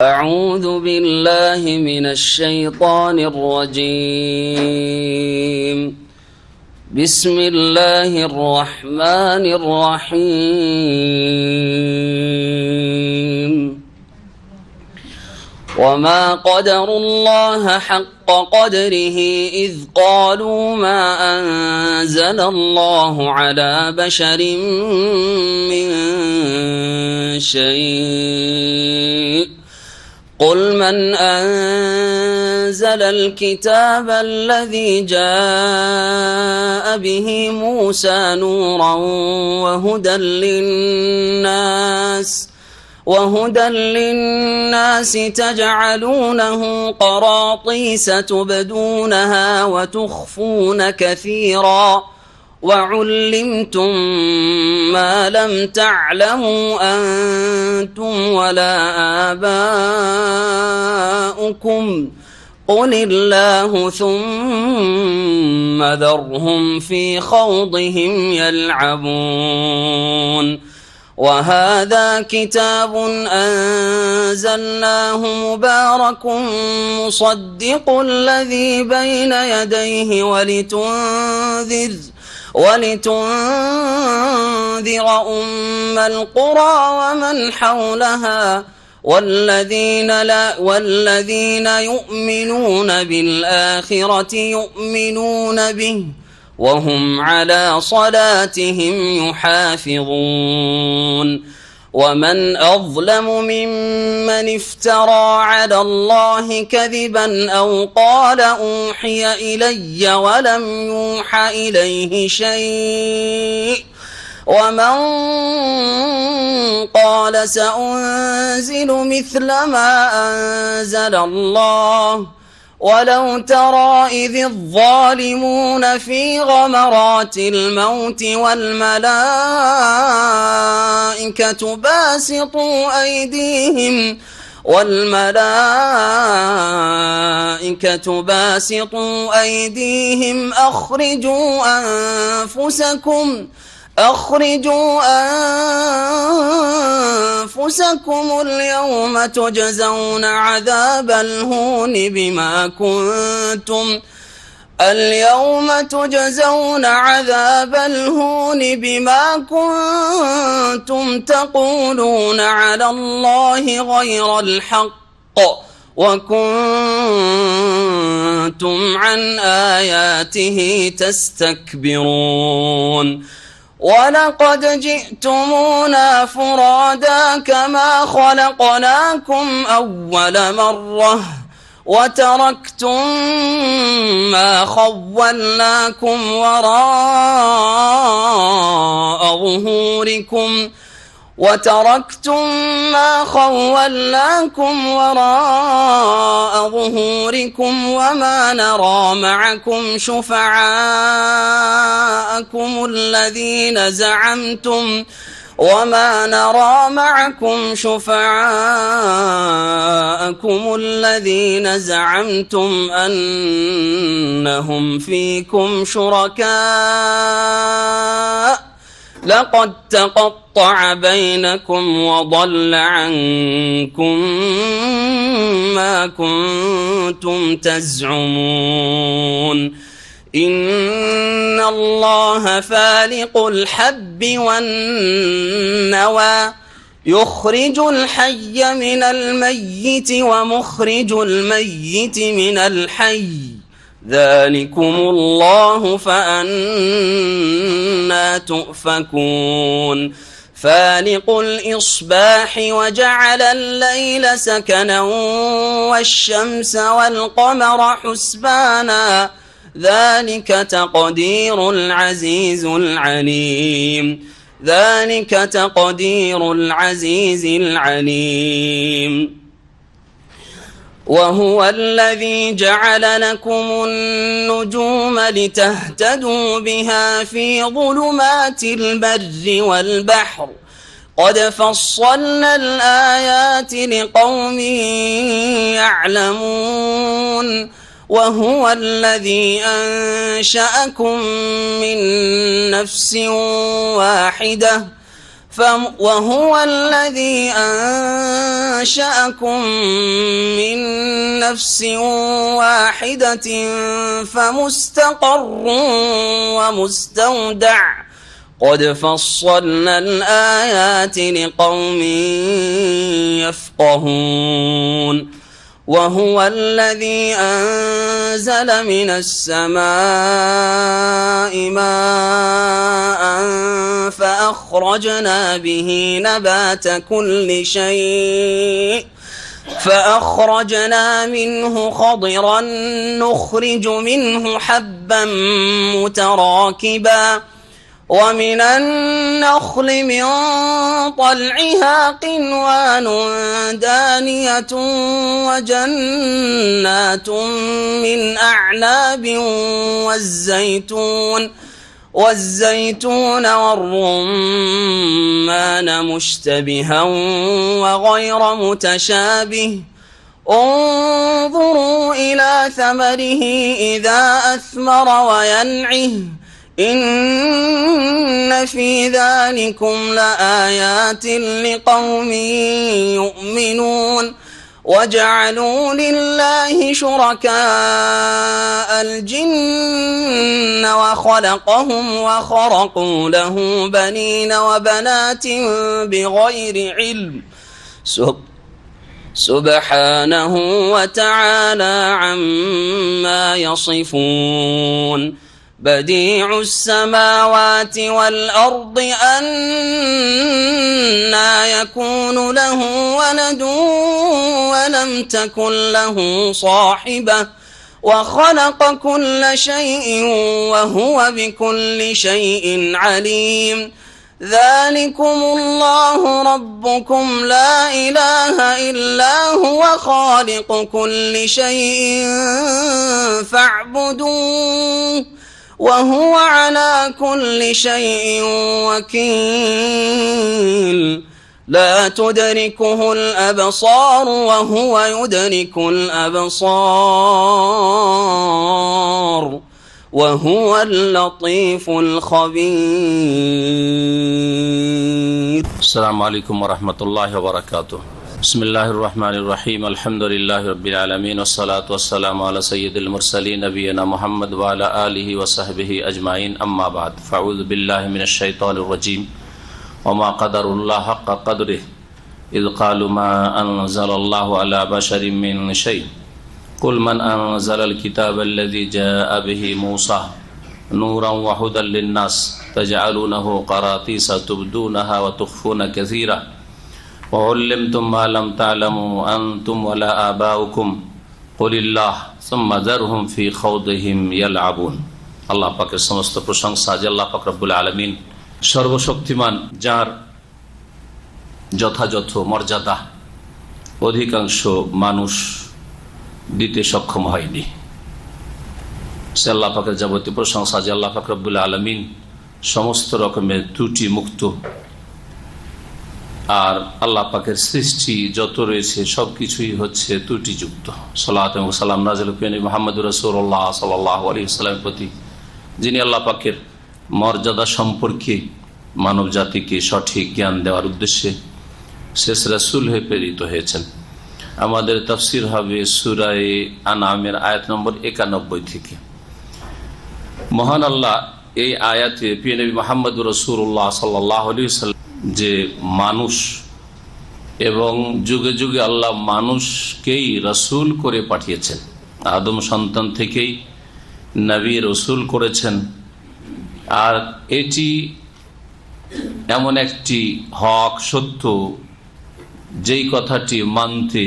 أعوذ بالله من الشيطان الرجيم. بسم الله الرحمن الرحيم. وما قدروا الله حق قدره إذ قالوا ما أنزل الله على بشر من شيء قل من أنزل الكتاب الذي جاء به موسى نورا وهدى للناس تجعلونه قراطيس تبدونها وتخفون كثيرا وعلمتم ما لم تعلموا أنتم ولا آباؤكم قل الله ثم ذرهم في خوضهم يلعبون. وهذا كتاب أنزلناه مبارك مصدق الذي بين يديه ولتنذر أم القرى ومن حولها والذين يؤمنون بالآخرة يؤمنون به وهم على صلاتهم يحافظون. ومن أظلم ممن افترى على الله كذبا أو قال أوحي إلي ولم يوح إليه شيء ومن قال سأنزل مثل ما أنزل الله ولو ترى إذ الظالمون في غمرات الموت والملائكة باسطوا أيديهم أخرجوا أنفسكم اليوم تجزون عذاب الهون بما كنتم تقولون على الله غير الحق وكنتم عن آياته تستكبرون. ولقد جئتمونا فرادا كما خلقناكم أول مرة وتركتم ما خولناكم وراء ظهوركم وما نرى معكم شفعاءكم الذين زعمتم أنهم فيكم شركاء لقد تقطع بينكم وضل عنكم ما كنتم تزعمون. إن الله فالق الحب والنوى يخرج الحي من الميت ومخرج الميت من الحي ذلكم الله فأنى تؤفكون. فالق الإصباح وجعل الليل سكنا والشمس والقمر حسبانا ذلك تقدير العزيز العليم. وهو الذي جعل لكم النجوم لتهتدوا بها في ظلمات البر والبحر قد فصلنا الآيات لقوم يعلمون. وهو الذي أنشأكم من نفس واحدة وهو الذي أنشأكم من نفس واحدة فمستقر ومستودع قد فصلنا الآيات لقوم يفقهون وهو الذي أنزل من السماء ماء فأخرجنا به نبات كل شيء فأخرجنا منه خضرا نخرج منه حبا متراكبا ومن النخل من طلعها قنوان دانية وجنات من أعناب والزيتون والرمان مشتبها وغير متشابه انظروا إلى ثمره إذا أثمر وينعه إن في ذلكم لآيات لقوم يؤمنون وجعلوا لله شركاء الجن وخلقهم وخرقوا له بنين وبنات بغير علم سبحانه وتعالى عما يصفون بديع السماوات والأرض أنى يكون له ولد ولم تكن له صاحبة وخلق كل شيء وهو بكل شيء عليم ذلكم الله ربكم لا إله إلا هو خالق كل شيء فاعبدوه وهو على كل شيء وكيل لا تدركه الأبصار وهو يدرك الأبصار وهو اللطيف الخبير. السلام عليكم ورحمة الله وبركاته. بسم الله الرحمن الرحيم الحمد لله رب العالمين والصلاة والسلام على سيد المرسلين نبينا محمد وعلى آله وصحبه أجمعين أما بعد فأعوذ بالله من الشيطان الرجيم وما قدر الله حق قدره إذ قالوا ما أنزل الله على بشر من شيء قل من أنزل الكتاب الذي جاء به موسى نورا وهدى للناس تجعلونه قراطيس تبدونها وتخفون كثيرا وعلمتم ما لم تعلموا أنتم ولا آباؤكم قل الله ثم ذرهم في خوضهم يلعبون. আল্লাহ পাকের সমস্ত প্রশংসা যে আল্লাহ পাক রব্বুল আলামিন সর্বশক্তিমান, যার যথাযথ মর্যাদা অধিকাংশ মানুষ দিতে সক্ষম হয়নি। সে আল্লাহ পাকের যাবতীয় প্রশংসা যে আল্লাহ পাক রব্বুল আলামিন সমস্ত রকমের ত্রুটি মুক্ত, আর আল্লাহ পাকের সৃষ্টি যত রয়েছে সবকিছুই হচ্ছে ত্রুটিযুক্ত। সালাত এবং সালাম নাযিল নবী মুহাম্মদুর রাসূলুল্লাহ সাল্লাল্লাহু আলাইহি ওয়াসাল্লামের প্রতি, যিনি আল্লাহ পাকের মর্যাদা সম্পর্কে মানব জাতিকে সঠিক জ্ঞান দেওয়ার উদ্দেশ্যে শেষ রাসূল হয়ে প্রেরিত হয়েছেন। আমাদের তাফসীর হবে সূরা আনআমের আয়াত নম্বর 91 থেকে। মহান আল্লাহ এই আয়াতে প্রিয় নবী মুহাম্মদুর রাসূলুল্লাহ সাল্লাল্লাহু আলাইহি ওয়াসাল্লাম যে মানুষ এবং যুগে যুগে আল্লাহ মানুষকেই রসুল করে পাঠিয়েছেন, আদম সন্তান থেকেই নবী রসুল করেছেন। আর এটি এমন একটি হক সত্য যেই কথাটি মানতে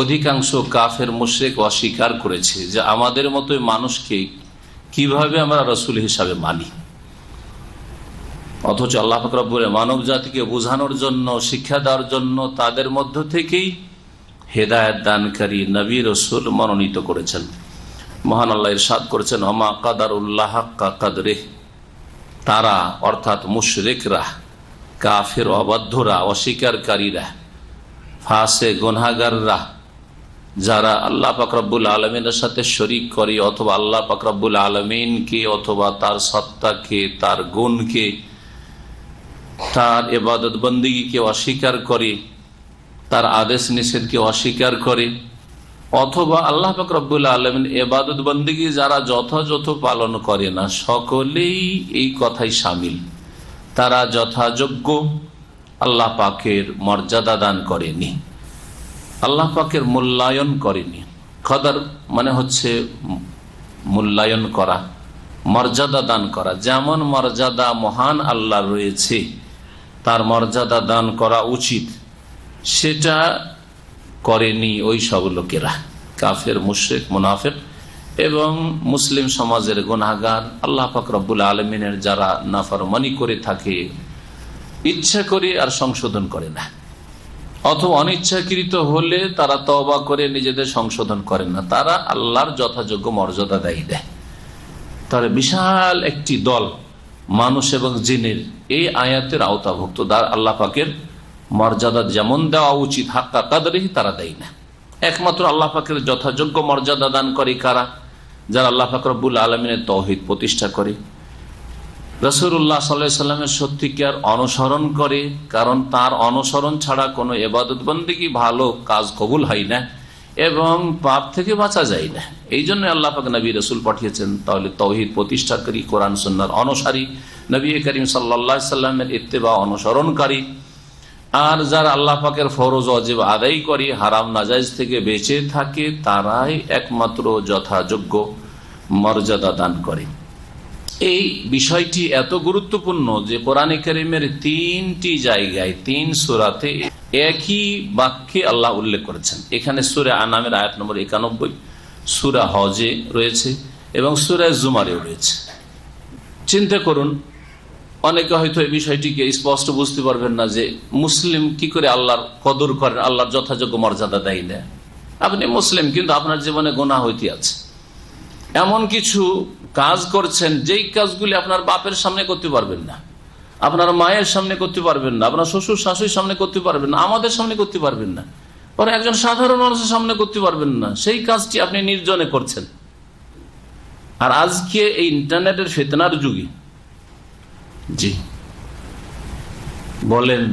অধিকাংশ কাফের মুশরিক অস্বীকার করেছে, যে আমাদের মতোই মানুষকে কিভাবে আমরা রসুল হিসাবে মানি। অথচ আল্লাহ পাক রব্বুল মানব জাতিকে বোঝানোর জন্য, শিক্ষা দেওয়ার জন্য তাদের মধ্য থেকেই হেদায়েত দানকারী নবী রসুল মনোনীত করেছেন। মহান আল্লাহ ইরশাদ করেছেন, ওমা কাদারুল্লাহ হাক্কা কদরিহ, তারা অর্থাৎ মুশরিকরা, কাফির, অবাধ্যরা, অস্বীকারীরা, ফাসে গুনাহগাররা, যারা আল্লাহ পাক রব্বুল আলামিনের সাথে শরীক করে অথবা আল্লাহ পাক রব্বুল আলামিনকে অথবা তার সত্তাকে, তার গুণকে তার ইবাদত বন্দেগীকে অস্বীকার করে, তার আদেশ নিষেধকে অস্বীকার করে, অথবা আল্লাহ পাক রব্বুল আলামিন ইবাদত বন্দেগী যারা যথাযথ পালন করে না, সকলেই এই কথাই শামিল, তারা যথাযোগ্য আল্লাহ পাকের মর্যাদা দান করেনি, আল্লাহ পাকের মূল্যায়ন করেনি। কদর মানে হচ্ছে মূল্যায়ন করা, মর্যাদা দান করা। যেমন মর্যাদা মহান আল্লাহ রয়েছে, তার মর্যাদা দান করা উচিত, সেটা করেনি ওই সব লোকেরা, কাফের, মুশরিক, মুনাফিক এবং মুসলিম সমাজের গুনাহগার, আল্লাহ পাক রব্বুল আলামিনের যারা নাফরমানি করে থাকে ইচ্ছা করে আর সংশোধন করে না, অথবা অনিচ্ছাকৃত হলে তারা তওবা করে নিজেদের সংশোধন করে না, তারা আল্লাহর যথাযোগ্য মর্যাদা দেয়। তাহলে বিশাল একটি দল মানুষ এবং জিনের এই আয়াতের আওতাভুক্ত, আল্লাহ পাকের মর্যাদা যেমন দেওয়া উচিত হাক্কা কাদরিহি তারা দেয় না। একমাত্র আল্লাহ পাকের যথাযোগ্য মর্যাদা দান করে কারা? যারা আল্লাহ পাক রব্বুল আলামিনের তাওহীদ প্রতিষ্ঠা করে, রাসূলুল্লাহ সাল্লাল্লাহু আলাইহি সাল্লামের সত্যিকার অনুসরণ করে, কারণ তার অনুসরণ ছাড়া কোনো ইবাদত বন্দেগী ভালো কাজ কবুল হয় না এবং পাপ থেকে বাঁচা যায় না। এই জন্য আল্লাহ পাক নবী রাসূল পাঠিয়েছেন। তাহলে তাওহীদ প্রতিষ্ঠাকারী, কোরআন সুন্নাহর অনুসারী, নবী করিম সাল্লাল্লাহু আলাইহি সাল্লামের ইত্তেবা অনুসরণকারী, আর যারা আল্লাহ পাকের ফরজ ওয়াজিব আদায় করে, হারাম নাজায়েজ থেকে বেঁচে থাকে, তারাই একমাত্র যথাযোগ্য মর্যাদা দান করে। এই বিষয়টি এত গুরুত্বপূর্ণ যে কোরআনে কারীমের 3টি জায়গায় 3 সূরাতে একই বাক্যে আল্লাহ উল্লেখ করেছেন। এখানে সূরা আনামের আয়াত নম্বর 91, সূরা হজে রয়েছে এবং সূরা জুমারেও রয়েছে। চিন্তা করুন, অনেকে হয়তো এই বিষয়টিকে স্পষ্ট বুঝতে পারবেন না যে মুসলিম কি করে আল্লাহর কদর করেন, আল্লাহর যথাযোগ্য মর্যাদা দেয় না। আপনি মুসলিম কিন্তু আপনার জীবনে গুনাহ হইতে আছে, এমন কিছু কাজ করছেন যেই কাজগুলি আপনার বাপের সামনে করতে পারবেন না, আপনার মায়ের সামনে করতে পারবেন না, আপনার শ্বশুর শাশুড়ির সামনে করতে পারবেন না, আমাদের সামনে করতে পারবেন না, পরে একজন সাধারণ মানুষের সামনে করতে পারবেন না। সেই কাজটি আপনি নির্জনে করছেন। আর আজকে এই ইন্টারনেটের ফিতনার যুগে জি বলেন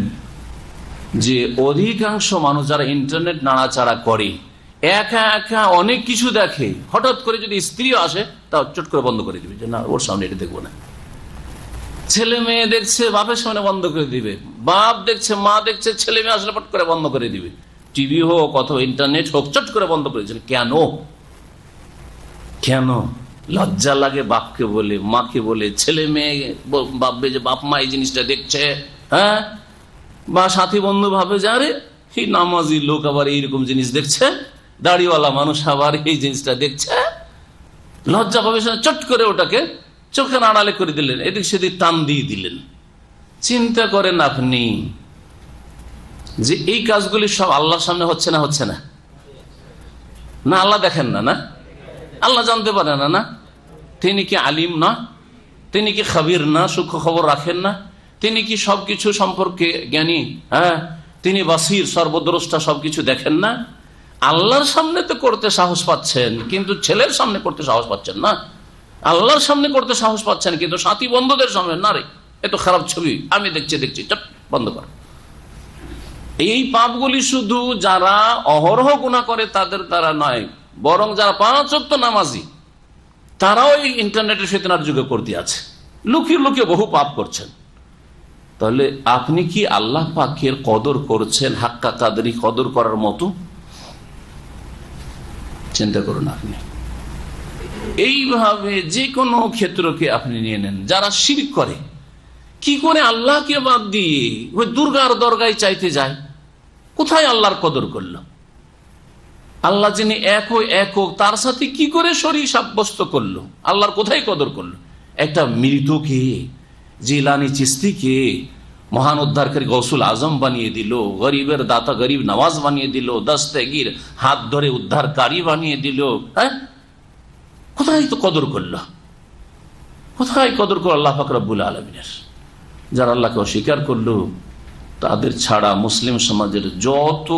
যে অধিকাংশ মানুষ যারা ইন্টারনেট নাড়াচাড়া করে, একা একা অনেক কিছু দেখে, হঠাৎ করে যদি স্ত্রী আসে তাও চট করে বন্ধ করে দিবে যে না, ওর সামনে এটা দেখবো না। ছেলে মেয়ে দেখছে, বাপের সামনে বন্ধ করে দিবে, বাপ দেখছে, মা দেখছে, ছেলে মেয়ে আসলে পট করে বন্ধ করে দিবে। টিভি হোক অথবা ইন্টারনেট হোক, চট করে বন্ধ করে দিচ্ছে। কেন? কেন? লজ্জা লাগে বাপকে বলে, মাকে বলে, ছেলে মেয়ে ভাববে যে বাপ মা এই জিনিসটা দেখছে, হ্যাঁ, বা সাথী বন্ধু ভাবে যে আরে এই নামাজি লোক আবার এইরকম জিনিস দেখছে, দাড়িওয়ালা মানুষ আবার এই জিনিসটা দেখছে, লজ্জা পাবে, চট করে ওটাকে চোখের আড়ালে করে দিলেন, এদিক সেদিক টান দিয়ে দিলেন। চিন্তা করেন আপনি যে এই কাজগুলি সব আল্লাহর সামনে হচ্ছে না? হচ্ছে না? না আল্লাহ দেখেন না? না আল্লাহ জানতে পারে না? না তিনি কি আলিম না? তিনি কি খাবির না? সূক্ষ্ম খবর রাখেন না? তিনি কি সবকিছু সম্পর্কে জ্ঞানী? হ্যাঁ, তিনি বাসির, সর্বদ্রষ্টা, সবকিছু দেখেন না? আল্লাহর সামনে তো করতে সাহস পাচ্ছেন, কিন্তু ছেলের সামনে করতে সাহস পাচ্ছেন না। আল্লাহর সামনে করতে সাহস পাচ্ছেন, কিন্তু সাথী বন্ধুদের সামনে না, রে এত খারাপ ছবি আমি দেখছি চট বন্ধ কর। এই পাপগুলি শুধু যারা অহরহ গুনাহ করে তাদের দ্বারা নয়, বরং যারা 5 ওয়াক্ত নামাজি তারাও এই ইন্টারনেটের ফিতনার যুগে করতে আছে, লুকিয়ে লুকিয়ে বহু পাপ করছেন। তাহলে আপনি কি আল্লাহ পাকের কদর করছেন হাক্কা কাদরি কদর করার মতো? চিন্তা করুন আপনি। এইভাবে যে কোনো ক্ষেত্রকে আপনি নিয়ে নেন, যারা শিরক করে, কি করে আল্লাহকে বাদ দিয়ে ওই দুর্গার দরগায় চাইতে যায়, কোথায় আল্লাহর কদর করল? আল্লাহ যিনি একক তার সাথে কি করে শরীক সাব্যস্ত করলো? আল্লাহর কোথায় কদর করলো? একটা মৃতকে, জিলানি চিস্তিকে মহান উদ্ধারকারী গৌসুল আজম বানিয়ে দিল, গরিবের দাতা গরিব নওয়াজ বানিয়ে দিল, দস্তগীর হাত ধরে উদ্ধারকারী বানিয়ে দিল। হ্যাঁ, কোথায় তো কদর করলো? কোথায় কদর করলো আল্লাহ পাক রব্বুল আলামিনের? যারা আল্লাহকে অস্বীকার করলো, তাদের ছাড়া মুসলিম সমাজের যত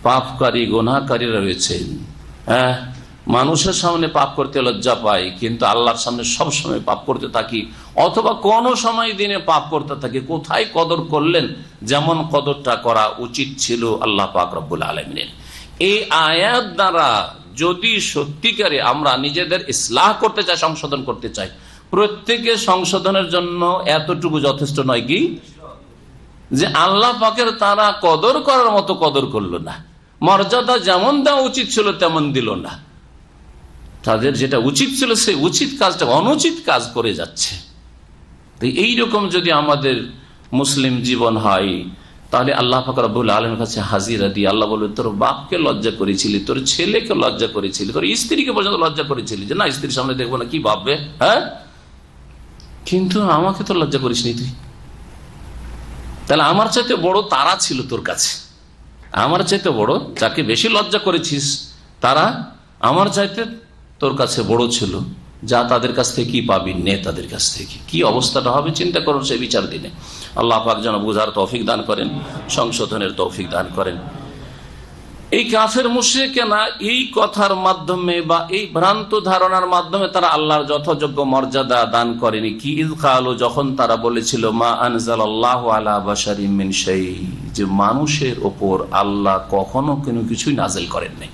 পাপকারী গুনাহকারীরা রয়েছেন, হ্যাঁ, মানুষের সামনে পাপ করতে লজ্জা পাই, কিন্তু আল্লাহর সামনে সব সময় পাপ করতে থাকি, অথবা কোন সময় দিনে পাপ করতে থাকি। কোথায় কদর করলেন? যেমন কদরটা করা উচিত ছিল আল্লাহ পাক রব্বুল আলামিনের। এই আয়াত দ্বারা যদি সত্যিকারে আমরা নিজেদের ইসলাহ করতে চাই, সংশোধন করতে চাই, প্রত্যেকের সংশোধনের জন্য এতটুকু যথেষ্ট নয় কি যে আল্লাহ পাকের তারা কদর করার মতো কদর করলো না, মর্যাদা যেমন দেওয়া উচিত ছিল তেমন দিল না, তাদের যেটা উচিত ছিল সেই উচিত কাজটা অনুচিত কাজ করে যাচ্ছে। তো এইরকম যদি আমাদের মুসলিম জীবন হয়, তাহলে আল্লাহ পাক রব্বুল আলামিনের কাছে হাজিরা দিয়ে আল্লাহ বলবে, তোর বাপকে লজ্জা করেছিলি, তোর ছেলেকে লজ্জা করেছিলি, তোর স্ত্রীকে পর্যন্ত লজ্জা করেছিলি, যে না স্ত্রীর সামনে দেখবো না, কি ভাববে, হ্যাঁ, কিন্তু আমাকে তো লজ্জা করিসনি তুই। তাহলে আমার চাইতে বড় তারা ছিল তোর কাছে, আমার চাইতে বড় যাকে বেশি লজ্জা করেছিস তারা আমার চাইতে তোর কাছে বড় ছিল, যা তাদের কাছ থেকে কি পাবি নে, তাদের কাছ থেকে কি অবস্থাটা হবে চিন্তা করুন সেই বিচার দিনে। আল্লাহ পাক যেন বুঝার তৌফিক দান করেন, সংশোধনের তৌফিক দান করেন। এই কাফের মুশরিকেরা এই কথার মাধ্যমে বা এই ভ্রান্ত ধারণার মাধ্যমে তারা আল্লাহর যথাযোগ্য মর্যাদা দান করেনি। কি ইয ক্বালু, যখন তারা বলেছিল মা আনজালাল্লাহু আলা বাশারিন মিন শাই, যে মানুষের ওপর আল্লাহ কখনো কোনো কিছুই নাজিল করেন নাই।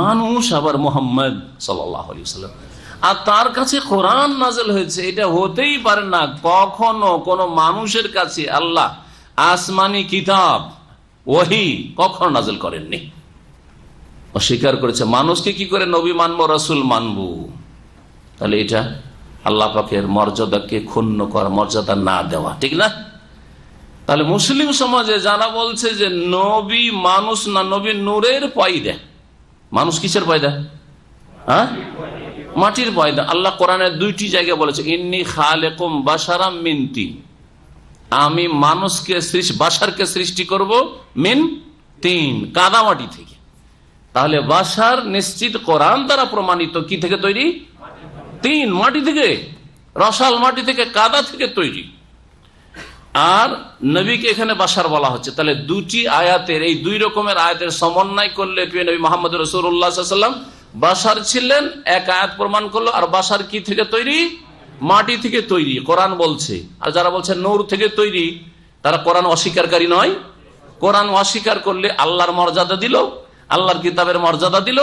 মানুষ আবার মুহাম্মদ সাল্লাল্লাহু আলাইহি ওয়াসাল্লাম, আর তার কাছে কোরআন নাজিল হয়েছে, এটা হতেই পারে না। কখনো কোনো মানুষের কাছে আল্লাহ আসমানি কিতাব ওহী কখনো নাজিল করেননি। অস্বীকার করেছে। মানুষকে কি করে নবী মানবো, রাসূল মানবো? তাহলে এটা আল্লাহ পাকের মর্যাদাকে ক্ষুণ্ণ করা, মর্যাদা না দেওয়া, ঠিক না? তাহলে মুসলিম সমাজে যারা বলছে যে নবী মানুষ না, নবী নূরের পয়দা, মানুষ কিসের পয়দা? হ্যাঁ, মাটির পয়দা। আল্লাহ কোরআনের 2টি জায়গায় বলেছে ইন্নী খালিকুম বাশারাম মিন তিন, আমি মানুষকে বাশারকে সৃষ্টি করব মিন তিন, কাদা মাটি থেকে। তাহলে বাশার নিশ্চিত কোরআন দ্বারা প্রমাণিত কি থেকে তৈরি? তিন, মাটি থেকে, রসাল মাটি থেকে, কাদা থেকে তৈরি। আর নবীকে এখানে বাশার বলা হচ্ছে। তাহলে 2টি আয়াতের, এই 2 রকমের আয়াতের সমন্বয় করলে নবী মুহাম্মদ রাসূলুল্লাহ সাল্লাল্লাহু আলাইহি ওয়াসাল্লাম বাশার ছিলেন, এক আয়াত প্রমাণ করলো। আর বাশার কি থেকে তৈরি? মাটি থেকে তৈরি, কোরআন বলছে। আর যারা বলছে নূর থেকে তৈরি, তারা কোরআন অস্বীকারী নয়। কোরআন অস্বীকার করলে আল্লাহর মর্যাদা দিল, আল্লাহর কিতাবের মর্যাদা দিল,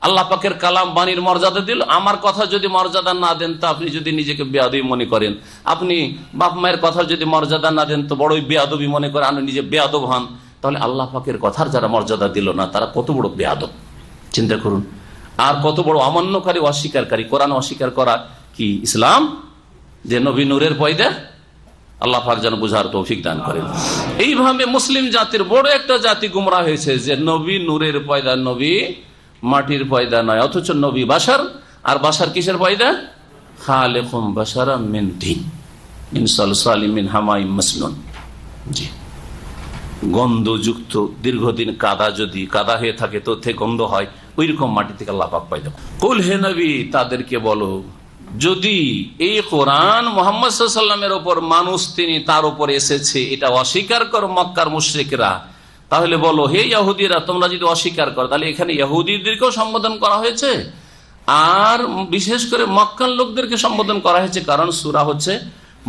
আল্লাহ পাকের কালাম বাণীর মর্যাদা দিল। আমার কথা যদি মর্যাদা না দেন, তো আপনি যদি নিজেকে বেয়াদবি মনে করেন, আপনি বাপ মায়ের কথা যদি মর্যাদা না দেন, তো বড়ই বেয়াদবি মনে করেন, আপনি নিজে বেয়াদব হন, তাহলে আল্লাহ পাকের কথার যারা মর্যাদা দিল না, তারা কত বড় বেয়াদব চিন্তা করুন। আর কত বড় অমান্যকারী, অস্বীকারী। কোরআন অস্বীকার করা কি ইসলাম? যে নবী নূরের পয়দা? আল্লাহ পাক যেন বুঝার তৌফিক দান করেন। এইভাবে মুসলিম জাতির বড় একটা জাতি গুমরাহ হয়েছে যে নবী নূরের পয়দা, নবী মাটির পয়দা নয়, অথচ নবী বাশার। আর বাশার কিসের পয়দা? খালিকুম বাশারাম মিন তিন মিন সালসালিম মিন হামাইম মাসনুন। জি, গন্ধযুক্ত দীর্ঘদিন কাদা, যদি কাদা হয়ে থাকে তো থেকে গন্ধ হয়, ওইরকম মাটি থেকে আল্লাহ পাক পয়দা। কুল, হে নবী তাদেরকে বলো, যদি এই কোরআন মুহাম্মদ সাল্লাল্লাহু আলাইহি ওয়াসাল্লামের উপর মানুষ তিনি তার উপর এসেছে এটা অস্বীকার করো মক্কার মুশরিকরা, তাহলে বলো হে ইহুদিরা, তোমরা যদি অস্বীকার করো, তাহলে এখানে ইহুদিদেরকেও সম্বোধন করা হয়েছে, আর বিশেষ করে মক্কার লোকদেরকে সম্বোধন করা হয়েছে। কারণ সূরা হচ্ছে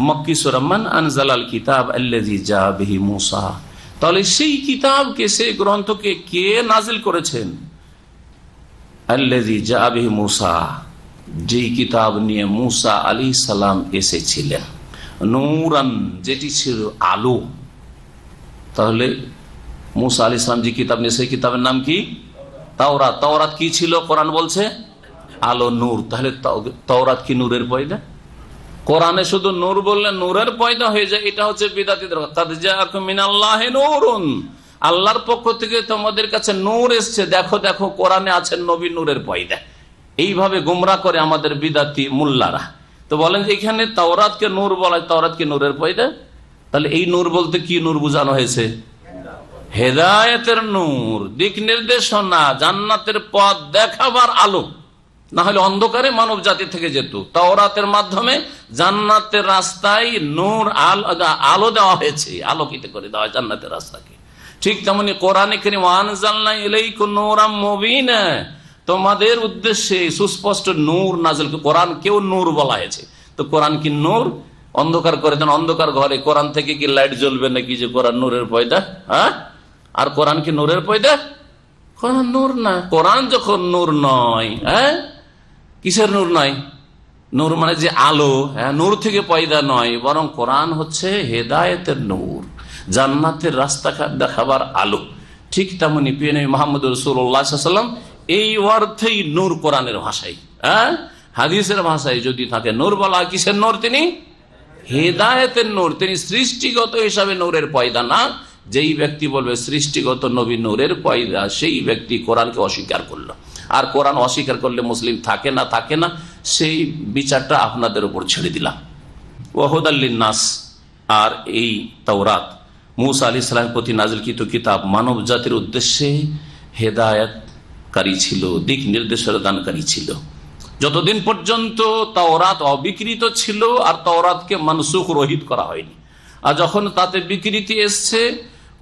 মক্কি সূরা, মান আনজালাল কিতাব আল্লাযী জা বিহি মূসা। তাহলে সেই কিতাবকে, সেই গ্রন্থকে কে নাজিল করেছেন? আল্লাযী জা বিহি মূসা, যেই কিতাব নিয়ে মূসা আলাইহিস সালাম এসেছিলেন, নূরান, যেটি ছিল আলো। তাহলে মূসা আলাইহিস সালাম যে কিতাব নিয়ে, সেই কিতাবের নাম কি? তাওরাত। তাওরাত কি ছিল? কোরআন বলছে আলো, নূর। তাহলে তাওরাত কি নূরের পয়দা? কোরআনে শুধু নূর বললে নূরের পয়দা হয়ে যায়, এটা হচ্ছে বিদআতীদের কথা। কাদ জাআকুম মিনাল্লাহি নূরুন, আল্লাহর পক্ষ থেকে তোমাদের কাছে নূর এসেছে, দেখো দেখো কোরআনে আছে নবী নূরের পয়দা। এইভাবে গুমরাহ করে আমাদের বিদআতী মুল্লারা। তো বলেন যে এখানে তাওরাতকে নূর বলা হয়, তাওরাত কি নূরের পয়দা? তাহলে এই নূর বলতে কি নূর বোঝানো হয়েছে? হেদায়েতের নূর, দিক নির্দেশনা, জান্নাতের পথ দেখাবার আলো। না হলে অন্ধকারে মানব জাতি থেকে যেত। তাওরাতের মাধ্যমে জান্নাতের রাস্তায় নূর, আলো দেওয়া হয়েছে, আলোকিত করে দেওয়া হয় জান্নাতের রাস্তাকে। ঠিক তেমনি কোরআনে কারীম আনজালনা ইলাইকুম নূরাম মুবিনা, তোমাদের উদ্দেশ্যে সুস্পষ্ট নূর নাজিল, কোরআন কেউ নূর বলা হয়েছে, তো কোরআন কি নূর? অন্ধকার করে দেন, অন্ধকার ঘরে কোরআন থেকে কি লাইট জ্বলবে নাকি যে কোরআন নূরের পয়দা? হ্যাঁ, আর কোরআন কি নূরের পয়দা? কোরআন নূর না। কোরআন যখন নূর নয়, হ্যাঁ, কিসের নূর নয়? নূর মানে যে আলো, হ্যাঁ, নূর থেকে পয়দা নয়, বরং কোরআন হচ্ছে হেদায়েতের নূর, জান্নাতের রাস্তা দেখাবার আলো। ঠিক তেমনি প্রিয় নবী মুহাম্মদ রাসূলুল্লাহ সাল্লাল্লাহু আলাইহি ওয়াসাল্লাম এই অর্থেই নূর, কোরআনের ভাষায়, হ্যাঁ, হাদিসের ভাষায় যদি থাকে নূর বলা, কিসের নূর? তিনি হেদায়েতের নূর। তিনি সৃষ্টিগত হিসাবে নূরের পয়দা না। যেই ব্যক্তি বলবে সৃষ্টিগত নবী নূরের পয়দা, সেই ব্যক্তি কোরআনকে অস্বীকার করলো। আর কোরআন অস্বীকার করলে মুসলিম থাকে না থাকে না, সেই বিচারটা আপনাদের উপর ছেড়ে দিলাম। ওয়াহুদাল লিন্নাস, আর এই তাওরাত মুসা আলাইহিস সালামের প্রতি নাজিলকৃত কিতাব মানব জাতির উদ্দেশ্যে হেদায়েতকারী ছিল, দিক নির্দেশের দানকারী ছিল। যতদিন পর্যন্ত তাওরাত অবিকৃত ছিল আর তাওরাতকে মানসুখ, রহিত করা হয়নি। আর যখন তাতে বিকৃতি এসছে,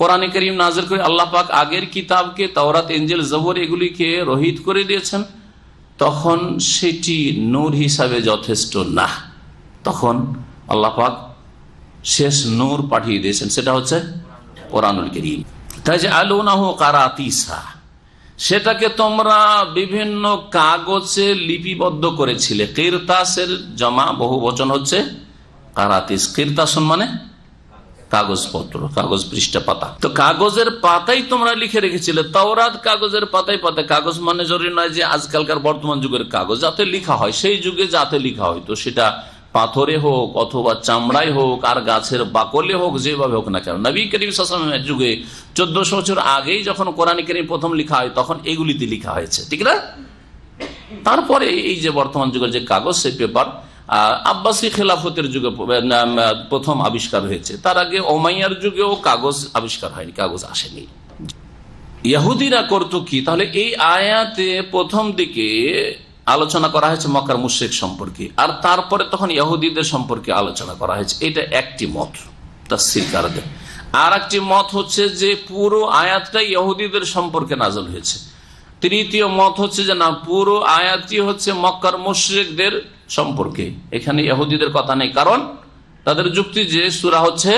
কোরআনে কারীম নাযিল করে আল্লাহ পাক আগের কিতাবকে, তাওরাত, ইনজিল, জবুর এগুলিকে রহিত করে দিয়েছেন, তখন সেটি নূর হিসাবে যথেষ্ট না। তখন আল্লাহ পাক শেষ নূর পাঠিয়ে দিয়েছেন, সেটা হচ্ছে কোরআনুল কারীম। তাই যে আলুনাহু কারাতিসা, সেটাকে তোমরা বিভিন্ন কাগজে লিপিবদ্ধ করেছিলে। কিরতাসের জমা বহু বচন হচ্ছে কারাতিস। কিরতাসন মানে কাগজপত্র, কাগজ পৃষ্ঠা পাতা। তো কাগজের পাতাই তোমরা লিখে রেখেছিলে। তাওরাত কাগজের পাতায় পাতায়। কাগজ মানে জরুরি নয় যে আজকালকার বর্তমান যুগের কাগজ, যাতে লিখা হয়, সেই যুগে যাতে লিখা হয়, তো সেটা পাথরে হোক অথবা চামড়ায় হোক আর গাছের বাকলে হোক, যেভাবে হোক না কেন। নবী করিম সাল্লাল্লাহু আলাইহি ওয়াসাল্লামের যুগে 1400 বছর আগেই যখন কোরআন কারীম প্রথম লেখা হয়, তখন এগুলিতে লেখা হয়েছে, ঠিক না? তারপরে এই যে বর্তমান যুগের যে কাগজ, সেই পেপার আব্বাসী খেলাফতের যুগে প্রথম আবিষ্কার হয়েছে। তার আগে ওমাইয়ার যুগেও কাগজ আবিষ্কার হয়নি, কাগজ আসেনি। ইহুদিরা করত কি? তাহলে এই আয়াতে প্রথম দিকে আলোচনা করা হয়েছে মক্কার মুশরিক সম্পর্কে, আর তারপরে তখন ইহুদিদের সম্পর্কে আলোচনা করা হয়েছে। এটা একটি মত তাফসীরকারদের। আর একটি মত হচ্ছে যে পুরো আয়াতটা ইহুদিদের সম্পর্কে নাযিল হয়েছে। তৃতীয় মত হচ্ছে যে না, পুরো আয়াতটি হচ্ছে মক্কার মুশরিকদের সম্পর্কে, এখানে ইহুদিদের কথা নেই। কারণ তাদের যুক্তি যে সূরা হচ্ছে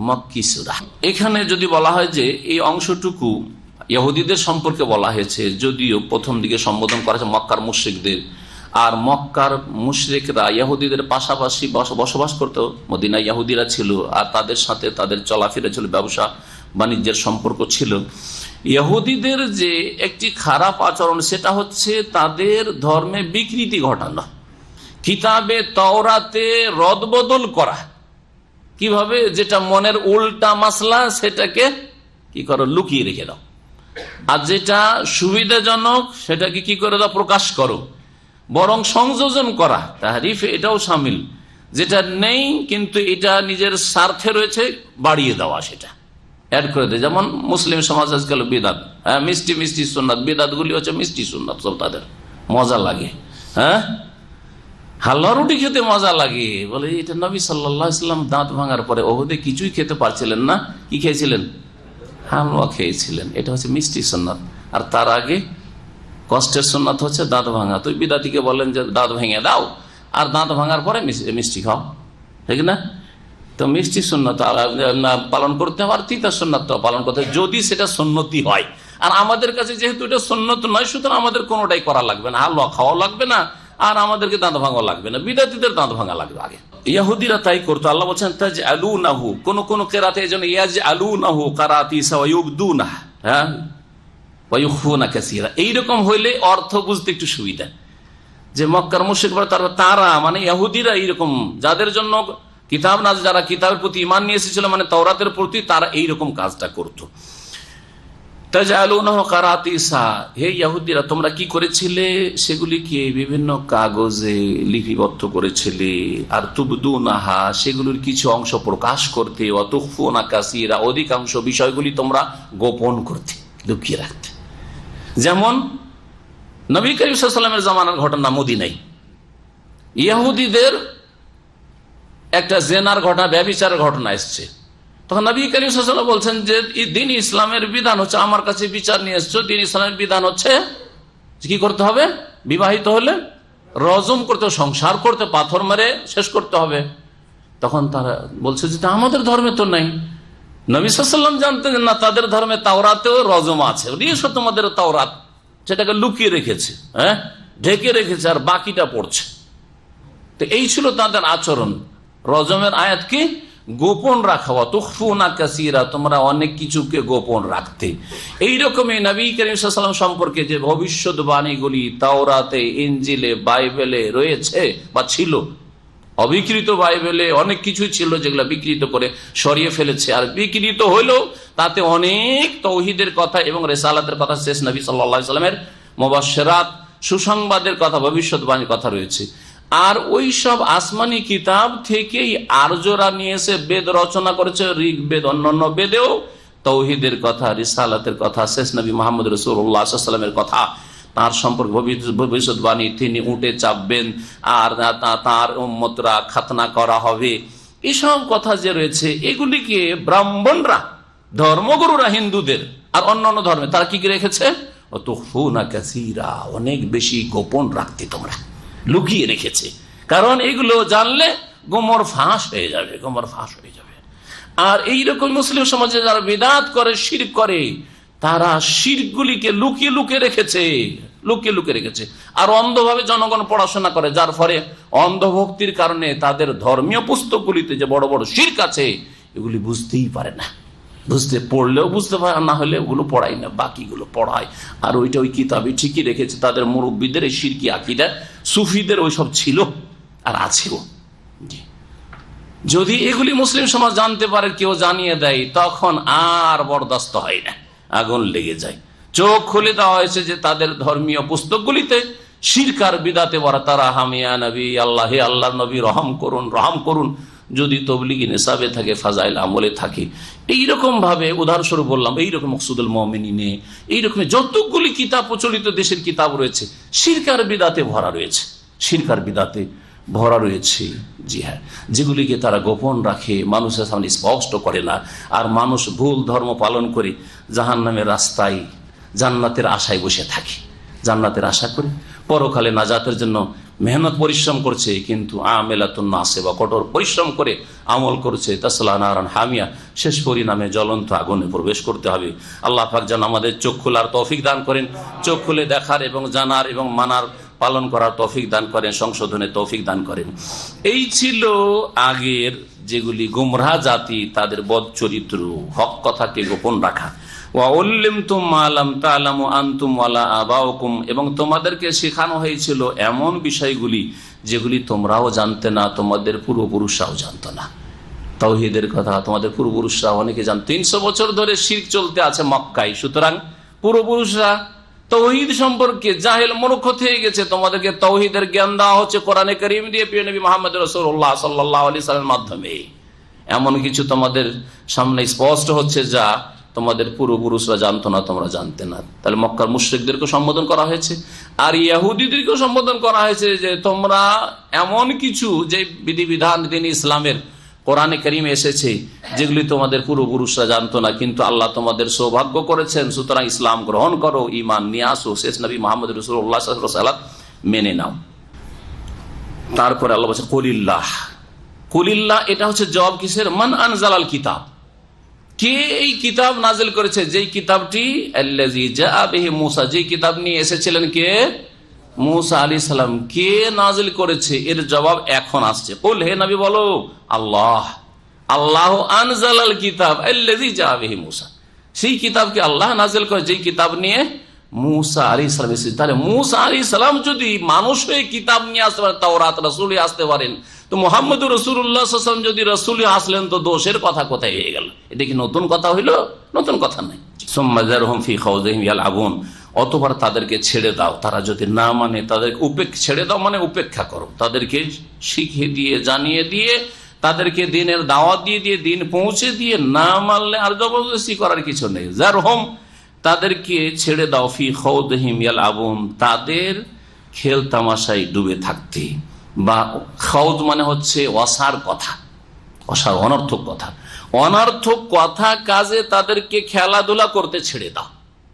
মক্কি সূরা। এখানে যদি বলা হয় যে এই অংশটুকু ইহুদিদের সম্পর্কে বলা হয়েছে, যদিও প্রথম দিকে সম্বোধন করা হয়েছে মক্কার মুশরিকদের, আর মক্কার মুশরিকরা ইহুদিদের পাশাপাশি বসবাস করত। মদিনায় ইহুদিরা ছিল, আর তাদের সাথে তাদের চলাফেরা ছিল, ব্যবসা বাণিজ্যের সম্পর্ক ছিল। ইহুদিদের যে একটি খারাপ আচরণ, সেটা হচ্ছে তাদের ধর্মে বিকৃতি ঘটানো, কিতাবে তাওরাতে রদবদল করা। কিভাবে? যেটা মনের উল্টা মাসলা, সেটাকে কি করো? লুকিয়ে রেখে দাও। আর যেটা সুবিধাজনক, সেটাকে কি করে দাও? প্রকাশ করো। বরং সংযোজন করা, তাহরিফ, এটাও শামিল। যেটা নেই কিন্তু এটা নিজের স্বার্থে রয়েছে, বাড়িয়ে দেওয়া, সেটা অ্যাড করে দেয়। যেমন মুসলিম সমাজ আজকাল বিদাত, হ্যাঁ, মিষ্টি মিষ্টি সুন্নাত, বিদাত গুলি হচ্ছে মিষ্টি সুন্নাত, সব তাদের মজা লাগে। হ্যাঁ, হালুয়া রুটি খেতে মজা লাগে, বলে এটা নবী সাল্লাল্লাহু আলাইহি ওয়াসাল্লাম দাঁত ভাঙার পরে ওহুদে কিছুই খেতে পারছিলেন না, কি খেয়েছিলেন? হালুয়া খেয়েছিলেন। এটা হচ্ছে মিষ্টি সুন্নাত। আর তার আগে কষ্টের সুন্নাত হচ্ছে দাঁত ভাঙা। তো বিদাতিকে বলেন যে দাঁত ভেঙে দাও, আর দাঁত ভাঙার পরে মিষ্টি খাও, ঠিক না? তো মিষ্টি সুন্নাত পালন করতে হবে, আর তিতা সুন্নাত পালন করতে হবে, যদি সেটা সুন্নতি হয়। আর আমাদের কাছে যেহেতু এটা সুন্নত নয়, সুতরাং আমাদের কোনোটাই করা লাগবে না। হালুয়া খাওয়া লাগবে না, আর আমাদেরকে দাঁত ভাঙা লাগবে না। বিদাতিদের দাঁত ভাঙা লাগবে আগে। ইহুদিরা তাই করতো। আল্লাহ বলছেন তাজআলুনাহু, কোন কোন কিরাতে এজন্য ইয়াজআলুনাহু কারাতিসা ওয়া ইউবদুনা, হ্যাঁ, ওয়া ইউখফুনা কাসীরা। এইরকম হইলে অর্থ বুঝতে একটু সুবিধা। যে মক্কার মুশরিকরা, তারা মানে ইহুদিরা এইরকম, যাদের জন্য কিতাব নাযিল, যারা কিতাবের প্রতি ঈমান নিয়ে এসেছিল, মানে তাওরাতের প্রতি, তারা এইরকম কাজটা করতো। তাজআলুনাহু কারাতিসা, হে ইহুদিরা তোমরা কি করেছিলে? সেগুলিকে বিভিন্ন কাগজে লিপিবদ্ধ করেছিলে। আর তুবদুনাহা, সেগুলির কিছু অংশ প্রকাশ করতে। ওয়া তুখফুনা কাসীরা, অধিকাংশ বিষয়গুলি তোমরা গোপন করতে, লুকিয়ে রাখতে। যেমন নবী করিম সাল্লাল্লাহু আলাইহি ওয়াসাল্লামের জামানার ঘটনা, মদিনায় ইহুদিদের একটা জেনার ঘটনা, ব্যভিচারের ঘটনা এসছে। তখন নবী করিম সাল্লাল্লাহু আলাইহি ওয়াসাল্লাম বলছেন যে দিন ইসলামের বিধান হচ্ছে, আমার কাছে বিচার নিয়ে এসছো, দিন ইসলামের বিধান হচ্ছে কি করতে হবে? বিবাহিত হলে রজম করতে, সংসার করতে, পাথর মেরে শেষ করতে হবে। তখন তারা বলছে যে আমাদের ধর্মে তো নাই। নবী সাল্লাল্লাহু আলাইহি ওয়াসাল্লাম জানতেন না তাদের ধর্মে তাওরাতেও রজম আছে, নিয়েছো তোমাদের তাওরাত, সেটাকে লুকিয়ে রেখেছে, ঢেকে রেখেছে, আর বাকিটা পড়ছে। তো এই ছিল তাদের আচরণ। রজমের আয়াত কি? গোপন রাখা, তুখফুনা কাসীরা, তোমরা অনেক কিছুকে গোপন রাখতে। এইরকমই নবী করিম সাল্লাল্লাহু আলাইহি ওয়াসাল্লাম সম্পর্কে যে ভবিষ্যৎবাণীগুলি তাওরাতে, ইনজিলে, বাইবেলে রয়েছে বা ছিল, অবিকৃত বাইবেলে অনেক কিছুই ছিল যেগুলো বিকৃত করে সরিয়ে ফেলেছে। আর বিকৃত হইলেও তাতে অনেক তাওহীদের কথা এবং রিসালাতের কথা, শেষ নবী সাল্লাল্লাহু আলাইহি ওয়াসাল্লামের মুবাশশিরাত, সুসংবাদের কথা, ভবিষ্যৎবাণীর কথা রয়েছে। আর ওই সব আসমানি কিতাব থেকেই আর্যরা নিয়ে এসে বেদ রচনা করেছে, ঋগ্বেদ, অন্যান্য বেদেও তাওহীদের কথা, রিসালাতের কথা, শেষ নবী মুহাম্মদ রাসূলুল্লাহ সাল্লাল্লাহু আলাইহি ওয়াসাল্লামের কথা, তার সম্পর্কে ভবিষ্যৎবাণী, তিনি উঠে চাপবেন আর তার উম্মতরা খাতনা করা হবে, এসব কথা যে রয়েছে এগুলিকে ব্রাহ্মণরা, ধর্মগুরুরা হিন্দুদের আর অন্যান্য ধর্মে তারা কি রেখেছে? তুখফুনা কাসীরা, অনেক বেশি গোপন রাখতে তোমরা, লুকিয়ে রেখেছে। কারণ এগুলো জানলে গোমর ফাঁস হয়ে যাবে, গোমর ফাঁস হয়ে যাবে। আর এইরকম মুসলিম সমাজে যারা বিদআত করে, শিরক করে, তারা শিরকগুলিকে লুকিয়ে লুকিয়ে রেখেছে, লুকিয়ে লুকিয়ে রেখেছে। আর অন্ধভাবে জনগণ পড়াশোনা করে, যার ফলে অন্ধভক্তির কারণে তাদের ধর্মীয় পুস্তকগুলিতে যে বড় বড় শিরক আছে এগুলি বুঝতেই পারে না, বুঝতে পড়লেও বুঝতে পারে, না হলে ওগুলো পড়াই না, বাকিগুলো পড়ায়। আর ওইটা ওই কিতাবে ঠিকই রেখেছে, তাদের মুরব্বীদের এই শিরকি আকীদা, সুফিদের ওইসব ছিল আর আছেও। যদি এগুলি মুসলিম সমাজ জানতে পারে, কেউ জানিয়ে দেয়, তখন আর বরদাস্ত হয় না, আগুন লেগে যায়। চোখ খুলে দেওয়া হয়েছে যে তাদের ধর্মীয় পুস্তকগুলিতে শিরক আর বিদআতে ভরা। তারা হামিয়া নবী, আল্লাহ, হে আল্লাহর নবী রহম করুন, রহম করুন, যদি তবলিগি নিসাবে থাকে, ফাজাইল আমলে থাকে, এইরকম ভাবে উদাহরণস্বরূপ বললাম, এইরকম মকসুদুল মুমিনিনে, এইরকম যতগুলি কিতাব প্রচলিত দেশের কিতাব রয়েছে শিরক আর বিদআতে ভরা রয়েছে, শিরক আর বিদআতে ভরা রয়েছে। জি হ্যাঁ, যেগুলিকে তারা গোপন রাখে, মানুষের সামনে স্পষ্ট করে না। আর মানুষ ভুল ধর্ম পালন করে জাহান্নামের রাস্তায় জান্নাতের আশায় বসে থাকে, জান্নাতের আশা করে পরকালে নাজাতের জন্য মেহনত পরিশ্রম করছে, কিন্তু আমেলাতুন নাসিবা, কঠোর পরিশ্রম করে আমল করছে, তাসলা নারান হামিয়া, শেষ পরিণামে জ্বলন্ত আগুনে প্রবেশ করতে হবে। আল্লাহ পাক যেন আমাদের চোখ খোলার তৌফিক দান করেন, চোখ খুলে দেখার এবং জানার এবং মানার, পালন করার তৌফিক দান করেন, সংশোধনের তৌফিক দান করেন। এই ছিল আগের যেগুলি গুমরাহ জাতি, তাদের বদ চরিত্র, হক কথাকে গোপন রাখা। এবং তোমাদেরকে শেখানো হয়েছিল এমন বিষয়গুলি যেগুলি তোমরাও জানতে না, তোমাদের পূর্বপুরুষরাও জানতো না। তাওহীদের কথা তোমাদের পূর্বপুরুষরা অনেকে জানতো। 300 বছর ধরে শিরক চলতে আছে মক্কায়, সুতরাং পূর্বপুরুষরা তাওহীদ সম্পর্কে জাহেল, মূর্খ হয়ে গেছে। তোমাদেরকে তাওহীদের জ্ঞান দেওয়া হচ্ছে কোরআনে কারীম দিয়ে, প্রিয় নবী মুহাম্মদ রাসূলুল্লাহ সাল্লাল্লাহু আলাইহি ওয়াসাল্লামের মাধ্যমে। এমন কিছু তোমাদের সামনে স্পষ্ট হচ্ছে যা তোমাদের পূর্বপুরুষরা জানতো না, তোমরা জানতে না। তাহলে মক্কার মুশরিকদেরকে সম্বোধন করা হয়েছে, আর ইহুদিদেরকেও সম্বোধন করা হয়েছে যে তোমরা এমন কিছু যে বিধিবিধান দিন ইসলামের কোরআনে কারীমে এসেছে যেগুলি তোমাদের পূর্বপুরুষরা জানতো না, কিন্তু আল্লাহ তোমাদের সৌভাগ্য করেছেন, সুতরাং ইসলাম গ্রহণ করো, ঈমান নিয়ে আসো, শেষ নবী মুহাম্মদ রাসূলুল্লাহ সাল্লাল্লাহু আলাইহি ওয়াসাল্লাম মেনে নাও। তারপরে আল্লাহ বলছেন কুলিল্লাহ, কুলিল্লাহ, এটা হচ্ছে জবাব কিসের? মান আনজালাল কিতাব, কে এই কিতাব নাজিল করেছে? যেই কিতাবটি আল্লাযী জাআ বিহি মূসা, যেই কিতাব নিয়ে এসেছিলেন কে? মূসা আলাইহিস সালাম। কে নাজিল করেছে? এর জবাব এখন আসছে। কুল, হে নবী বলো, আল্লাহ, আল্লাহ আনজালাল কিতাব আল্লাযী জাআ বিহি মূসা, সেই কিতাবকে আল্লাহ নাজিল করে যেই কিতাব নিয়ে মূসা আলাইহিস সালাম এসেছে। তাহলে মূসা আলাইহিস সালাম যদি মানুষ হয়ে কিতাব নিয়ে আসতে পারেন, তাওরাত রাসূল হয়ে আসতে পারেন, তো মুহাম্মদুর রাসূলুল্লাহ সাল্লাল্লাহু আলাইহি ওয়াসাল্লাম যদি রাসূল হয়ে আসলেন, তো দোষের কথা কোথায় হয়ে গেল? এটা কি নতুন কথা হইল? নতুন কথা নাই। সুম্মা যারহুম ফি খাউযিহিম ইয়ালআবুন, অতঃপর তাদেরকে ছেড়ে দাও, তারা যদি না মানে তাদেরকে ছেড়ে দাও, মানে উপেক্ষা করো, তাদেরকে শিখিয়ে দিয়ে, জানিয়ে দিয়ে, তাদেরকে দিনের দাওয়াত দিয়ে দিয়ে, দিন পৌঁছে দিয়ে, না মানলে আর জবরদস্তি করার কিছু নেই। যারহুম, তাদেরকে ছেড়ে দাও, ফি খাউযিহিম ইয়ালআবুন, তাদের খেল তামাশায় ডুবে থাকতে। বা খাউদ মানে হচ্ছে অসার কথা, অসার অনর্থক কথা, অনর্থক কথা কাজে তাদেরকে খেলাধুলা করতে ছেড়ে দাও।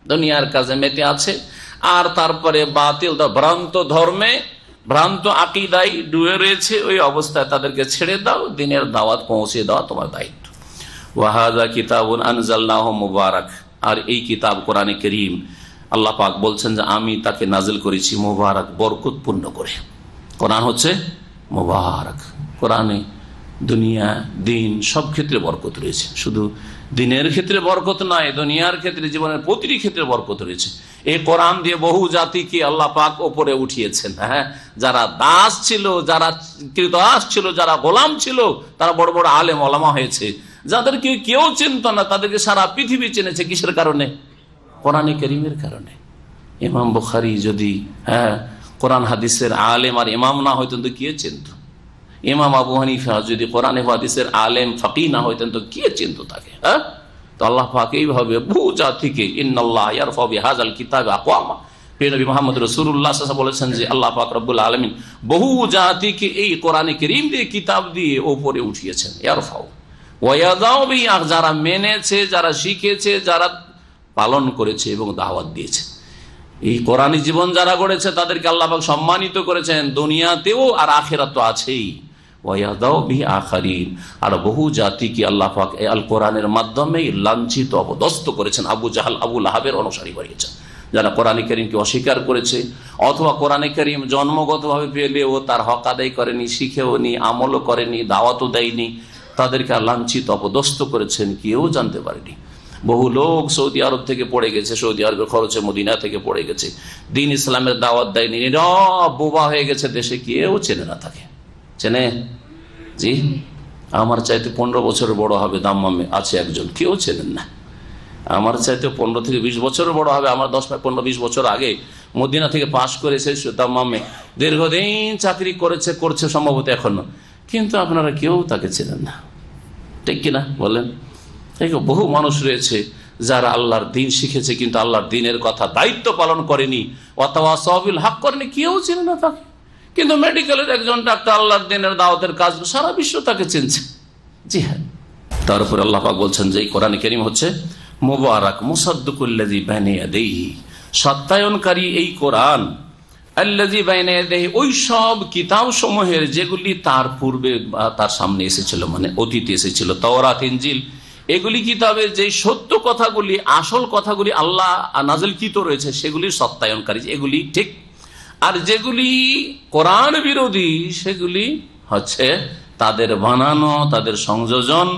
দুনিয়ার কাজে মেতে আছে আর তারপরে বাতিল ভ্রান্ত ধর্মে, ভ্রান্ত আকীদায় ডুবে রয়েছে, ওই অবস্থায় তাদেরকে ছেড়ে দাও, দিনের দাওয়াত পৌঁছে দেওয়া তোমার দায়িত্ব। ওয়াহাযা কিতাবুন আনজালনাহু মুবারাক, আর এই কিতাব কোরআনে কারীম আল্লাহ পাক বলছেন যে আমি তাকে নাজিল করেছি মুবারক, বরকতপূর্ণ করে। কোরআন হচ্ছে মুবারক, কোরআনে দুনিয়া দিন সব ক্ষেত্রে বরকত রয়েছে, শুধু দিনের ক্ষেত্রে বরকত নয়, দুনিয়ার ক্ষেত্রে, জীবনের প্রতিটি ক্ষেত্রে বরকত রয়েছে। এই কোরআন দিয়ে বহু জাতিকে আল্লাহ পাক ওপরে উঠিয়েছেন। হ্যাঁ, যারা দাস ছিল, যারা কৃতদাস ছিল, যারা গোলাম ছিল, তারা বড় বড় আলেম ওলামা হয়েছে। যাদেরকে কেউ চিনত না, তাদেরকে সারা পৃথিবী চিনেছে। কিসের কারণে? কোরআনে কারীমের কারণে। ইমাম বুখারী যদি কোরআন হাদিসের আলেম আর ইমাম না হইতেন তো কে চিনত? ইমাম আবু হানিফা যদি কোরআন হাদিসের আলেম ফাকিহ না হইতেন তো কে চিনত তাকে? তো আল্লাহ পাক এইভাবে বহু জাতিকে, ইন্নাল্লাহ ইয়ারফাউ বিহাযাল কিতাবি আকওয়ামা, নবী মুহাম্মদ রাসূলুল্লাহ সাল্লাল্লাহু আলাইহি ওয়াসাল্লাম বলেছেন যে আল্লাহ পাক রব্বুল আলামিন বহু জাতিকে এই কোরআনে কারীম দিয়ে, কিতাব দিয়ে উপরে উঠিয়েছেন। ইয়ারফাউ ওয়া ইয়াযাউ বি, যারা মেনেছে, যারা শিখেছে, যারা পালন করেছে এবং দাওয়াত দিয়েছে, এই কোরআনী জীবন যারা গড়েছে তাদেরকে আল্লাহ পাক সম্মানিত করেছেন দুনিয়াতেও, আর আখিরাত তো আছেই। ওয়ায়াদাউ বিহি আখারিন, আর বহু জাতিকে আল্লাহ পাক এই আল কোরআনের মাধ্যমে লাঞ্ছিত, অপদস্থ করেছেন। আবু জাহাল, আবু লাহাবের অনুসারী বানিয়েছেন, যারা কোরআনে কারীমকে অস্বীকার করেছে, অথবা কোরআনে কারীম জন্মগতভাবে পেলেও তার হক আদায় করেনি, শিখেও নি, আমলও করেনি, দাওয়াতও দেয়নি, তাদেরকে লাঞ্ছিত, অপদস্থ করেছেন, কেউ জানতে পারেনি। বহু লোক সৌদি আরব থেকে পড়ে গেছে, সৌদি আরবের খরচে মদিনা থেকে পড়ে গেছে, দিন ইসলামের দাওয়াত দেয়নি, নীরব বোবা হয়ে গেছে, দেশে কেউ চেনে না তাকে। চেনে? জি, আমার চাইতে 15 বছরের বড় হবে দাম্মামে আছে একজন, কেউ চেনেন না। আমার চাইতে 15 থেকে 20 বছরের বড় হবে, আমার 10-15-20 বছর আগে মদিনা থেকে পাশ করেছে দাম্মামে, দীর্ঘদিন চাকরি করছে সম্ভবত এখনো, কিন্তু আপনারা কেউ তাকে চেনেন না, ঠিক কিনা বলেন? বহু মানুষ রয়েছে যারা আল্লাহর দিন শিখেছে, কিন্তু আল্লাহর দিনের কথা দায়িত্ব পালন করেনি, ওয়াতাওয়াসাউ বিল হক করেনি, কেউ চেনে না তাকে। কিন্তু মেডিকেলের একজন ডাক্তার আল্লাহর দিনের দাওয়াতের কাজ, সারা বিশ্ব তাকে চিনছে। জি হ্যাঁ, তার উপরে আল্লাহ পাক বলছেন যে এই কোরআন কারীম হচ্ছে মুবারাক, মুসাদ্দিকুল্লাযী বাইনা ইয়াদাইহি, সত্যায়নকারী এই কোরআন, আল্লাযী বাইনা ইয়াদাইহি, ওই সব কিতাব সমূহের যেগুলি তার পূর্বে তার সামনে এসেছিল, মানে অতীতে এসেছিল, তাওরাত, ইনজিল, এগুলি কিতাবের যে সত্য কথাগুলি, আসল কথাগুলি আল্লাহ নাযিলকৃত রয়েছে, সেগুলির সত্যায়নকারী, এগুলি ঠিক। আর যেগুলি কোরআন বিরোধী, সেগুলি হচ্ছে তাদের বানানো, তাদের সংযোজন,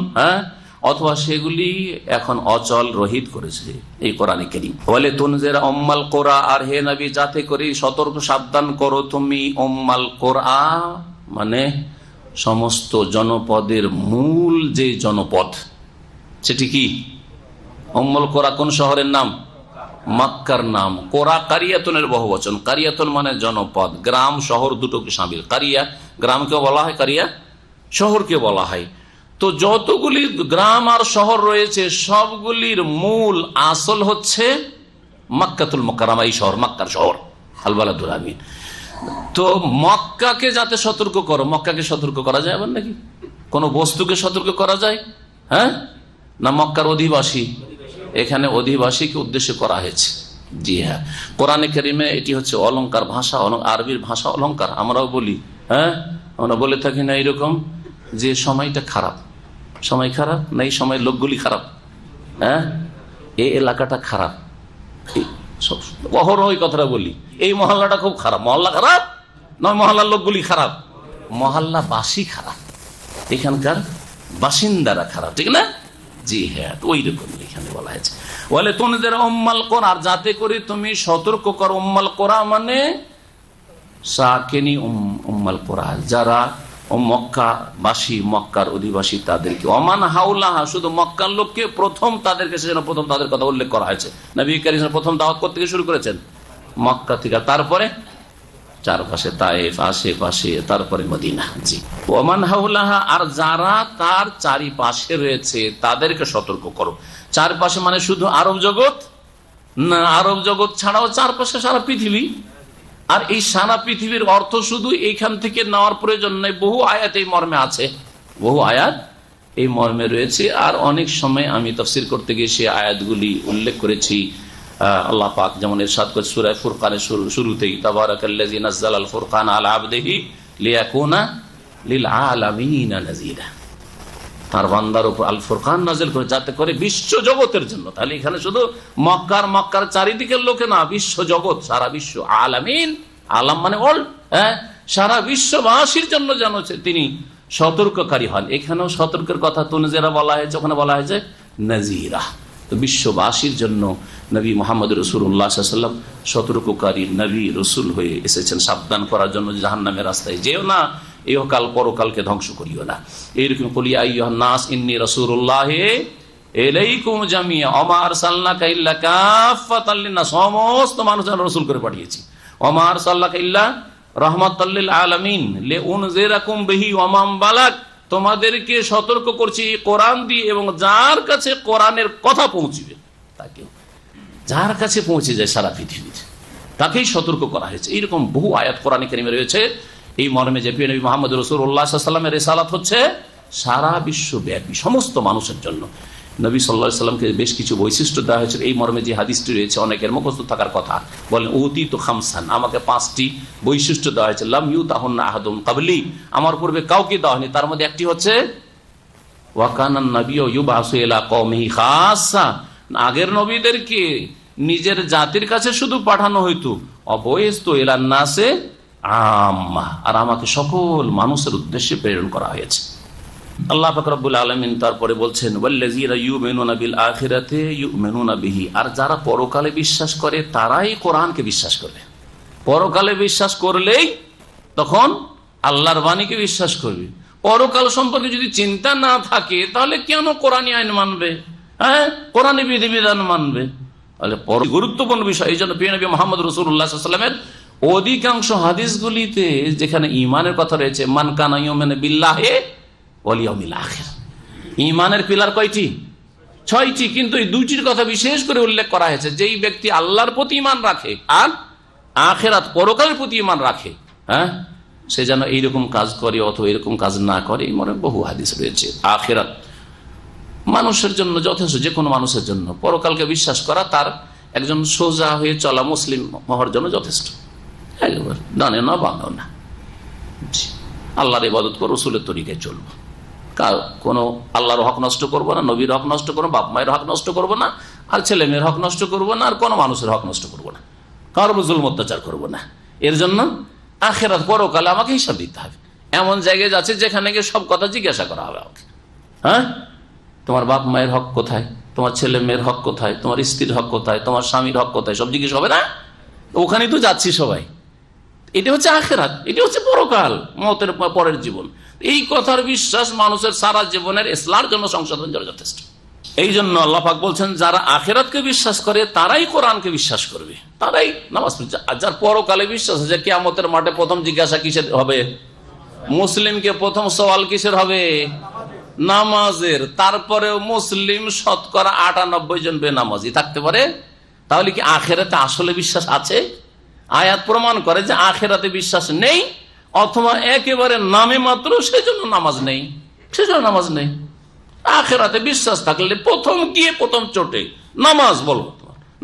অথবা সেগুলি এখন অচল রহিত করেছে এই কোরআনে কারীম। বলে তুনজিরা উম্মাল কোরআ, আর হে নবী যাতে করে সতর্ক সাবধান করো তুমি উম্মাল কোরআ, মানে সমস্ত জনপদের মূল যে জনপদ, সেটি কি? উম্মুল কোরা কোন শহরের নাম? মক্কার নাম। কোরা কারিয়াতুনের বহুবচন, কারিয়াতুন মানে জনপদ, গ্রাম শহর দুটোকে শামিল। কারিয়া গ্রামকে বলা হয়, কারিয়া শহরকে বলা হয়। তো যতগুলি গ্রাম আর শহর রয়েছে সবগুলির মূল আসল হচ্ছে মক্কাতুল মুকাররমা, এই শহর, মক্কার শহর, আল বালাদুল আমিন। তো মক্কাকে যাতে সতর্ক করো, মক্কাকে সতর্ক করা যায় আবার নাকি? কোন বস্তুকে সতর্ক করা যায়? না মক্কার অধিবাসী, এখানে অধিবাসীকে উদ্দেশ্য করা হয়েছে। জি হ্যাঁ, কোরআনে কারীমে এটি হচ্ছে অলংকার ভাষা, আরবির ভাষা অলংকার। আমরাও বলি, আমরা বলে থাকি না এরকম যে সময়টা খারাপ, সময় খারাপ না, এই সময়ের লোকগুলি খারাপ, এই এলাকাটা খারাপ, অহরহ ওই কথাটা বলি, এই মহল্লাটা খুব খারাপ। মহল্লা খারাপ নয়, মহল্লার লোকগুলি খারাপ, মহল্লাবাসী খারাপ, এখানকার বাসিন্দারা খারাপ, ঠিক না? জি হ্যাঁ, ওই রকম এখানে বলা হয়েছে। বলে তুনজিরা উম্মাল কোরআ, যাতে করে তুমি সতর্ক করো। উম্মাল কোরআ মানে সাকিনী উম্মাল কোরআ, যারা মক্কাবাসী, মক্কার অধিবাসী তাদেরকে, ওমান হাউলাহা, শুধু মক্কার লোককে প্রথম, তাদেরকে সেজন্য প্রথম তাদের কথা উল্লেখ করা হয়েছে। নবী কারীম প্রথম দাওয়াত করতে গিয়ে শুরু করেছেন মক্কা থেকে, তারপরে চারপাশে তায়েফ, আশেপাশে, তারপরে মদিনা। জি, ওমান হাউলাহা, আর যারা তার চারিপাশে রয়েছে তাদেরকে সতর্ক করো। চারপাশে মানে শুধু আরব জগৎ না, আরব জগৎ ছাড়াও চারপাশে সারা পৃথিবী। আর এই সারা পৃথিবীর অর্থ শুধু এইখান থেকে নেওয়ার প্রয়োজন নেই, বহু আয়াত এই মর্মে আছে, বহু আয়াত এই মর্মে রয়েছে। আর অনেক সময় আমি তাফসীর করতে গিয়ে সে আয়াতগুলি উল্লেখ করেছি, আল্লাহ পাক যেমন ইরশাদ করে সূরা ফুরকানের শুরুতেই, তাবারাকাল্লাযী নাযালাল ফুরকান আলা আবদিহি লিয়াকুনা লিল আলামিনা নাযীরা, তার বান্দার উপর আল ফুরকান নাযিল করে যাতে করে বিশ্ব জগতের জন্য। তাহলে এখানে শুধু মক্কার চারিদিকের লোকে না, বিশ্ব জগৎ, সারা বিশ্ব, আলামিন, আলাম মানে ওয়ার্ল্ড, সারা বিশ্ববাসীর জন্য যেন তিনি সতর্ককারী হন। এখানেও সতর্কের কথা তুনজিরা বলা হয়েছে, ওখানে বলা হয়েছে নাযীরা। তো বিশ্ববাসীর জন্য নবী মুহাম্মদ রাসূলুল্লাহ সাল্লাল্লাহু আলাইহি ওয়াসাল্লাম সতর্ককারী নবী রসুল হয়ে এসেছেন, সাবধান করার জন্য। জাহান্নামের রাস্তায় যেও না, ইহকাল পরকালকে ধ্বংস করিও না। এইরকম কুল ইয়া আইয়ুহান নাস ইন্নী রাসূলুল্লাহ ইলাইকুম জামিআ ওয়া মা আরসালনাকা ইল্লা কাফফাতাল লিন-নাস, সমস্ত মানুষের রাসূল করে পাঠিয়েছি। ওয়া মা আরসালনাকা ইল্লা রাহমাতাল লিল আলামিন লিউনজিরাকুম বিহি ওয়া মান বালাগ, তোমাদেরকে সতর্ক করছি কোরআন দিয়ে, এবং যার কাছে কোরআনের কথা পৌঁছবে, তাকে, যার কাছে পৌঁছে যায় সারা পৃথিবীতে, তাকেই সতর্ক করা হয়েছে। এইরকম বহু আয়াত কোরআনে কারিমে রয়েছে এই মর্মে যে প্রিয় নবী মুহাম্মদ রাসূলুল্লাহ সাল্লাল্লাহু আলাইহি ওয়াসাল্লামের রিসালাত হচ্ছে সারা বিশ্বব্যাপী সমস্ত মানুষের জন্য। নবী সাল্লাল্লাহু আলাইহি ওয়াসাল্লামকে বেশ কিছু বৈশিষ্ট্য দেওয়া হয়েছে। এই মর্মে যে হাদিসটি রয়েছে অনেকের মুখস্থ থাকার কথা, বলেন উতিতু খামসান, আমাকে 5টি বৈশিষ্ট্য দেওয়া হয়েছে, লাম ইউতাহুন্না আহাদুন ক্বাবলি, আমার পূর্বে কাউকে দেওয়া হয়নি। তার মধ্যে একটি হচ্ছে ওয়া কানান নাবিয়্যু ইউবআসু ইলা কওমিহি খাসসা, আগের নবীদেরকে নিজের জাতির কাছে শুধু পাঠানো হইতো, অবয়স্ত ইলান নাসে আম্মা, আর আমাকে সকল মানুষের উদ্দেশ্যে প্রেরণ করা হয়েছে। আল্লাহ পাক রব্বুল আলামিন তারপরে বলছেন ওয়াল্লাযীনা ইউমিনুনা বিল আখিরাতি ইউমিনুনা বিহি, আর যারা পরকালে বিশ্বাস করে তারাই কোরআনকে বিশ্বাস করবে। পরকালে বিশ্বাস করলেই তখন আল্লাহর বাণীকে বিশ্বাস করবে। পরকাল সম্পর্কে যদি চিন্তা না থাকে তাহলে কেন কোরআনী আইন মানবে, কোরআনী বিধিবিধান মানবে? তাহলে গুরুত্বপূর্ণ বিষয়। এই জন্য প্রিয় নবী মুহাম্মদ রাসূলুল্লাহ সাল্লাল্লাহু আলাইহি ওয়াসাল্লামের অধিকাংশ হাদিসগুলিতে যেখানে ঈমানের কথা রয়েছে, মান কানা ইউমিনু বিল্লাহি ওয়াল ইয়াউমিল আখির, ঈমানের পিলার কয়টি? 6টি, কিন্তু এই 2টির কথা বিশেষ করে উল্লেখ করা হয়েছে। যেই ব্যক্তি আল্লাহর প্রতি ঈমান রাখে আর আখিরাত পরকালের প্রতি ঈমান রাখে, সে যেন এইরকম কাজ করে অথবা এরকম কাজ না করে। এই মনে বহু হাদিস রয়েছে। আখিরাত মানুষের জন্য যথেষ্ট, যে কোনো মানুষের জন্য পরকালকে বিশ্বাস করা তার একজন সোজা হয়ে চলা মুসলিম হওয়ার জন্য যথেষ্ট। ডানে না বামেও না, আল্লাহর ইবাদত করবো, রাসূলের তরিকায় চলবো, কোনো আল্লাহর হক নষ্ট করবো না, নবীর হক নষ্ট করবো, বাপ মায়ের হক নষ্ট করবো না, আর ছেলে মেয়ের হক নষ্ট করবো না, আর কোনো মানুষের হক নষ্ট করবো না, কারো জুলম অত্যাচার করবো না। এর জন্য আখিরাত পরকালে আমাকে হিসাব দিতে হবে। এমন জায়গায় যাচ্ছে যেখানে গিয়ে সব কথা জিজ্ঞাসা করা হবে আমাকে। তোমার বাপ মায়ের হক কোথায়, তোমার ছেলে মেয়ের হক কোথায়, তোমার স্ত্রীর হক কোথায়, তোমার স্বামীর হক কোথায়, সব জিজ্ঞেস হবে না? ওখানেই তো যাচ্ছি সবাই। এটা হচ্ছে আখিরাত, এটা হচ্ছে পরকাল, মওতের পরের জীবন। এই কথার বিশ্বাস মানুষের সারা জীবনের ইসলামের জন্য, সংশোধন জন্য যথেষ্ট। এই জন্য আল্লাহ পাক বলছেন যারা আখিরাতকে বিশ্বাস করে তারাই কোরআনকে বিশ্বাস করবে, তারাই নামাজ পড়বে। আর যার পরকালে বিশ্বাস আছে, কিয়ামতের মাঠে প্রথম জিজ্ঞাসা কিসের হবে? মুসলিমকে প্রথম সওয়াল কিসের হবে? নামাজের। তারপরেও মুসলিম শতকরা 98 জন বেনামাজি থাকতে পারে। তাহলে কি আখিরাতে আসলে বিশ্বাস আছে? আয়াত প্রমাণ করে যে আখিরাতে বিশ্বাস নেই, অথবা একেবারে নামে মাত্র, সেজন্য নামাজ নেই, সেজন্য নামাজ নেই। আখিরাতে বিশ্বাস থাকলে প্রথম গিয়ে প্রথম চোটে নামাজ বলো,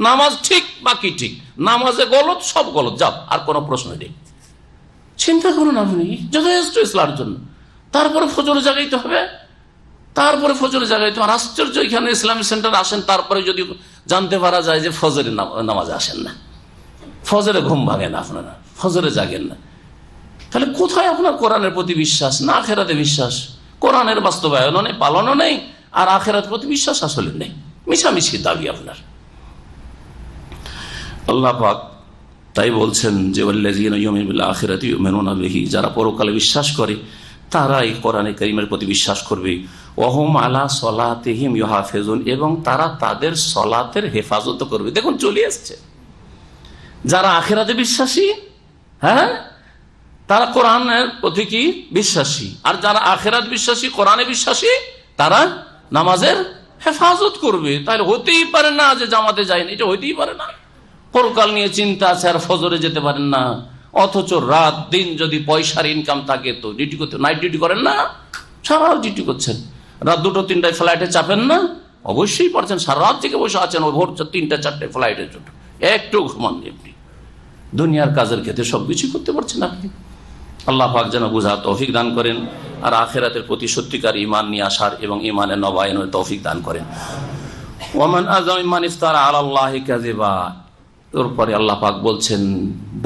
নামাজ ঠিক বাকি ঠিক, নামাজে গলত সব গলত, যাও, আর কোনো প্রশ্ন নেই। চিন্তা করুন আপনি, যথেষ্ট ইসলামের জন্য। তারপরে ফজরে জাগাইতে হবে, তারপরে ফজরে জাগাইতে হবে। আশ্চর্য, এখানে ইসলামিক সেন্টার আসেন, তারপরে যদি জানতে পারা যায় যে ফজরে নামাজে আসেন না, ফজরে ঘুম ভাঙেন আপনারা, ফজরে জাগেন না, তাহলে কোথায় আপনার কোরআনের প্রতি বিশ্বাস? না আখিরাতে বিশ্বাস। কোরআনের বাস্তবায়নও নেই, পালনও নেই, আর আখিরাতের প্রতি বিশ্বাস আসলে নেই। মিশামিশি দাবি আপনার। আল্লাহ পাক তাই বলছেন যে ওয়াল্লাযীনা ইউমিনুনা বিল আখিরাতি ইউমিনুনা বিহি, যারা পরকালে বিশ্বাস করে তারাই কোরআনে কারীমের প্রতি বিশ্বাস করবে। ওয়া হুম আলা সলাতিহিম ইউহাফিজুন, এবং তারা তাদের সলাতের হেফাজত করবে। দেখুন চলে আসছে, যারা আখিরাতে বিশ্বাসী, তারা কোরআনের প্রতি কি বিশ্বাসী, আর যারা আখিরাত বিশ্বাসী, কোরআনে বিশ্বাসী, তারা নামাজের হেফাজত করবে। তাহলে হতেই পারে না যে জামাতে যায়নি, এটা হইতেই পারে না। পরকাল নিয়ে চিন্তা আছে আর ফজরে যেতে পারেন না, অথচ রাত দিন যদি পয়সার ইনকাম থাকে তো ডিউটি করতে, নাইট ডিউটি করেন না, সারা ডিউটি করছেন, রাত 2-3টায় ফ্লাইটে চাপেন না, অবশ্যই পারছেন, সারা রাত থেকে বসে আছেন ওই ভোর 3-4 ফ্লাইটের জন্য, একটু ঘুমান এমনি, দুনিয়ার কাজের ক্ষেত্রে সবকিছু করতে পারছেন আপনি। আল্লাহ পাক যেন বুঝার তৌফিক দান করেন, আর আখিরাতের প্রতি সত্যিকার ঈমান নিয়ে আসার এবং ঈমানের নবায়নের তৌফিক দান করেন। ওয়ামান আযম মান ইফতারা আলাল্লাহি কাযিবা, এরপরে আল্লাহ পাক বলছেন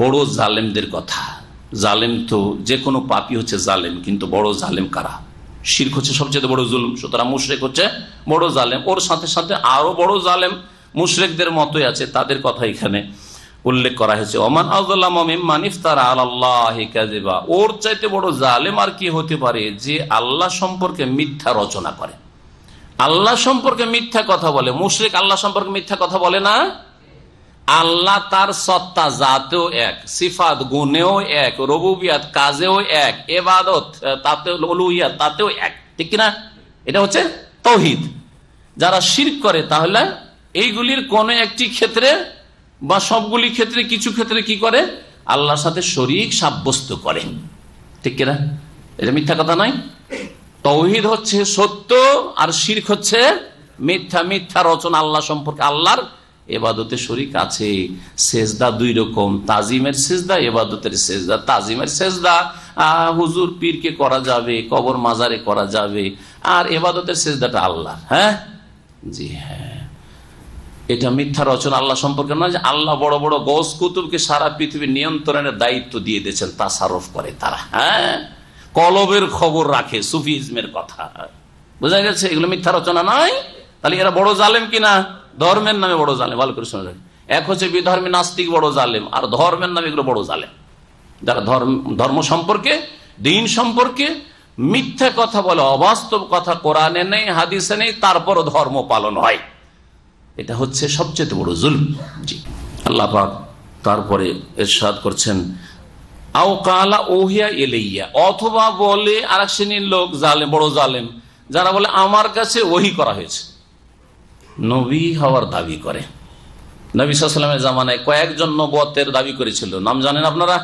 বড় জালেমদের কথা। জালেম তো যে কোনো পাপী হচ্ছে জালেম, কিন্তু বড় জালেম কারা? শিরক হচ্ছে সবচেয়ে বড় জুলুম, সুতরাং মুশরিক হচ্ছে বড় জালেম। ওর সাথে সাথে আরো বড় জালেম মুশরিকদের মতোই আছে, তাদের কথা এখানে উল্লেখ করা হয়েছে। ওমান আযলামু মিম্মান ইফতারা আলাল্লাহি কাযিবা, ওর চাইতে বড় জালেম আর কি হতে পারে যে আল্লাহ সম্পর্কে মিথ্যা রচনা করে, আল্লাহ সম্পর্কে মিথ্যা কথা বলে। মুশরিক আল্লাহ সম্পর্কে মিথ্যা কথা বলে না। আল্লাহ তার সত্তা জাতেও এক, সিফাত গুণেও এক, রুবুবিয়াত কাজেও এক, ইবাদত তাতেও, উলুহিয়াত তাতেও এক, ঠিক কিনা? এটা হচ্ছে তাওহীদ। যারা শিরক করে তাহলে এইগুলির কোন একটি ক্ষেত্রে বা সবগুলি ক্ষেত্রে, কিছু ক্ষেত্রে কি করে? আল্লাহর সাথে শরীক সাব্যস্ত করে, ঠিক কিনা? এটা মিথ্যা কথা নয়। তাওহীদ হচ্ছে সত্য আর শিরক হচ্ছে মিথ্যা, মিথ্যা রচনা আল্লাহ সম্পর্কে। আল্লাহর ইবাদতে শরীক আছে। সেজদা দুই রকম, তাজিমের সেজদা, ইবাদতের সেজদা। তাজিমের সেজদা হুজুর পীরকে করা যাবে, কবর মাজারে করা যাবে, আর ইবাদতের সেজদাটা আল্লাহ। হ্যাঁ, জি হ্যাঁ, এটা মিথ্যা রচনা আল্লাহ সম্পর্কে নয়। যে আল্লাহ বড় বড় গৌস কুতুবকে সারা পৃথিবীর নিয়ন্ত্রণের দায়িত্ব দিয়ে দিয়েছেন, তাসারুফ করে তারা। হ্যাঁ, কলবের খবর রাখে, সুফিজমের কথা। বোঝা গেছে? এগুলো মিথ্যা রচনা নয়। তাহলে এরা বড় জালেম কিনা? ধর্মের নামে বড় জালেম। ভালো করে শুনে রাখেন, এক হচ্ছে বিধর্মী নাস্তিক বড় জালেম, আর ধর্মের নামে এগুলো বড় জালেম। যারা ধর্ম সম্পর্কে, দিন সম্পর্কে মিথ্যা কথা বলে, অবাস্তব কথা, কোরআনে নেই, হাদিসে নেই, তারপরও ধর্ম পালন হয়, এটা হচ্ছে সবচেয়ে বড় জুলম। জি, আল্লাহ পাক তারপরে ইরশাদ করছেন আও কালা ওহিয়া ইলাইয়া, অথবা বলে আরেক শ্রেণীর লোক জালেম, বড় জালেম, যারা বলে আমার কাছে ওহী করা হয়েছে, নবী হওয়ার দাবি করে। নবী সাল্লাল্লাহু আলাইহি ওয়াসাল্লামের জামানায় কয়েকজন নবুয়তের দাবি করেছিল, নাম জানেন আপনারা?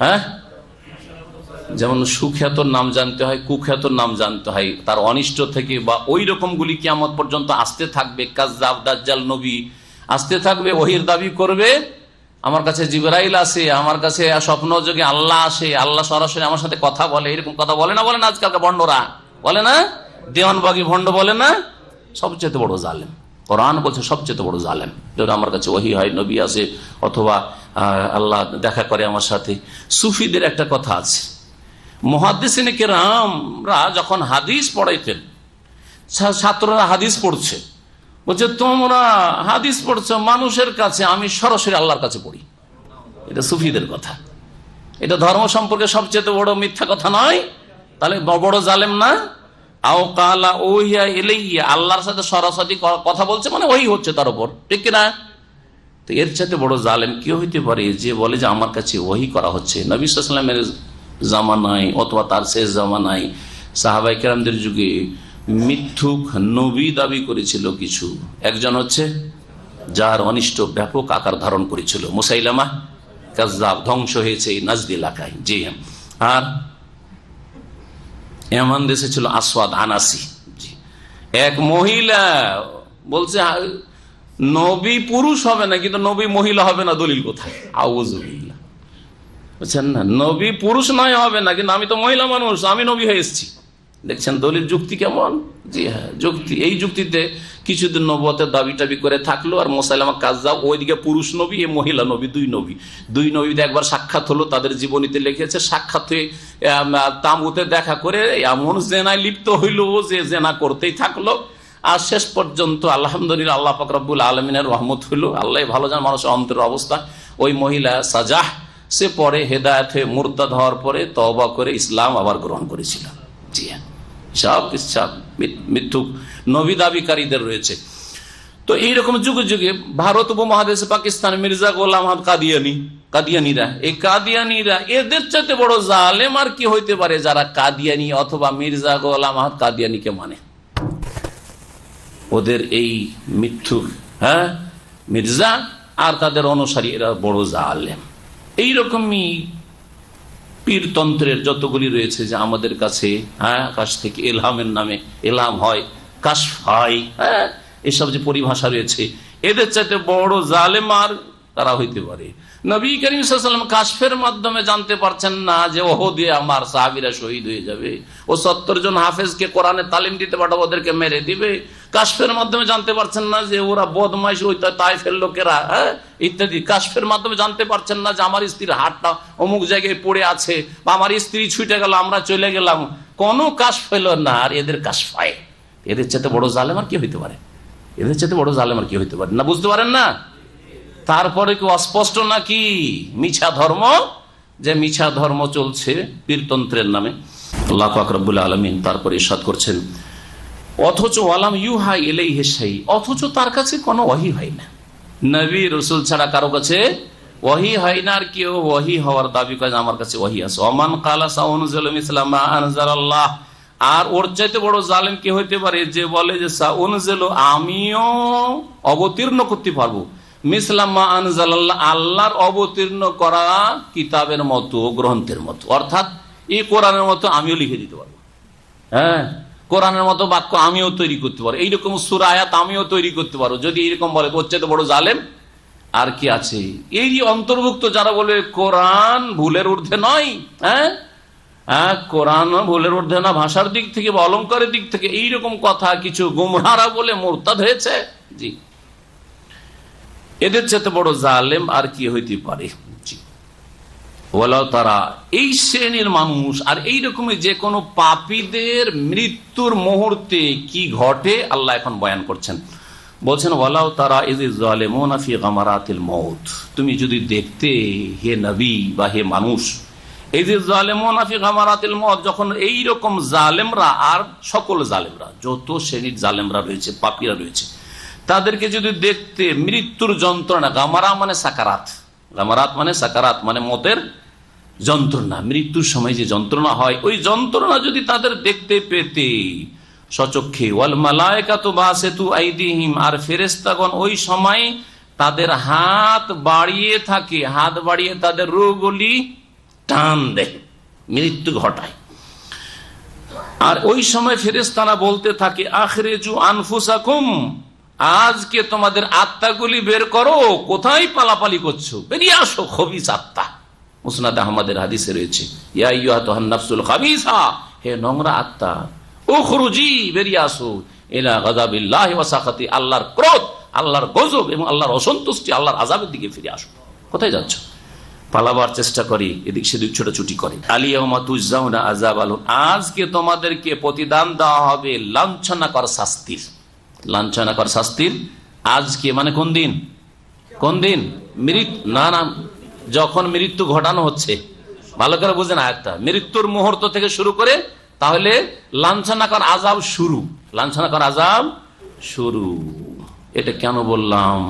হ্যাঁ, যেমন সুখ্যাতর নাম জানতে হয়, কুখ্যাতর নাম জানতে হয়, তার অনিষ্ট থেকে বা ওই রকমগুলি কিয়ামত পর্যন্ত আসতে থাকবে। কাজ্জাব, দাজ্জাল নবী আসতে থাকবে, ওহীর দাবি করবে। আমার কাছে জিবরাইল আসে, আমার কাছে স্বপ্ন যোগে আল্লাহ আসে, আল্লাহ সরাসরি আমার সাথে কথা বলে, এরকম কথা বলে না? বলে না আজকালকার ভণ্ডরা? বলে না? দেওয়ানবাগী ভণ্ড বলে না? সবচেয়ে বড় জালেম। কোরআন বলছে সবচেয়ে বড় জালেম যদি আমার কাছে ওহী হয়, নবী আসে, অথবা আল্লাহ দেখা করে আমার সাথে। সুফিদের একটা কথা আছে, মুহাদ্দিসিনে কেরামরা যখন হাদিস পড়াইতেন, ছাত্ররা হাদিস পড়ছে, বলছে তোমরা হাদিস পড়ছো মানুষের কাছে, আমি সরাসরি আল্লাহর কাছে পড়ি। এটা সুফিদের কথা। এটা ধর্ম সম্পর্কে সবচেয়ে বড় মিথ্যা কথা নয়? তাহলে বড় জালেম না? আও কালা ওহিয়া ইলাইয়া, আল্লাহর সাথে সরাসরি কথা বলছে, মানে ওই হচ্ছে তার উপর, ঠিক কিনা? তো এর চাইতে বড় জালেম কি হইতে পারে যে বলে যে আমার কাছে ওহী করা হচ্ছে? নবী সাল্লাল্লাহু আলাইহি ওয়াসাল্লামের জামানায় অথবা তার শেষ জামানায় সাহাবায়ে কেরামদের যুগে মিথ্যুক নবী দাবি করেছিল কিছু। একজন হচ্ছে যার অনিষ্ট ব্যাপক আকার ধারণ করেছিল, মুসাইলামা কাজ্জাব, ধ্বংস হয়েছে এই নাজদ এলাকায়। জি, আর এমন দেশে ছিল আসওয়াদ আনাসি। এক মহিলা বলছে নবী পুরুষ হবে না, কিন্তু নবী মহিলা হবে না, দলিল কোথায়? আউযুবিল্লাহ, বুঝছেন না? নবী পুরুষ নয় হবে না, কিন্তু আমি তো মহিলা মানুষ, আমি নবী হয়ে এসেছি। দেখছেন দলিল, যুক্তি কেমন? জি হ্যাঁ, যুক্তি। এই যুক্তিতে কিছুদিন নবুয়তের দাবি টাবি করে থাকলো, আর মুসাইলামা কাজ্জাব ওইদিকে পুরুষ নবী, এ মহিলা নবী, দুই নবীতে একবার সাক্ষাৎ হলো, তাদের জীবনীতে লিখেছে। সাক্ষাৎ হয়ে তাঁবুতে দেখা করে এমন জেনায় লিপ্ত হইল যে জেনা করতেই থাকলো, আর শেষ পর্যন্ত আলহামদুলিল্লাহ আল্লাহ পাক রব্বুল আলামিনের রহমত হইলো। আল্লাহ ভালো জান মানুষের অন্তরের অবস্থা। ওই মহিলা সাজাহ, সে পরে হেদায়েত হয়ে মুরতাদ হওয়ার পরে তওবা করে ইসলাম আবার গ্রহণ করেছিল। জি হ্যাঁ, সব কিছু মিথ্যুক নবী দাবিকারীদের রয়েছে। তো এইরকম যুগে যুগে ভারত উপমহাদেশে পাকিস্তান মির্জা গোলাম আহমদ কাদিয়ানিরা, এই কাদিয়ানিরা এদের চাইতে বড় জালেম আর কি হইতে পারে যারা কাদিয়ানি অথবা মির্জা গোলাম আহমদ কাদিয়ানিকে মানে। ওদের এই মিথ্যুক মির্জা আর তাদের অনুসারী এরা বড় জালেম। এইরকমই পীরতন্ত্রের যতগুলি রয়েছে যে আমাদের কাছে আকাশ থেকে এলহামের নামে এলহাম হয়, কাশফাই, হ্যাঁ, এসব যে পরিভাষা রয়েছে, এদের চাইতে বড় জালেম আর তারা হইতে পারে? নবী করিম সাল্লাল্লাহু আলাইহি ওয়াসাল্লাম কাশফের মাধ্যমে জানতে পারছেন না যে ওহদে আমার সাহাবীরা শহীদ হয়ে যাবে, ও 70 জন হাফেজকে কোরআনে তালিম দিতে পাঠাবো, ওদেরকে মেরে দিবে? কাশফের মাধ্যমে জানতে পারছেন না যে ওরা বদমাইশ, ওই তায়েফের লোকেরা, হ্যাঁ, ইত্যাদি? কাশফের মাধ্যমে জানতে পারছেন না যে আমার স্ত্রীর হাতটা অমুক জায়গায় পড়ে আছে, বা আমার স্ত্রী ছুটে গেল, আমরা চলে গেলাম? কোনো কাশফ হলো না, আর এদের কাশফায়। এদের চাইতে বড় জালেম আর কি হইতে পারে? এদের চাইতে বড় জালেম আর কি হইতে পারে? না, বুঝতে পারেন না? তারপরে কি অস্পষ্ট নাকি মিছা ধর্ম, যে মিছা ধর্ম চলছে পীরতন্ত্রের নামে? আল্লাহ পাক রব্বুল আলামিন তারপরে ইরশাদ করছেন, অথচ ওয়ালাম ইউহা ইলাইহি শাই, অথচ তার কাছে কোনো ওহী হয় না। নবী রাসূল ছাড়া কারো কাছে ওহী হয় না, আর কেউ ওহী হওয়ার দাবি করে আমার কাছে ওহী আছে। ওমান ক্বালা সাউনজিলু মিসলা মা আনজালাল্লাহ, আর ওর চাইতে বড় জালেম কি হইতে পারে যে বলে যে সাউনজিলু, আমিও অবতীর্ণ করতে পারবো, মিসলা মা আনজালাল্লাহ, আল্লাহর অবতীর্ণ করা কিতাবের মতো, গ্রন্থের মতো, অর্থাৎ এই কোরআনের মতো আমিও লিখে দিতে পারবো। হ্যাঁ, কোরআনের মতো বাক্য আমিও তৈরি করতে পারবো, এইরকম সূরা আয়াত আমিও তৈরি করতে পারবো। যদি এরকম বলে, ওর চাইতে বড় জালেম আর কি আছে? এই অন্তর্ভুক্ত যারা বলে কোরআন ভুলের ঊর্ধ্বে নয়, হ্যাঁ, কোরআন ভুলের ঊর্ধ্বে না ভাষার দিক থেকে বা অলঙ্কারের দিক থেকে, এইরকম কথা কিছু গুমরাহরা বলে মুরতাদ হয়েছে। জি, এদের চেয়ে বড় জালেম আর কি হইতে পারে? জি, ওয়ালাউ তারা, এই শ্রেণীর মানুষ আর এইরকমই যে কোনো পাপীদের মৃত্যুর মুহূর্তে কি ঘটে আল্লাহ এখন বয়ান করছেন। বলছেন, ওয়ালাউ তারা ইযিজ যালিমুনা ফি গামারাতিল মউত, তুমি যদি দেখতে হে নবী বা হে মানুষ, ইযিজ যালিমুনা ফি গামারাতিল মউত, যখন এইরকম জালেমরা আর সকল জালেমরা, যত শ্রেণীর জালেমরা রয়েছে, পাপীরা রয়েছে, তাদেরকে যদি দেখতে মৃত্যুর যন্ত্রণা, গামারা মানে সাকারাত, গামারাত মানে সাকারাত মানে মতের যন্ত্রণা, মৃত্যুর সময় যে যন্ত্রণা হয়, ওই যন্ত্রণা যদি তাদের দেখতে পেতে সচক্ষে, ওয়াল মালায়েকাতু বাসিতু আইদিহিম, আর ফেরেশতাগণ ওই সময় তাদের হাত বাড়িয়ে থাকে, হাত বাড়িয়ে তাদের রূহগুলি টান দেয়, মৃত্যু ঘটায়। আর ওই সময় ফেরেশতারা বলতে থাকে, আখরিজু আনফুসাকুম, আজকে তোমাদের আত্মাগুলি বের করো, কোথায় পালাপালি করছো, বেরিয়ে আসো, খবিস আত্মা। মুসনাদ আহমদের হাদিসে রয়েছে, ইয়া আইয়ুহাতুহান নাফসুল খাবিসা, হে নোংরা আত্মা, উখরুজি, বেরিয়ে আসো, ইলা গাযাবিল্লাহি ওয়া সাখাতি, আল্লাহর ক্রোধ, আল্লাহর গজব এবং আল্লাহর অসন্তুষ্টি, আল্লাহর আযাবের দিকে ফিরে আসো। কোথায় যাচ্ছ? পালাবার চেষ্টা করি, এদিক সেদিক ছোটাছুটি করে। আলিয়াউমা তুজজাউনা আযাবাল, আজকে তোমাদেরকে প্রতিদান দেওয়া হবে লাঞ্ছনাকর শাস্তির। লাঞ্ছনাকর শাস্তির আজকে মানে কোন দিন? কোন দিন? না, যখন মৃত্যু ঘটানো হচ্ছে, ভালো করে বুঝেন আয়াতটা, মৃত্যুর মুহূর্ত থেকে শুরু করে, তাহলে লাঞ্ছনাকর আযাব শুরু, লাঞ্ছনাকর আযাব শুরু। এটা কেন বললাম?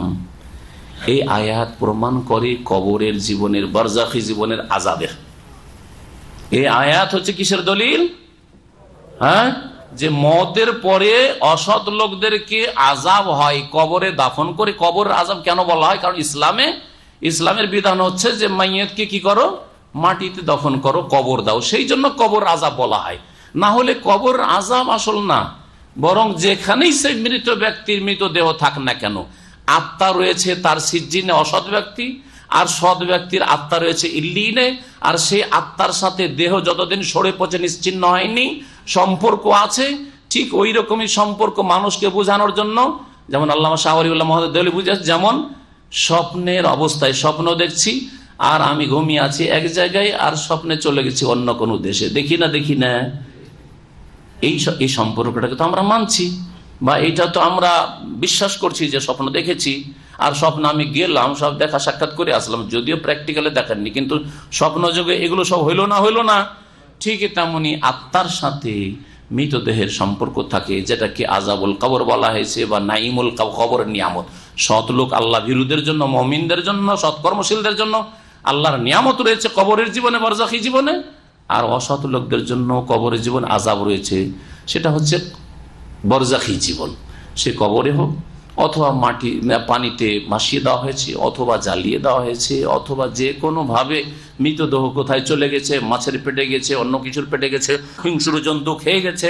এই আয়াত প্রমাণ করে কবরের জীবনের, বারজাখী জীবনের আযাবের। এই আয়াত হচ্ছে কিসের দলিল? হ্যাঁ, যে মওতের পরে অসৎ লোকদেরকে আযাব হয় কবরে দাফন করে। কবরের আযাব কেন বলা হয়? কারণ ইসলামের বিধান হচ্ছে যে মাইয়িতকে কি করো? মাটিতে দফন করো, কবর দাও, সেই জন্য কবর আযাব বলা হয়। না হলে কবর আযাব আসল না, বরং যেখানেই সেই মৃত ব্যক্তির মৃতদেহ থাক না কেন, আত্মা রয়েছে তার সিজ্জিনে অসৎ ব্যক্তি, আর সৎ ব্যক্তির আত্মা রয়েছে ইল্লিনে, আর সেই আত্মার সাথে দেহ যতদিন সরে পচে নিশ্চিন্ন হয়নি সম্পর্ক আছে। ঠিক ওই রকমই সম্পর্ক মানুষকে বোঝানোর জন্য, যেমন আল্লামা শাহ ওয়ালিউল্লাহ মহোদয় দলিল বুঝাচ্ছে, যেমন স্বপ্নের অবস্থায় স্বপ্ন দেখছি আর আমি ঘুমিয়ে আছি এক জায়গায়, আর স্বপ্নে চলে গেছি অন্য কোনো দেশে, দেখি না, এই সম্পর্কটাকে তো আমরা মানছি, বা এটা তো আমরা বিশ্বাস করছি যে স্বপ্ন দেখেছি, আর স্বপ্ন আমি গেলাম, সব দেখা সাক্ষাৎ করে আসলাম, যদিও প্র্যাকটিক্যালে দেখাননি, কিন্তু স্বপ্ন যোগে এগুলো সব হইল না। ঠিক তেমনি আত্মার সাথে মৃতদেহের সম্পর্ক থাকে, যেটাকে আযাবুল কবর বলা হয়েছে, বা নাইমুল কবর, নিয়ামত। সৎ লোক আল্লাহ ভীরুদের জন্য, মুমিনদের জন্য, সৎকর্মশীলদের জন্য আল্লাহর নিয়ামত রয়েছে কবরের জীবনে, বারজাখী জীবনে। আর অসৎ লোকদের জন্য কবরের জীবন আযাব রয়েছে, সেটা হচ্ছে বারজাখী জীবন। সে কবরে হোক, অথবা পানিতে ভাসিয়ে দেওয়া হয়েছে, অথবা জ্বালিয়ে দেওয়া হয়েছে, অথবা যে কোনো ভাবে মৃতদেহ কোথায় চলে গেছে, মাছের পেটে গেছে, অন্য কিছুর পেটে গেছে, হিংস্র জন্তু খেয়ে গেছে,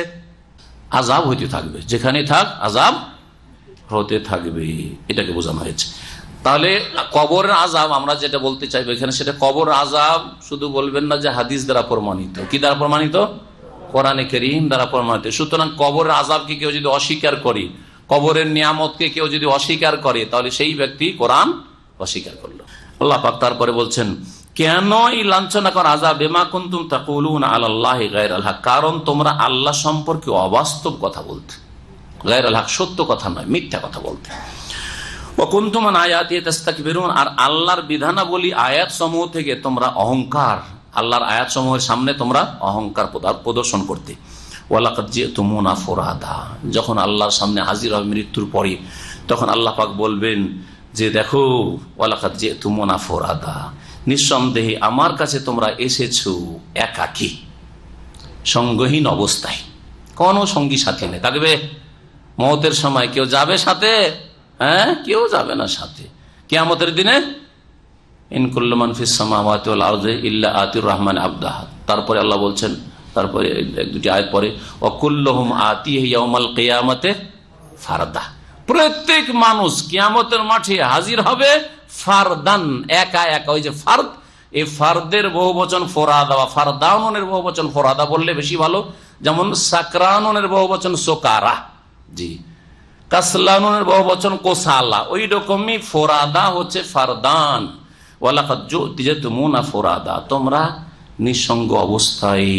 আযাব হইতে থাকবে, যেখানে থাক আযাব হতে থাকবে, এটাকে বোঝানো হয়েছে। তাহলে কবরের আযাব আমরা যেটা বলতে চাইবো এখানে, সেটা কবর আযাব শুধু বলবেন না যে হাদিস দ্বারা প্রমাণিত। কি দ্বারা প্রমাণিত? কোরআনে কারীম দ্বারা প্রমাণিত। সুতরাং কবরের আযাবকে কেউ যদি অস্বীকার করে, কবরের নিয়ামতকে কেউ যদি অস্বীকার করে, তাহলে সেই ব্যক্তি কোরআন অস্বীকার করলো। আল্লাহ পাক তারপরে বলছেন, কেন এই লাঞ্ছনাকর আযাব? বিমা কুনতুম তাকুলুনা আলাল্লাহি গায়রাল হক, কারণ তোমরা আল্লাহ সম্পর্কে অবাস্তব কথা বলতে, গায়রাল হক সত্য কথা নয়, মিথ্যা কথা বলতে। ওয়া কুনতুম আন আয়াতিহি তাস্তাকবিরুন, আর আল্লাহর বিধানাবলী আয়াত সমূহ থেকে তোমরা অহংকার, আল্লাহর আয়াত সমূহের সামনে তোমরা অহংকার প্রদর্শন করতে। ওয়ালাকাদ জিতুমুনা ফুরাদা, যখন আল্লাহর সামনে হাজির হবে মৃত্যুর পরে, তখন আল্লাহ পাক বলবেন যে দেখো, ওয়ালাকাদ জিতুমুনা ফুরাদা, নিঃসন্দেহে আমার কাছে তোমরা এসেছো একাকী, সঙ্গহীন অবস্থায়, কোনো সঙ্গী সাথী নেই। থাকবে মওতের সময় কেউ যাবে সাথে? হ্যাঁ, কেউ যাবে না সাথে। কিয়ামতের দিনে ইন কুল্লু মান ফিস সামাওয়াতি ওয়াল আরদি ইল্লা আতির রহমান আবদা, তারপরে আল্লাহ বলছেন, তারপরে এক দুটি আয়াত পরে, ওয়া কুল্লুহুম আতিহি ইয়াউমাল কিয়ামাতি ফারদা, প্রত্যেক মানুষ কিয়ামতের মাঠে হাজির হবে ফারদান, একা একা। ওই যে ফারদ, এই ফারদের বহুবচন ফোরাদা বা ফারদাউনের বহুবচন ফোরাদা বললে বেশি ভালো, যেমন সাকরানুনের বহুবচন সোকারা, জি, কাসলানুনের বহুবচন কোসালা, ওই রকমই ফোরাদা হচ্ছে ফারদান। ওয়ালাকাদ জিতুমুনা ফুরাদা, তোমরা নিঃসঙ্গ অবস্থায়,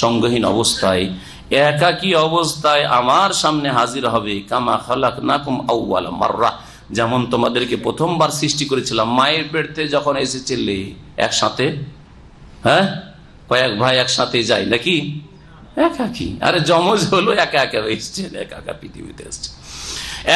সঙ্গহীন অবস্থায়, একাকী অবস্থায় আমার সামনে হাজির হবে। কামা খালাকনাকুম আউওয়ালা মাররা, যেমন তোমাদেরকে প্রথমবার সৃষ্টি করেছিলাম। মায়ের পেট থেকে যখন এসেছিলে একসাথে, হ্যাঁ, কয়েক ভাই একসাথে যায় নাকি? একাকী, আরে যমজ হলো একা একা এসেছেন, একা একা পৃথিবীতে এসেছেন।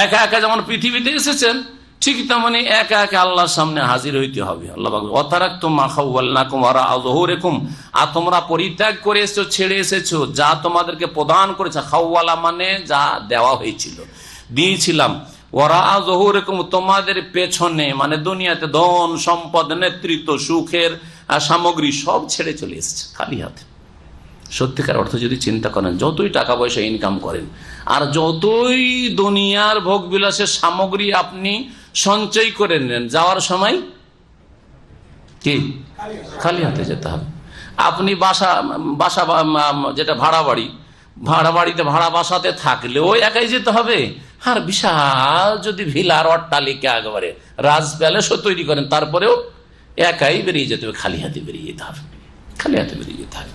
একা একা যেমন পৃথিবীতে এসেছেন, ঠিক তেমনি একা একা আল্লাহর সামনে হাজির হইতে হবে। আল্লাহ বলেন, ওয়াতারাকতুম মা খাওয়ালনাকুম ওয়ারাআ যুহুরিকুম, আর তোমরা পরিত্যাগ করে এসেছো, ছেড়ে এসেছো যা তোমাদেরকে প্রদান করেছে। খাওয়ালা মানে যা দেওয়া হয়েছিল, দিয়েছিলাম। ওয়ারাআ যুহুরিকুম, তোমাদের পেছনে, মানে দুনিয়াতে ধন সম্পদ, নেতৃত্ব, সুখের সামগ্রী সব ছেড়ে চলে এসেছে খালি হাতে। সত্যিকার অর্থ যদি চিন্তা করেন, যতই টাকা পয়সা ইনকাম করেন আর যতই দুনিয়ার ভোগ বিলাসের সামগ্রী আপনি সঞ্চয় করে নেন, যাওয়ার সময় কি খালি হাতে যেতে হবে। আপনি বাসা যেটা ভাড়া বাড়িতে ভাড়া বাসাতে থাকলেও একাই যেতে হবে। আর বিশাল যদি ভিলার অট্টালিকা একেবারে রাজ প্যালেসও তৈরি করেন, তারপরেও একাই বেরিয়ে যেতে হবে, খালি হাতে বেরিয়ে যেতে হবে, খালি হাতে বেরিয়ে যেতে হবে।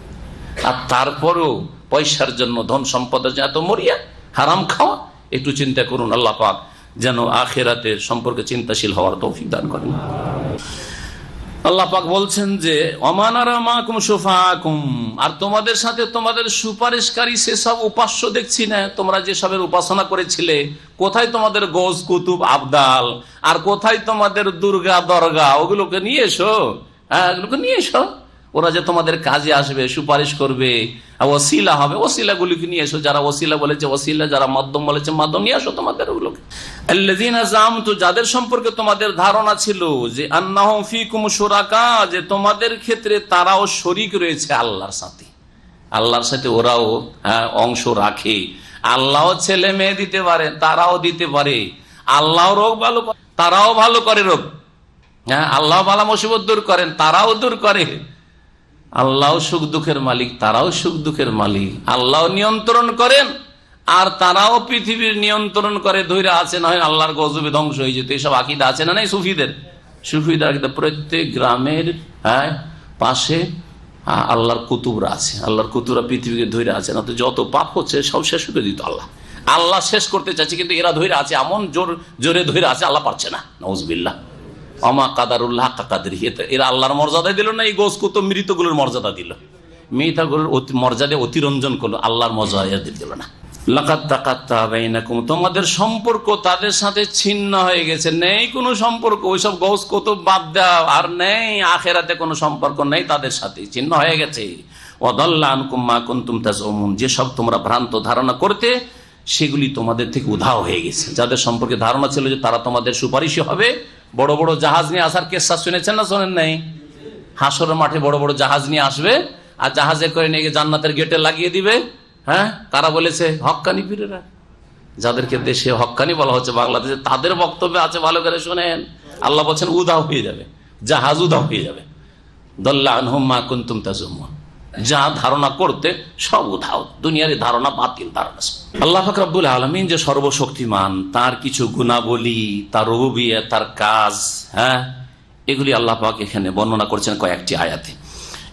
আর তারপরেও পয়সার জন্য, ধন সম্পদের জন্য এত মরিয়া, হারাম খাওয়া। একটু চিন্তা করুন, আল্লাহ পাক যেন আখিরাতের সম্পর্কে চিন্তাশীল হওয়ার তৌফিক দান করেন। আল্লাহ পাক বলছেন যে ওমানারা মাকুম শুফাকুম, আর তোমাদের সাথে তোমাদের সুপারিশকারী সেসব উপাস্য দেখছি না। তোমরা যেসবের উপাসনা করেছিলে, কোথায় তোমাদের গোস কুতুব আবদাল, আর কোথায় তোমাদের দুর্গা দরগা, ওগুলোকে নিয়ে এসো। হ্যাঁ, এগুলোকে নিয়ে এসো, ওরা যে তোমাদের কাজে আসবে, সুপারিশ করবে, ওসিলা হবে, ওসিলাগুলিকে নিয়ে এসো। যারা ওসিলা বলেছে ওসিলা, যারা মাধ্যম বলেছে মাধ্যম, নিয়ে আসো তোমাদের ওগুলোকে। আল্লাযীনা যামতু, যাদের সম্পর্কে তোমাদের ধারণা ছিল যে আন্নাহুম ফীকুম শুরাকা, যে তোমাদের ক্ষেত্রে তারাও শরীক রয়েছে আল্লাহর সাথে, আল্লাহর সাথে ওরাও অংশ রাখে। আল্লাহও ছেলে মেয়ে দিতে পারে, তারাও দিতে পারে। আল্লাহ রোগ ভালো, তারাও ভালো করে রোগ। হ্যাঁ, আল্লাহ বালা মুসিবত দূর করেন, তারাও দূর করে। আল্লাহ সুখ দুঃখের মালিক, তারাও সুখ দুঃখের মালিক। আল্লাহ নিয়ন্ত্রণ করেন আর তারাও পৃথিবীর নিয়ন্ত্রণ করে ধৈর্য আছে, না হয় আল্লাহর গজবে ধ্বংস হয়ে যেত। এসব আকীদা আছে না নাই সুফিদের? সুফিদের আকীদা প্রত্যেক গ্রামের পাশে আল্লাহর কুতুবরা আছে, আল্লাহর কুতুবরা পৃথিবীকে ধৈর্য আছে, না তো যত পাপ হচ্ছে সব শেষ করে দিত আল্লাহ। আল্লাহ শেষ করতে চাচ্ছে, কিন্তু এরা ধৈর্য আছে, এমন জোরে ধৈর্য আছে, আল্লাহ পারছে না। নাউজুবিল্লাহ। অমা কাদারুল্লাহ কাদারি, এরা আল্লাহর মর্যাদা দিল না, এই গোস কুতুব মৃতগুলোর মর্যাদা দিল, মৃতগুলোর মর্যাদা অতিরঞ্জন করলো, আল্লাহর মর্যাদা দিল না। লাকাদ তাকাত্তা বাইনাকুম, তোমাদের সম্পর্ক তাদের সাথে ছিন্ন হয়ে গেছে, নেই কোনো সম্পর্ক। ওইসব গোস কুতুব বাদ দাও, আর নেই, আখিরাতে কোনো সম্পর্ক নেই তাদের সাথে, ছিন্ন হয়ে গেছে। ওয়াদাল্লা আনকুম মা কুনতুম তাজউমুন, যেসব তোমরা ভ্রান্ত ধারণা করতে, সেগুলি তোমাদের থেকে উধাও হয়ে গেছে। যাদের সম্পর্কে ধারণা ছিল যে তারা তোমাদের সুপারিশই হবে, বড় বড় জাহাজ নিয়ে আসার কেসা শুনেছেন না শোনেন নাই? হাসরের মাঠে বড় বড় জাহাজ নিয়ে আসবে, আর জাহাজে করে নিয়ে গিয়ে জান্নাতের গেটে লাগিয়ে দিবে। হ্যাঁ, কারা বলেছে? হক্কানি পীরেরা, যাদেরকে দেশে হক্কানি বলা হচ্ছে বাংলাদেশে, তাদের বক্তব্য আছে, ভালো করে শোনেন। আল্লাহ বলছেন উধাও হয়ে যাবে, জাহাজ উধাও হয়ে যাবে। দল্লা আনহুম মা কুনতুম তাজুমুন, যা ধারণা করতে সব উধাও, দুনিয়ার ধারণা বাতিল ধারণা। আল্লাহ পাক রব্বুল আলামিন যে সর্বশক্তিমান, তার কিছু গুণাবলী, তার রুবুবিয়্যাত, তার কাজ, হ্যাঁ, এগুলি আল্লাহ পাক এখানে বর্ণনা করছেন কয়েকটি আয়াতে।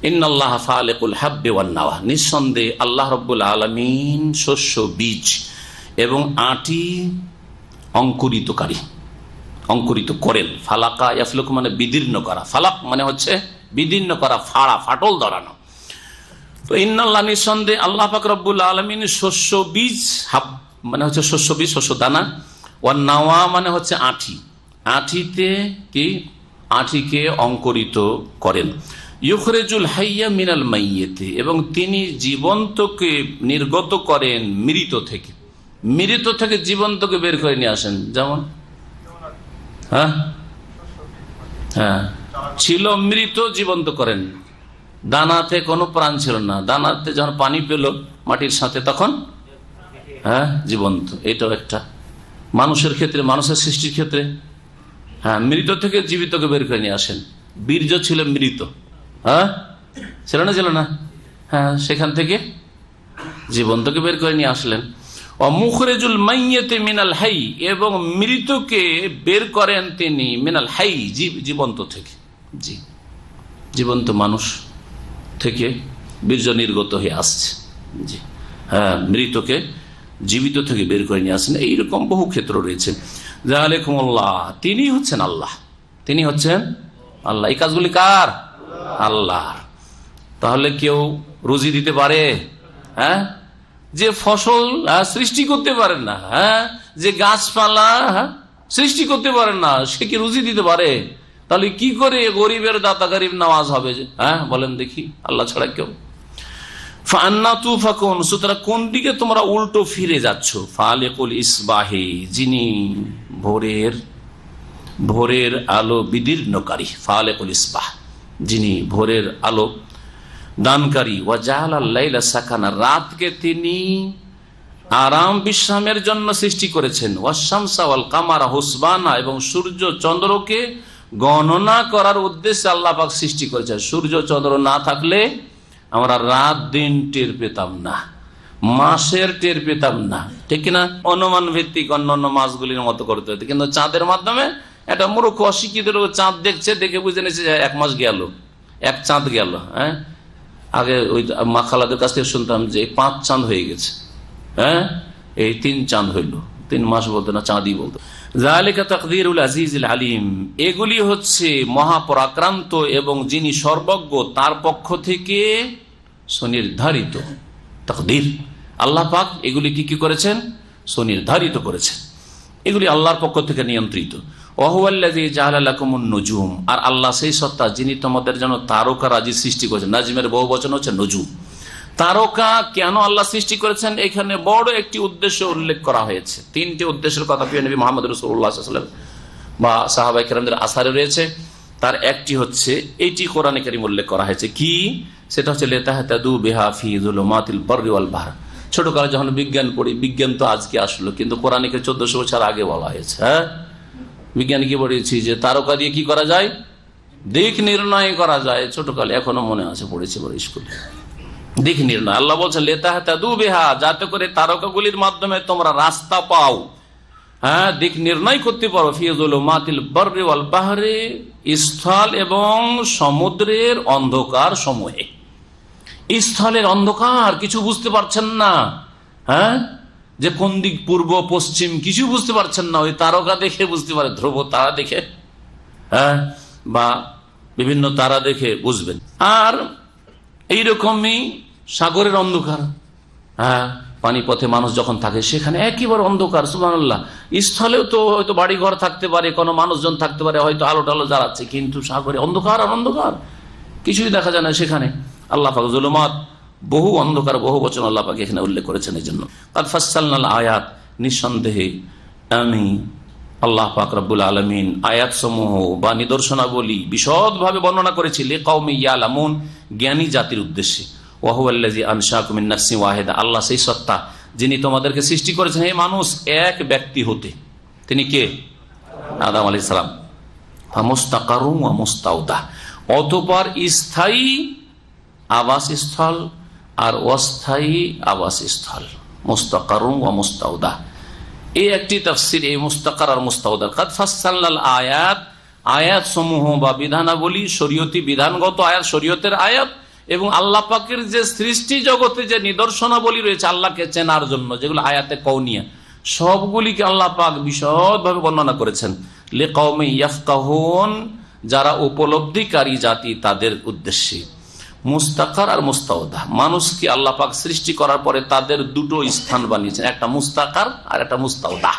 ইন্নাল্লাহা ফালিকুল হাব্বি ওয়ান নাওয়া, নিঃসন্দেহে আল্লাহ রব্বুল আলামিন শস্য, বীজ এবং আটি অঙ্কুরিতকারী, অঙ্কুরিত করেন। ফালাকা ইয়াফলুক মানে বিদীর্ণ করা, ফালাক মানে হচ্ছে বিদীর্ণ করা, ফাড়া, ফাটল ধরানো। তো ইন্নাল্লাহ, নিঃসন্দেহে আল্লাহ পাক রব্বুল আলামিন শস্য বীজ, হাব মানে হচ্ছে শস্য বীজ, শস্য দানা, ওয়ান নাওয়া মানে হচ্ছে আঠি, আঠিতে কি, আঠিকে অঙ্কুরিত করেন। ইউখরিজুল হাইয়া মিনাল মাইয়িতি, এবং তিনি জীবন্তকে নির্গত করেন মৃত থেকে, মৃত থেকে জীবন্তকে বের করে নিয়ে আসেন। যেমন হ্যাঁ হ্যাঁ ছিল মৃত, জীবন্ত করেন। দানাতে কোনো প্রাণ ছিল না, দানাতে যখন পানি পেল মাটির সাথে তখন হ্যাঁ জীবন্ত। এটাও একটা মানুষের ক্ষেত্রে, মানুষের সৃষ্টির ক্ষেত্রে, হ্যাঁ, মৃত থেকে জীবিতকে বের করে নিয়ে আসেন। বীর্য ছিল মৃত, হ্যাঁ, ছিল না, ছিল না, হ্যাঁ, সেখান থেকে জীবন্তকে বের করে নিয়ে আসলেন। মুখরেজুল মাইয়িতি মিনাল হাই, এবং মৃতকে বের করেন তিনি মিনাল হাই, জীবন্ত থেকে। জি, জীবন্ত মানুষ থেকে বীর্য নির্গত হয়ে আসছে। জি হ্যাঁ, মৃতকে জীবিত থেকে বের করে নিয়ে আসেন। এইরকম বহু ক্ষেত্র রয়েছে। জালিকুমুল্লাহ, তিনি হচ্ছেন আল্লাহ, তিনি হচ্ছেন আল্লাহ। এই কাজগুলি কার? আল্লাহর। তাহলে কেউ রুজি দিতে পারে? হ্যাঁ, যে ফসল সৃষ্টি করতে পারেন না, হ্যাঁ, যে গাছপালা সৃষ্টি করতে পারেন না, সে কি রুজি দিতে পারে? তাহলে কি করে গরিবের দাতা গরিব নওয়াজ হবে? হ্যাঁ, বলেন দেখি, আল্লাহ ছাড়া কেউ। ফান্না তুফাকুন, সুতরাং কোন দিকে তোমরা উল্টো ফিরে যাচ্ছ? ফালিকুল ইসবাহি, যিনি ভোরের আলো বিদীর্ণকারী। ফালিকুল ইসবাহ, যিনি ভোরের আলো দানকারী। ওয়া জাআলাল লাইলা সাকানা, রাতকে তিনি আরাম বিশ্রামের জন্য সৃষ্টি করেছেন। ওয়াশ শামসা ওয়াল কামারা হুসবানা, এবং সূর্য চন্দ্রকে গণনা করার উদ্দেশ্যে আল্লাহ পাক সৃষ্টি করেছেন। সূর্য চন্দ্র না থাকলে আমরা রাত দিন টের পেতাম না, মাসের টের পেতাম না, ঠিক কিনা? অনুমান ভিত্তিক অন্যান্য মাসগুলির মতো করতে হতো, কিন্তু চাঁদের মাধ্যমে একটা মূর্খ অশিক্ষিত চাঁদ দেখছে, দেখে বুঝে নিয়েছে যে এক মাস গেল, এক চাঁদ গেল। হ্যাঁ, আগে ওই মা খালাদের কাছ থেকে শুনতাম যে 5 চাঁদ হয়ে গেছে, হ্যাঁ, এই 3 চাঁদ হইল, 3 মাস বলতো না, চাঁদই বলতো। যালিকা তাকদীরুল আজিজুল আলিম, এগুলি হচ্ছে মহাপরাক্রান্ত এবং যিনি সর্বজ্ঞ তার পক্ষ থেকে সুনির্ধারিত তাকদীর। আল্লাহ পাক এগুলি কি করেছেন? সুনির্ধারিত করেছেন, এগুলি আল্লাহর পক্ষ থেকে নিয়ন্ত্রিত। ওয়াহুয়াল্লাযী জাআলা লাকুমুন নুজুম, আর আল্লাহ সেই সত্তা যিনি তোমাদের জন্য তারকা রাজি সৃষ্টি করেছেন। নাজমের বহু বচন হচ্ছে নজুম। তারকা কেন আল্লাহ সৃষ্টি করেছেন? এখানে বড় একটি উদ্দেশ্য উল্লেখ করা হয়েছে। 3টি উদ্দেশ্যের কথা প্রিয় নবী মুহাম্মদ রাসূলুল্লাহ সাল্লাল্লাহু আলাইহি ওয়াসাল্লাম বা সাহাবায়ে কেরামদের আসারে রয়েছে। তার একটি হচ্ছে এইটি কোরআনে কারীম উল্লেখ করা হয়েছে, কি? সেটা হচ্ছে লিতাহতাদু বিহা ফি যুলুমাতিল বাররি ওয়াল বাহর। ছোটকালে যখন বিজ্ঞান পড়ি, বিজ্ঞান তো আজকে আসলো, কিন্তু কোরআনে 1400 বছর আগে বলা হয়েছে। হ্যাঁ, বিজ্ঞানে কি পড়েছি যে তারকা দিয়ে কি করা যায়? দিক নির্ণয় করা যায়। ছোটকালে এখনো মনে আছে, পড়েছি বড় স্কুলে, দিক নির্ণয়। আল্লাহ বলছেন লিতাহতাদু বিহা, যাতে করে তারকাগুলির মাধ্যমে তোমরা রাস্তা পাও, হ্যাঁ, দিক নির্ণয় করতে পারো। ফি যুলুমাতিল বাররি ওয়াল বাহরি, স্থল এবং সমুদ্রের অন্ধকার সমূহে। স্থলের অন্ধকার, কিছু বুঝতে পারছেন না, হ্যাঁ, যে কোন দিক পূর্ব পশ্চিম কিছু বুঝতে পারছেন না, ওই তারকা দেখে বুঝতে পারে, ধ্রুব তারা দেখে, হ্যাঁ, বা বিভিন্ন তারা দেখে বুঝবেন। আর এইরকমই সাগরের অন্ধকার, হ্যাঁ, পানি পথে মানুষ যখন থাকে সেখানে একেবারে অন্ধকার, সুবহানাল্লাহ। স্থলেও তো হয়তো বাড়ি ঘর থাকতে পারে, কোনো মানুষজন থাকতে পারে, হয়তো আলো টালো জ্বালাচ্ছে, কিন্তু সাগরে অন্ধকার আর অন্ধকার, কিছুই দেখা যায় না সেখানে। আল্লাহ পাক যুলুমাত, বহু অন্ধকার, বহু বচন আল্লাহ পাক এখানে উল্লেখ করেছেন। এই জন্য কাদ ফাসসালনাল আয়াত, নিঃসন্দেহে আমি আল্লাহ পাক রব্বুল আলামিন আয়াত সমূহ বা নিদর্শনাবলী বিশদভাবে বর্ণনা করেছি লিকাওমি ইয়ালামুন, জ্ঞানী জাতির উদ্দেশ্যে। ওয়া হুয়াল্লাযী আনশাকুম মিন নাফসিন ওয়াহিদা, আল্লাহ সেই সত্তা যিনি তোমাদেরকে সৃষ্টি করেছেন হে মানুষ এক ব্যক্তি হতে। তিনি কে? আদম আলাইহিস সালাম। ফামুস্তাকারুম ওয়া মুস্তাওদা, অতঃপর স্থায়ী আবাসস্থল আর অস্থায়ী আবাসস্থল, মুস্তাকারুম ওয়া মুস্তাওদা। এই একটি তাফসীর এই মুস্তাকার আর মুস্তাওদা। কাদ ফাসসালনাল আয়াত, আয়াত সমূহ বা বিধানাবলী, শরীয়তি বিধানগত আয়াত, শরীয়তের আয়াত, এবং আল্লাহ পাকের যে সৃষ্টি জগতে যে নিদর্শনাবলী রয়েছে আল্লাহকে চেনার জন্য, যেগুলো আয়াতে কওনিয়া, সবগুলিকে আল্লাহ পাক বিশদভাবে বর্ণনা করেছেন। লিকাওমি ইয়াফকাহুন, যারা উপলব্ধিকারী জাতি তাদের উদ্দেশ্যে। মুস্তাকার আর মুস্তাওদা, মানুষকে আল্লাহ পাক সৃষ্টি করার পরে তাদের দুটো স্থান বানিয়েছেন, একটা মুস্তাকার আর একটা মুস্তাওদা।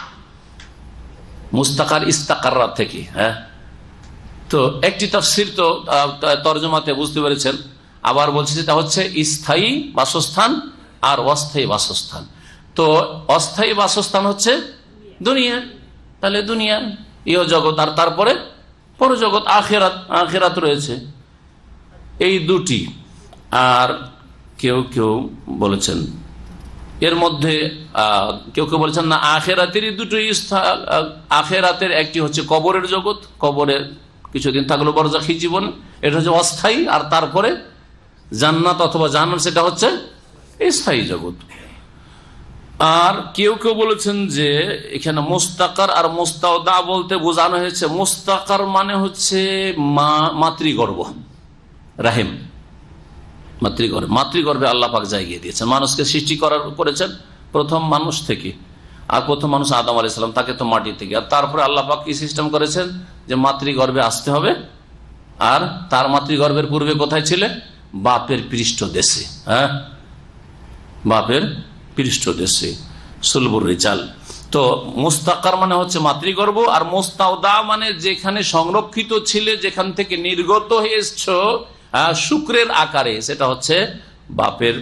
মুস্তাকার ইস্তাকাররা থেকে, হ্যাঁ। তো একটি তাফসীর তো তরজমাতে বুঝতে পেরেছেন। আবার বলছে যেটা হচ্ছে স্থায়ী বাসস্থান আর অস্থায়ী বাসস্থান। তো অস্থায়ী বাসস্থান হচ্ছে দুনিয়া, তাহলে দুনিয়া ইহ জগৎ, আর তারপরে পরজগৎ আখিরাত, আখিরাত রয়েছে, এই দুটি। আর কেউ কেউ বলেছেন এর মধ্যে কেউ কেউ বলেছেন না, আখিরাতেরই দুটো স্থান। আখিরাতের একটি হচ্ছে কবরের জগৎ, কবরের কিছুদিন থাকলো বরজাখী জীবন, এটা হচ্ছে অস্থায়ী, আর তারপরে জান্নাত অথবা জান্নাত, সেটা হচ্ছে স্থায়ী জগৎ। আর কেউ কেউ বলেছেন যে এখানে মুস্তাকার আর মুস্তাওদা বলতে বোঝানো হয়েছে, মুস্তাকার মানে হচ্ছে মাতৃগর্ভ, রাহিম, মাতৃগর্ভে। মাতৃগর্ভে আল্লাহ পাক জায়গা দিয়েছেন, মানুষকে সৃষ্টি করেছেন প্রথম মানুষ থেকে। আর প্রথম মানুষ আদম আলাইহিস সালাম, তাকে তো মাটি থেকে। আর তারপরে আল্লাহ পাক কি সিস্টেম করেছেন যে মাতৃগর্ভে আসতে হবে। আর তার মাতৃগর্ভের পূর্বে কোথায় ছিলে? বাপের পৃষ্ঠ দেশে, হ্যাঁ, বাপের পৃষ্ঠ দেশে, সুলবুর রিজাল। তো মুস্তাকার মানে হচ্ছে মাতৃগর্ভ, আর মুস্তাওদা মানে যেখানে সংরক্ষিত ছিলে, যেখান থেকে নির্গত হয়ে এসছো শুক্রের আকারে, সেটা হচ্ছে বাপের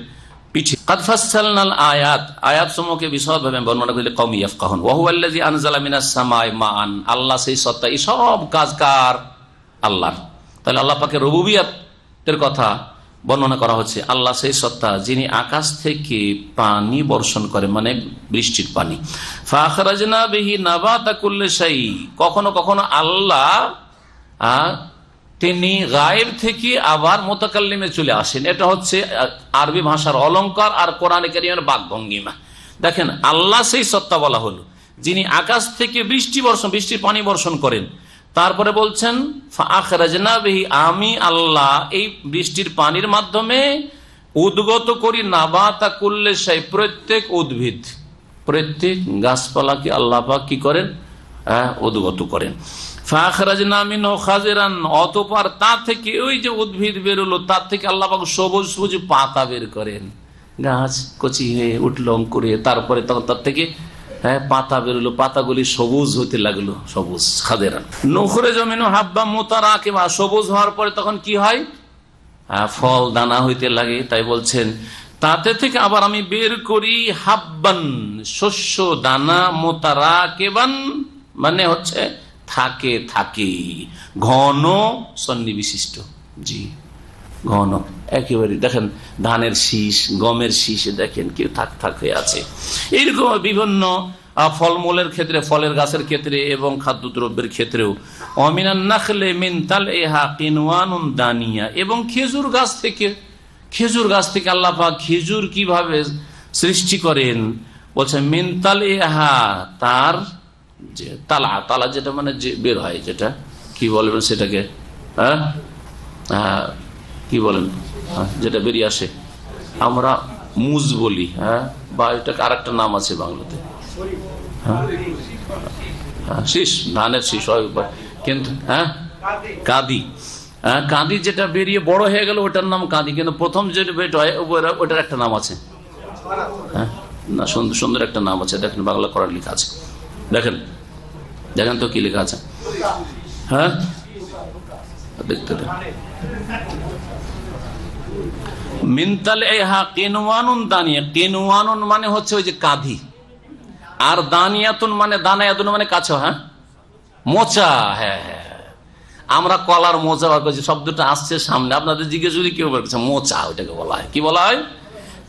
পিঠে। কাদ ফাসসালনাল আয়াত, আয়াত সমূহকে বিশদভাবে বর্ণনা করলে কওমি ইয়াফকাহুন। ওয়া হুয়াল্লাযী আনজালা মিনাস সামাই মাআন, আল্লাহ সেই সত্তা, এই সব কাজ কার? আল্লাহর। তাহলে আল্লাহ পাকের রুবুবিয়তের কথা বর্ণনা করা হচ্ছে। আল্লাহ সেই সত্তা যিনি আকাশ থেকে পানি বর্ষণ করে, মানে বৃষ্টির পানি। ফাখরাজনা বিহি নাবাতা কুল্লি শাই, কখনো কখনো আল্লাহ তিনি গায়েব থেকে আবার মুতাকাল্লিমে চলে আসেন। এটা হচ্ছে আরবি ভাষার অলংকার আর কোরআনে কারীমের বাকভঙ্গিমা। দেখেন, আল্লাহ সেই সত্তা বলা হলো যিনি আকাশ থেকে বৃষ্টির পানি বর্ষণ করেন। তারপরে বলছেন ফাখরাজনা বিহি, আমি আল্লাহ এই বৃষ্টির পানির মাধ্যমে উদ্গত করি নাবাতা কুল্লি শাই, প্রত্যেক উদ্ভিদ, প্রত্যেক গাছপালাকে আল্লাহ পাক কি করেন? উদ্গত করেন। ফাখরাজনা মিনহু খাজিরান, অতঃপর তা থেকে ওই যে উদ্ভিদ বেরোলো তার থেকে আল্লাহ পাক সবুজ সবুজ পাতা বের করেন। গাছ কচি হয়ে উঠলো অঙ্কুরে, তারপরে তখন তার থেকে পাতা বেরোলো, পাতাগুলি সবুজ হতে লাগলো, সবুজ খাদেরান। নুখরিজু মিনহু হাব্বাম মুতারাকিবা, সবুজ হওয়ার পরে তখন কি হয়? ফল দানা হইতে লাগে। তাই বলছেন তাতে থেকে আবার আমি বের করি হাব্বান, শস্য দানা, মুতারাকিবান মানে হচ্ছে থাকে থাকে, ঘন সন্নিবিশিষ্ট। জি, ঘন একেবারে। দেখেন ধানের শীষ, গমের শীষে দেখেন কেউ থাক থাক হয়ে আছে। এইরকম বিভিন্ন ফলমূলের ক্ষেত্রে, ফলের গাছের ক্ষেত্রে এবং খাদ্যদ্রব্যের ক্ষেত্রেও। অমিনান নাখলে মিন তালইহা কিনওয়ানুন দানিয়া, এবং খেজুর গাছ থেকে আল্লাহ পাক খেজুর কিভাবে সৃষ্টি করেন বলছে মিন তালইহা, তার যে তালা যেটা মানে যে বের হয়, যেটা কি বলবেন সেটাকে, কি বলেন, যেটা বেরিয়ে আসে, আমরা মুজ বলি, বা এটাকে আর একটা নাম আছে বাংলাতে, শীষ, ধানের শীষ হয় কিন্তু, কাঁদি। কাঁদি যেটা বেরিয়ে বড় হয়ে গেল ওটার নাম কাঁদি, কিন্তু প্রথম যে বেট হয় ওটার একটা নাম আছে, না সুন্দর সুন্দর একটা নাম আছে। দেখেন বাংলা করার লেখা আছে, দেখেন তো কি লেখা আছে, দেখতে দেন। মিনতালইহা কিনওয়ানুন দানিয়া, কিনওয়ানুন মানে হচ্ছে ওই যে কাঁদি, আর দানিয়াতুন মানে দানায়াতুন মানে কাছে, মোচা। হ্যাঁ, আমরা কলার মোচা বার করছি, শব্দটা আসছে সামনে, আপনাদের জিজ্ঞেস করি কেউ বলছে মোচা, ওইটাকে বলা হয়, কি বলা হয়?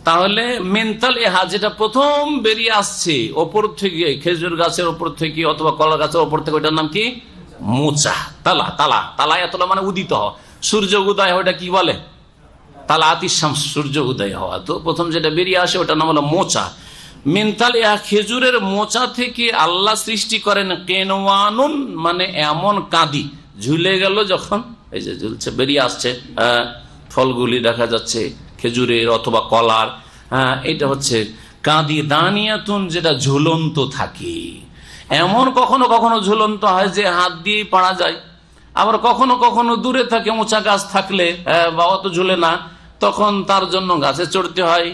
তাহলে মেন্টাল এহা যেটা প্রথম বেরিয়ে আসছে ওপর থেকে, খেজুর গাছের ওপর থেকে অথবা কলা গাছের ওপর থেকে, ওইটার নাম কি? মোচা। তালা তালা তালা এতলা মানে উদিত হওয়া, সূর্য উদয় হয়, ওটা কি বলে? তালা আতিসাম, সূর্য উদয় হওয়া। তো প্রথম যেটা বেরিয়ে আসে ওটার নাম হলো মোচা। মেন্টাল এহা খেজুরের মোচা থেকে আল্লাহ সৃষ্টি করেন কেনওয়ানুন, মানে এমন কাঁদি, ঝুলে গেল যখন, এই যে ঝুলছে, বেরিয়ে আসছে ফলগুলি দেখা যাচ্ছে খেজুরের অথবা কলার, এটা হচ্ছে কাঁদি। দানিয়াতুন, যেটা ঝুলন্ত থাকে। এমন কখনো কখনো ঝুলন্ত হয় যে হাত দিয়ে পাড়া যায়, আবার কখনো কখনো দূরে থাকে, উঁচা গাছ থাকলে বা অত ঝুলে না, তখন তার জন্য গাছে চড়তে হয়,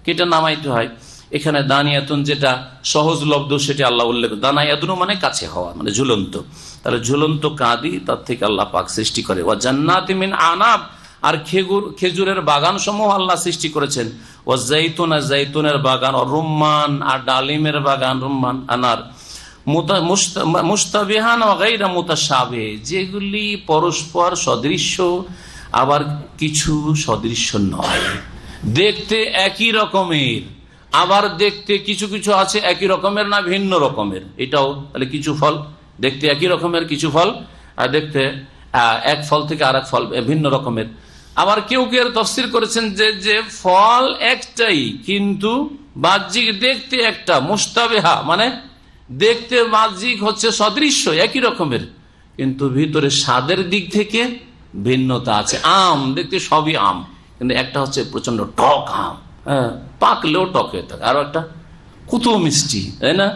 কেটে নামাইতে হয়। এখানে দানিয়াতুন যেটা সহজলব্ধ সেটা আল্লাহ উল্লেখ, দানায়াতুন মানে কাছে হওয়া, মানে ঝুলন্ত। তাহলে ঝুলন্ত কাঁদি, তার থেকে আল্লাহ পাক সৃষ্টি করে। ওয়া জান্নাতি মিন আনাব, আর খেজুরের বাগান সমূহ আল্লাহ সৃষ্টি করেছেন। ও জাইতুন, জাইতুনের বাগান। ও রুম্মান, আর ডালিমের বাগান, রুম্মান আনার। মুস্তাবিহান ওয়া গায়রা মুতাশাবিহ, যেগুলি পরস্পর সদৃশ্য আবার কিছু সদৃশ্য নয়, দেখতে একই রকমের, আবার দেখতে কিছু কিছু আছে একই রকমের না ভিন্ন রকমের। এটাও তাহলে কিছু ফল দেখতে একই রকমের, কিছু ফল দেখতে এক ফল থেকে আর এক ফল ভিন্ন রকমের। আবার কেউ কেউ তাফসীর করেছেন যে ফল একটাই কিন্তু বাহ্যিক দেখতে একটা, মুস্তাবিহা মানে দেখতে বাহ্যিক হচ্ছে সদৃশ্য একই রকমের, কিন্তু ভিতরে স্বাদের দিক থেকে ভিন্নতা আছে। আম দেখতে সবই আম, কিন্তু একটা হচ্ছে প্রচন্ড টক আম, পাকলেও টক হয়ে থাকে, আরো একটা কত মিষ্টি, তাই না?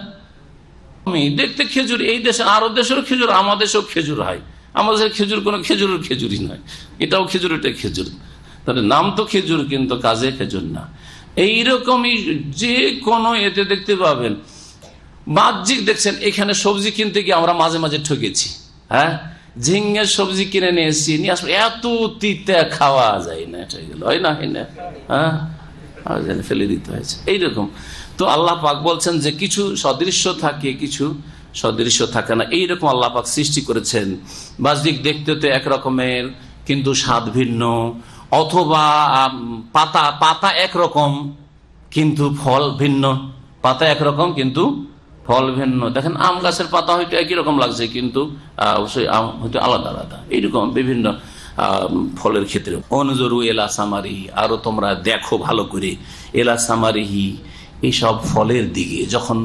আমি দেখতে খেজুর, এই দেশে আরো দেশেরও খেজুর, আমাদের দেশেও খেজুর হয়, আমাদের খেজুর কোনো খেজুরের খেজুরই নয়, এটাও খেজুর এটাই খেজুর, তাহলে নাম তো খেজুর কিন্তু কাজে খেজুর না। এইরকমই যে কোনো এতে দেখতে পাবেন বাহ্যিক। দেখছেন এখানে সবজি কিনতে গিয়ে আমরা মাঝে মাঝে ঠকেছি, ঝিঙ্গের সবজি কিনে নিয়ে এসেছি, নিয়ে আসবো এত তিতা খাওয়া যায় না, এটা গেল হয় না, ফেলে দিতে হয়েছে এইরকম। তো আল্লাহ পাক বলছেন যে কিছু সদৃশ্য থাকে, কিছু সদৃশ্য থাকে না, এইরকম আল্লাহ পাক সৃষ্টি করেছেন। বাহ্যিক দেখতে তো একরকমের কিন্তু স্বাদ ভিন্ন, অথবা পাতা একরকম কিন্তু ফল ভিন্ন, পাতা একরকম কিন্তু ফল ভিন্ন। দেখেন আম গাছের পাতা হয়তো একই রকম লাগছে, কিন্তু অবশ্যই আম হয়তো আলাদা আলাদা, এইরকম বিভিন্ন ফলের ক্ষেত্রে। অনজরু এলা সামারিহি, আরো তোমরা দেখো ভালো করে, এলা সামারিহি এইসব ফলের দিকে, যখন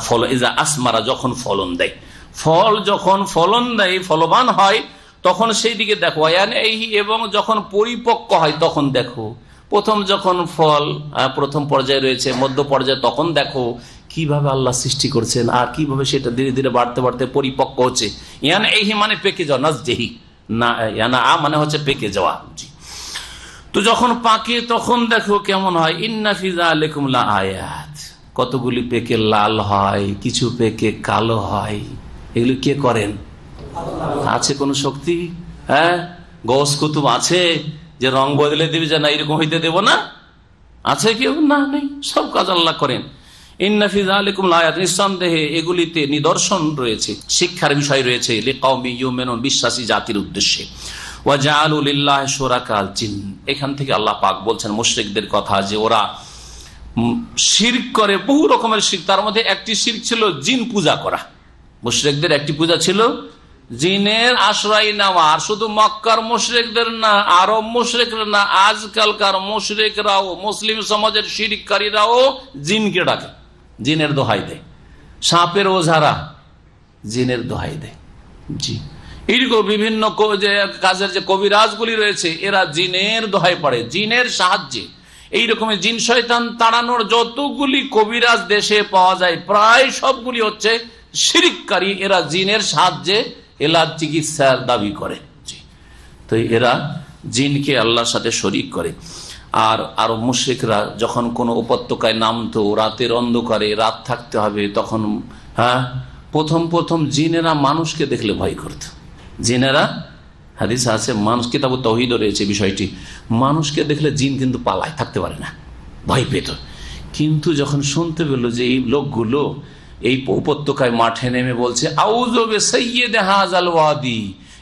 ফল এজা আসমারা, যখন ফলন দেয়, ফল যখন ফলন দেয়, ফলবান হয়, তখন সেই দিকে দেখো। এবং যখন পরিপক্ক হয় তখন দেখো। প্রথম যখন ফল প্রথম পর্যায়ে রয়েছে, মধ্য পর্যায়ে, তখন দেখো কিভাবে আল্লাহ সৃষ্টি করছেন আর কিভাবে সেটা ধীরে ধীরে বাড়তে বাড়তে পরিপক্ক হচ্ছে। এই মানে পেকে যাওয়া, নাজদেহি না, মানে হচ্ছে পেকে যাওয়া। তো যখন পাকে তখন দেখো কেমন হয়। ইন্না ফি যালিকুম লাআয়াত, কতগুলি পেকে লাল হয়, কিছু পেকে কালো হয়, এগুলি কে করেন? আছে কোন শক্তি? গৌস কুতুব আছে যে রং বদলে দেবে, যে না এরকম হইতে দেব না? আছে কেউ? না, নেই, সব কাজ আল্লাহ করেন। ইন্না ফি যালিকুম লাআয়াত, নিঃসন্দেহে এগুলিতে নিদর্শন রয়েছে, শিক্ষার বিষয় রয়েছে, লিকাওমি ইউমিনুন, বিশ্বাসী জাতির উদ্দেশ্যে। ওয়া জাআলু লিল্লাহি শুরাকাল জিন, এখান থেকে আল্লাহ পাক বলছেন মুশরিকদের কথা, যে ওরা শিরক করে, বহু রকমের শিরক, তার মধ্যে একটি শিরক ছিল জিন পূজা করা। মুশরিকদের একটি পূজা ছিল জিনের আশ্রয় নেওয়া। আর শুধু মক্কার মুশরিকদের না, আরব মুশরিকরা না, আজকালকার মুশরিকরাও, মুসলিম সমাজের শিরককারীরাও জিনকে ডাকে, জিনের দোহাই দেয়। সাপের ওঝারা জিনের দোহাই দেয়। জি, এইরকম বিভিন্ন যে কাজের যে কবিরাজগুলি রয়েছে, এরা জিনের দোহাই পড়ে, জিনের সাহায্যে। এইরকম জিন শয়তান তাড়ানোর যতগুলি কবিরাজ দেশে পাওয়া যায়, প্রায় সবগুলি হচ্ছে শিরককারী। এরা জিনের সাহায্যে এলার চিকিৎসার দাবি করে। তো এরা জিনকে আল্লাহর সাথে শরীক করে। আর আরো মুশরিকরা যখন কোনো উপত্যকায় নামতো, রাতের অন্ধকারে, রাত থাকতে হবে, তখন প্রথম প্রথম জিনেরা মানুষকে দেখলে ভয় করত। জিনেরা, হাদিস আছে, মানুষ, কিতাব তাওহীদ রয়েছে বিষয়টি, মানুষকে দেখলে জিন কিন্তু পালায়, থাকতে পারে না, ভয় পেত। কিন্তু যখন শুনতে পেল যে এই লোকগুলো এই উপত্যকায় মাঠে নেমে বলছে আউযু বিসাইয়্যিদি হাযাল ওয়াদি,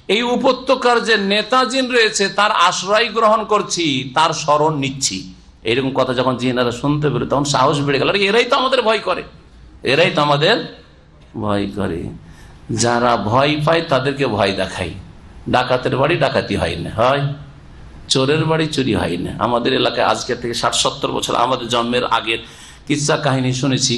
এই উপত্যকার যে নেতাজিন রয়েছে তার আশ্রয় গ্রহণ করছি, তার শরণ নিচ্ছি। এরকম কথা যখন জিনেরা শুনতে পেরে তখন সাহস বেড়ে গেল, এরাই তো আমাদের ভয় করে, এরাই তো আমাদের ভয় করে। যারা ভয় পায় তাদেরকে ভয় দেখাই। ডাকাতের বাড়ি ডাকাতি হয় না, হয় চোরের বাড়ি চুরি হয় না। আমাদের এলাকায় আজকে থেকে 60-70 বছর আমাদের জন্মের আগের কিচ্ছা কাহিনী শুনেছি।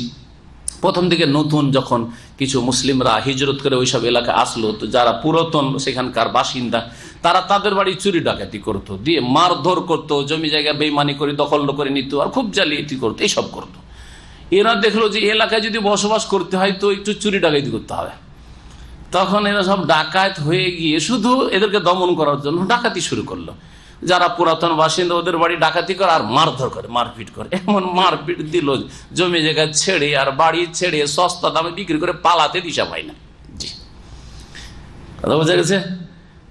প্রথম দিকে নতুন যখন কিছু মুসলিমরা হিজরত করে ওইসব এলাকা আসলো, তো যারা পুরাতন সেখানকার বাসিন্দা তারা তাদের বাড়ি চুরি ডাকাতি করতো, দিয়ে মারধর করতো, জমি জায়গা বেইমানি করে দখল করে নিত, আর খুব জালিয়াতি করতো, এইসব করতো। এরা দেখলো যে এলাকায় যদি বসবাস করতে হয় তো একটু চুরি ডাকাতি করতে হবে। তখন এরা সব ডাকাত হয়ে গিয়ে শুধু এদেরকে দমন করার জন্য ডাকাতি শুরু করলো। যারা পুরাতন বাসিন্দা ওদের বাড়ি ডাকাতি করে আর মারধর করে, মারপিট করে। এমন মারপিট দিল জমি জায়গা ছেড়ে আর বাড়ি ছেড়ে সস্তা দামে বিক্রি করে পালাতে দিশা পায় না। জি, কথা বোঝা গেছে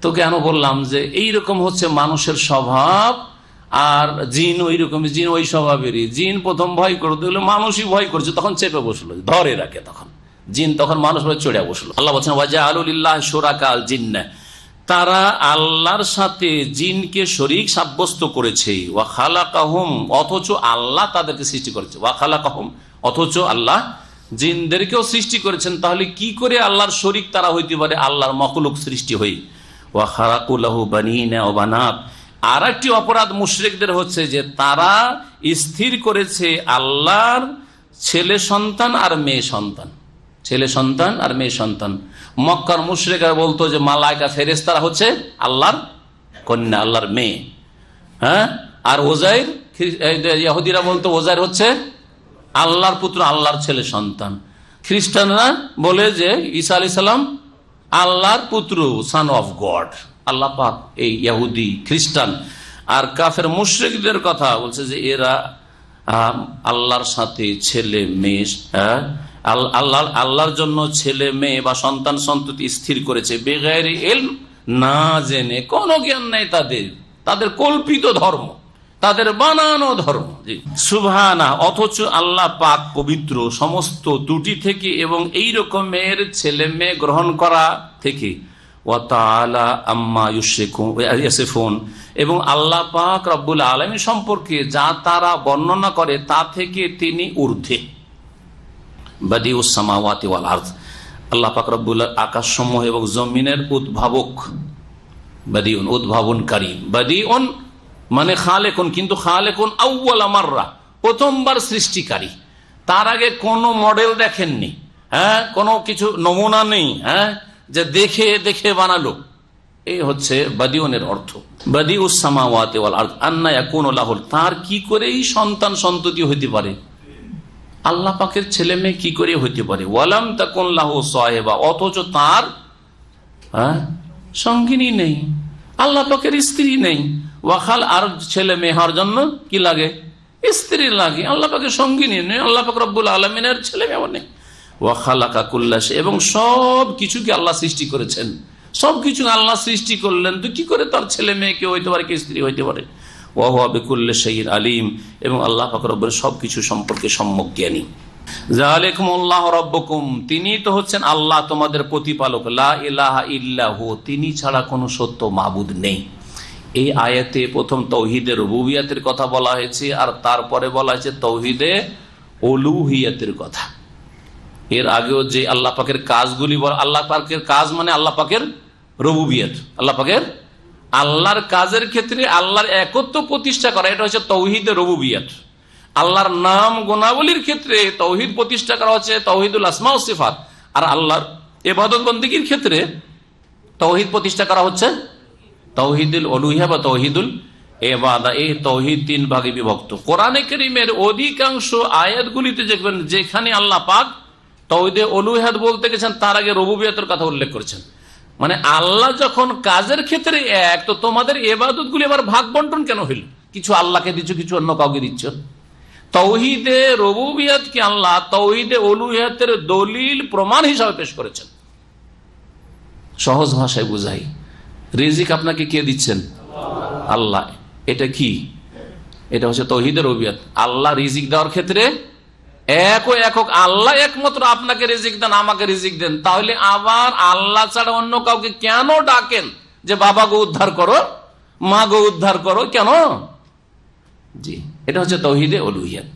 তো? কেন বললাম যে এইরকম হচ্ছে মানুষের স্বভাব, আর জিন ওই রকম, জিন ওই স্বভাবেরই। জিন প্রথম ভয় করতে হলে মানুষই ভয় করছে, তখন চেপে বসলো, ধরে রাখে তখন জিন, তখন মানুষ চড়ে বসলো। আল্লাহ বলছেন ওয়াজআলুলিল্লাহ শুরাকাল জিন্নাহ, তারা আল্লাহর সাথে জিনকে শরীক সাব্যস্ত করেছে। ওয়া খালাকাহুম, অথচ আল্লাহ তাদেরকে সৃষ্টি করেছে। ওয়া খালাকাহুম, অথচ আল্লাহ জিনদেরকেও সৃষ্টি করেছেন। তাহলে কি করে আল্লাহর শরীক তারা হইতে পারে আল্লাহর মখলুক সৃষ্টি হই? ওয়া খালাকু লাহু বানিনা ওয়া বানাত। আর একটি অপরাধ মুশরিকদের হচ্ছে যে তারা স্থির করেছে আল্লাহর ছেলে সন্তান আর মেয়ে সন্তান, ছেলে সন্তান আর মেয়ে সন্তান। মক্কার মুশরিকরা বলতো যে মালায়েকা ফেরেশতারা হচ্ছে আল্লাহর কন্যা, আল্লাহর মেয়ে। হ্যাঁ, আর ওজাইর, ইহুদিরা বলতো ওজাইর হচ্ছে আল্লাহর পুত্র, আল্লাহর ছেলে সন্তান। খ্রিস্টানরা বলে যে ঈসা আলাইহিস সালাম আল্লাহর পুত্র, সান অফ গড, আল্লাহ পাক। এই ইহুদি খ্রিস্টান আর কাফের মুশরিকদের কথা বলছে যে এরা আল্লাহর সাথে ছেলে মেয়ে, আল্লাহর জন্য ছেলে মেয়ে বা সন্তান সন্ততি স্থির করেছে বেগাইরি ইলম, না জেনে, কোনো জ্ঞান নেই তাদের, তাদের কল্পিত ধর্ম, তাদের বানানো ধর্ম। সুবহানা, অথচ আল্লাহ পাক পবিত্র সমস্ত ত্রুটি থেকে এবং এই রকমের ছেলে মেয়ে গ্রহণ করা থেকে। ওয়া তাআলা আম্মা ইয়াসিফুন, এবং আল্লাহ পাক রব্বুল আলামিন সম্পর্কে যা তারা বর্ণনা করে তা থেকে তিনি ঊর্ধ্বে। বাদিউস সামাওয়াতি ওয়াল আরদ, আল্লাহ পাক রব্বুল আকাশসমূহ এবং জমিনের উদ্ভাবক। বাদিউন, উদ্ভাবনকারী। বাদিউন মানে খালেকুন, কিন্তু খালেকুন আউয়ালা মাররা, প্রথমবার সৃষ্টিকারী। তার আগে কোনো মডেল দেখেননি, হ্যাঁ, কোনো কিছু নমুনা নেই, হ্যাঁ, যে দেখে দেখে বানালো। এই হচ্ছে বাদিউনের অর্থ। বাদিউস সামাওয়াতি ওয়াল আরদ আন্না ইয়াকুনু লাহু, তার কি করেই সন্তান সন্ততি হইতে পারে, আল্লাহ পাকের ছেলে মেয়ে কি করে হইতে পারে। ওয়ালাম তাকুন লাহু সাহিবা, অথচ তার সঙ্গিনী নেই, আল্লাহ পাকের স্ত্রী নেই। ওয়াখাল, আর ছেলে মেয়ে হওয়ার জন্য কি লাগে? স্ত্রী লাগে। আল্লাহ পাকের সঙ্গিনী নেই, আল্লাহ পাক রব্বুল আলামিনের ছেলে মেয়ে নেই। ওয়াখালাকা কুল্লা শাই, এবং সব কিছুকে আল্লাহ সৃষ্টি করেছেন, সব কিছু আল্লাহ সৃষ্টি করলেন, তো কি করে তার ছেলে মেয়ে কেউ হইতে পারে, কি স্ত্রী হইতে পারে? ওয়া হুয়া বিকুল্লি শাইইন আলিম, এবং আল্লাহ পাক রব্বুল সবকিছু সম্পর্কে সম্যক জ্ঞানী। যালিকুমুল্লাহু রাব্বুকুম, তিনি তো হচ্ছেন আল্লাহ তোমাদের প্রতিপালক। লা ইলাহা ইল্লাহু, তিনি ছাড়া কোনো সত্য মাবুদ নেই। এই আয়াতে প্রথম তাওহীদে রুবুবিয়াতের কথা বলা হয়েছে, আর তারপরে বলা হয়েছে তাওহীদে উলুহিয়াতের কথা। এর আগেও যে আল্লাহ পাকের কাজগুলি বলা, আল্লাহ পাকের কাজ মানে আল্লাহ পাকের রুবুবিয়াত, আল্লাহ পাকের আল্লাহর কাজের ক্ষেত্রে আল্লাহর একত্ব প্রতিষ্ঠা করা, এটা হচ্ছে তাওহীদে রুবুবিয়াত। আল্লাহর নাম গুণাবলীর ক্ষেত্রে তাওহীদ প্রতিষ্ঠা করা হচ্ছে তাওহীদুল আসমা ওয়াস সিফাত, আর আল্লাহর ইবাদত বন্দেগীর ক্ষেত্রে তাওহীদ প্রতিষ্ঠা করা হচ্ছে তাওহীদুল উলুহিয়া বা তাওহীদুল ইবাদা। এই তাওহীদ তিন ভাগে বিভক্ত। কোরআনে কারীমের অধিকাংশ আয়াতগুলিতে দেখবেন যেখানে আল্লাহ পাক তাওহীদে উলুহিয়াত বলতে গেছেন তার আগে রুবুবিয়াতের কথা উল্লেখ করেছেন। মানে আল্লাহ যখন কাজের ক্ষেত্রে এক, তো তোমাদের ইবাদতগুলি আবার ভাগ বন্টন কেন হইল? কিছু আল্লাহকে দিচ্ছ, কিছু অন্য কাউকে দিচ্ছ। তাওহীদে রুবুবিয়াতকে আল্লাহ তাওহীদে উলুহিয়াতের দলিল প্রমাণ হিসাবে পেশ করেছেন। সহজ ভাষায় বুঝাই, রিজিক আপনাকে কে দিচ্ছেন? আল্লাহ। এটা কি? এটা হচ্ছে তাওহীদে রুবুবিয়াত। আল্লাহ রিজিক দেওয়ার ক্ষেত্রে একক আল্লাহ একমাত্র আপনাকে রিজিক দেন, আমাকে রিজিক দেন, তাহলে আবার আল্লাহ ছাড়া অন্য কাউকে কেন ডাকেন যে বাবা গো উদ্ধার করো, মা গো উদ্ধার করো, কেন? জি, এটা হচ্ছে তাওহীদে উলুহিয়্যাত।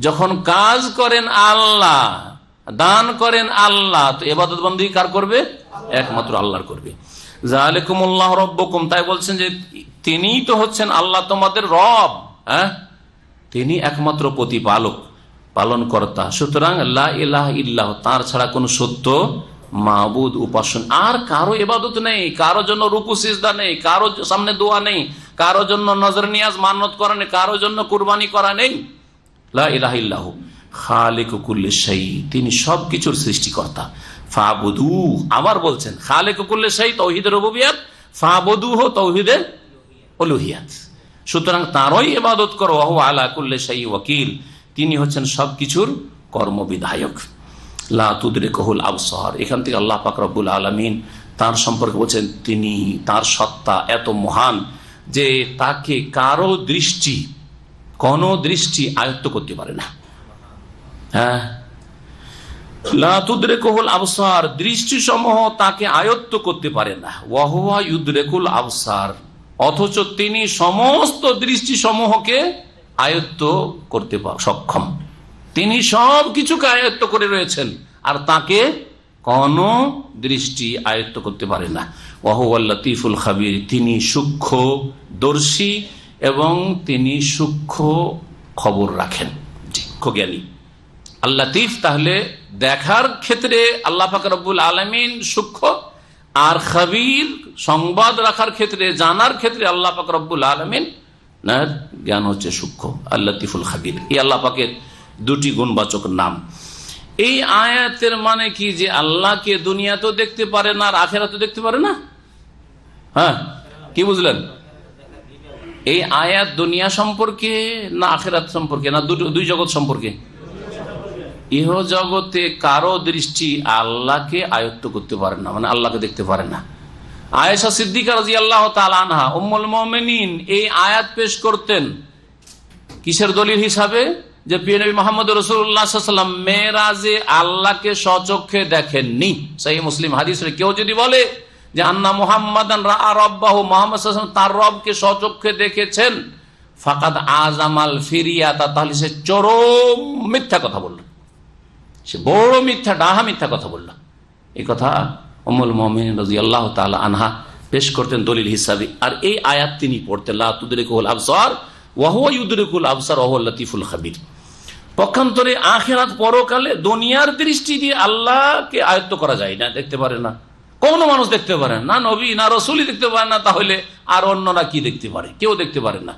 যখন কাজ করেন আল্লাহ, দান করেন আল্লাহ, তো ইবাদত বন্দেগী কার করবে? একমাত্র আল্লাহর করবে। যালিকুমুল্লাহ রাব্বুকুম, তাই বলছেন যে তিনিই তো হচ্ছেন আল্লাহ তোমাদের রব, হ্যাঁ, তিনি একমাত্র প্রতিপালক, পালন কর্তা। সুতরাং লা ইলাহা ইল্লাহ, তার ছাড়া কোনো সত্য মাবুদ, উপাসন আর কারো ইবাদত নেই, কারো জন্য রুকু সিজদা নেই, কারো সামনে দোয়া নেই, কারো জন্য নজর নিয়াজ মান্নত করা নেই, কারো জন্য কুরবানি করা নেই। লা ইলাহা ইল্লাহু খালিকু কুল্লি শাই, তিনি সবকিছুর সৃষ্টিকর্তা। ফাবুদু, আবার বলছেন খালিকু কুল্লি শাই তাওহীদের রুবুবিয়্যাত, ফাবুদুহু তাওহীদের উলুহিয়্যাত। সুতরাং তারই ইবাদত করো। ওয়া হুয়া আলা কুল্লি শাই ওয়াকিল, তিনি হচ্ছেন সবকিছুর কর্মবিধায়ক। লা তুদরিকুহুল আবসার, এখান থেকে আল্লাহ পাক রব্বুল আলামিন তার সম্পর্কে বলছেন তিনি, তার সত্তা এত মহান যে তাকে কারো দৃষ্টি, কোন দৃষ্টি আয়ত্ত করতে পারে না। হ্যাঁ, লা তুদরিকুহুল আবসার, দৃষ্টি সমূহ তাকে আয়ত্ত করতে পারে না। ওয়া হুয়া ইউদরিকুল আবসার, অথচ তিনি সমস্ত দৃষ্টি সমূহকে আয়ত্ত করতে সক্ষম। তিনি সব কিছুকে আয়ত্ত করে রয়েছেন, আর তাকে কোন দৃষ্টি আয়ত্ত করতে পারে না। ওয়া হুয়াল লাতীফুল খাবীর, তিনি সূক্ষ্মদর্শী এবং তিনি সূক্ষ্ম খবর রাখেন, সূক্ষ্ম জ্ঞানী। আল লাতীফ, তাহলে দেখার ক্ষেত্রে আল্লাহ পাক রব্বুল আলামিন সূক্ষ্ম, আর খাবীর সংবাদ রাখার ক্ষেত্রে, জানার ক্ষেত্রে আল্লাহ পাক রব্বুল আলামিন জ্ঞান হচ্ছে সূক্ষ্ম, আল লাতীফুল খাবীর। এই আল্লাহ পাকের দুটি গুণবাচক নাম। এই আয়াতের মানে কি যে আল্লাহকে দুনিয়াতেও দেখতে পারে না আর আখিরাতেও দেখতে পারে না? হ্যাঁ, কি বুঝলেন? এই আয়াত দুনিয়া সম্পর্কে না আখিরাত সম্পর্কে, না দুই জগৎ সম্পর্কে? ইহ জগতে কারো দৃষ্টি আল্লাহকে আয়ত্ত করতে পারে না, মানে আল্লাহকে দেখতে পারে না। আয়েশা সিদ্দিকা রাদিয়াল্লাহু তাআলা আনহা, উম্মুল মুমিনিন, এই আয়াত পেশ করতেন কিসের দলিল হিসাবে? যে প্রিয় নবী মুহাম্মদ রাসূলুল্লাহ সাল্লাল্লাহু আলাইহি ওয়াসাল্লাম মেরাজে আল্লাহকে স্বচক্ষে দেখেননি। সহিহ মুসলিম হাদিসে কেউ যদি বলে যে আন্না মুহাম্মাদান রাআ রাব্বাহু, মুহাম্মদ সাল্লাল্লাহু আলাইহি ওয়াসাল্লাম তার রবকে স্বচক্ষে দেখেছেন, ফাকাদ আযামাল ফিরিয়াতা, তাহলে সে চরম মিথ্যা কথা বলল, সে বড় মিথ্যা, ডাহা মিথ্যা কথা বলল। এই কথা উম্মুল মুমিনিন রাদিয়াল্লাহু তাআলা আনহা পেশ করতেন দলিল হিসাবে। আর এই আয়াত তিনি পড়তেন, লা তুদরিকুল আবসার ওয়া হুয়া ইউদরিকুল আবসার ওয়া হুয়াল লাতীফুল খাবীর। পক্ষান্তরে আখিরাত, পরকালে দুনিয়ার দৃষ্টি দিয়ে আল্লাহকে আয়ত্ত করা যায় না, দেখতে পারে না, কোন মানুষ দেখতে পারে না, নবী না রাসূলই দেখতে পারে না, তাহলে আর অন্যরা কি দেখতে পারে? কেউ দেখতে পারে না।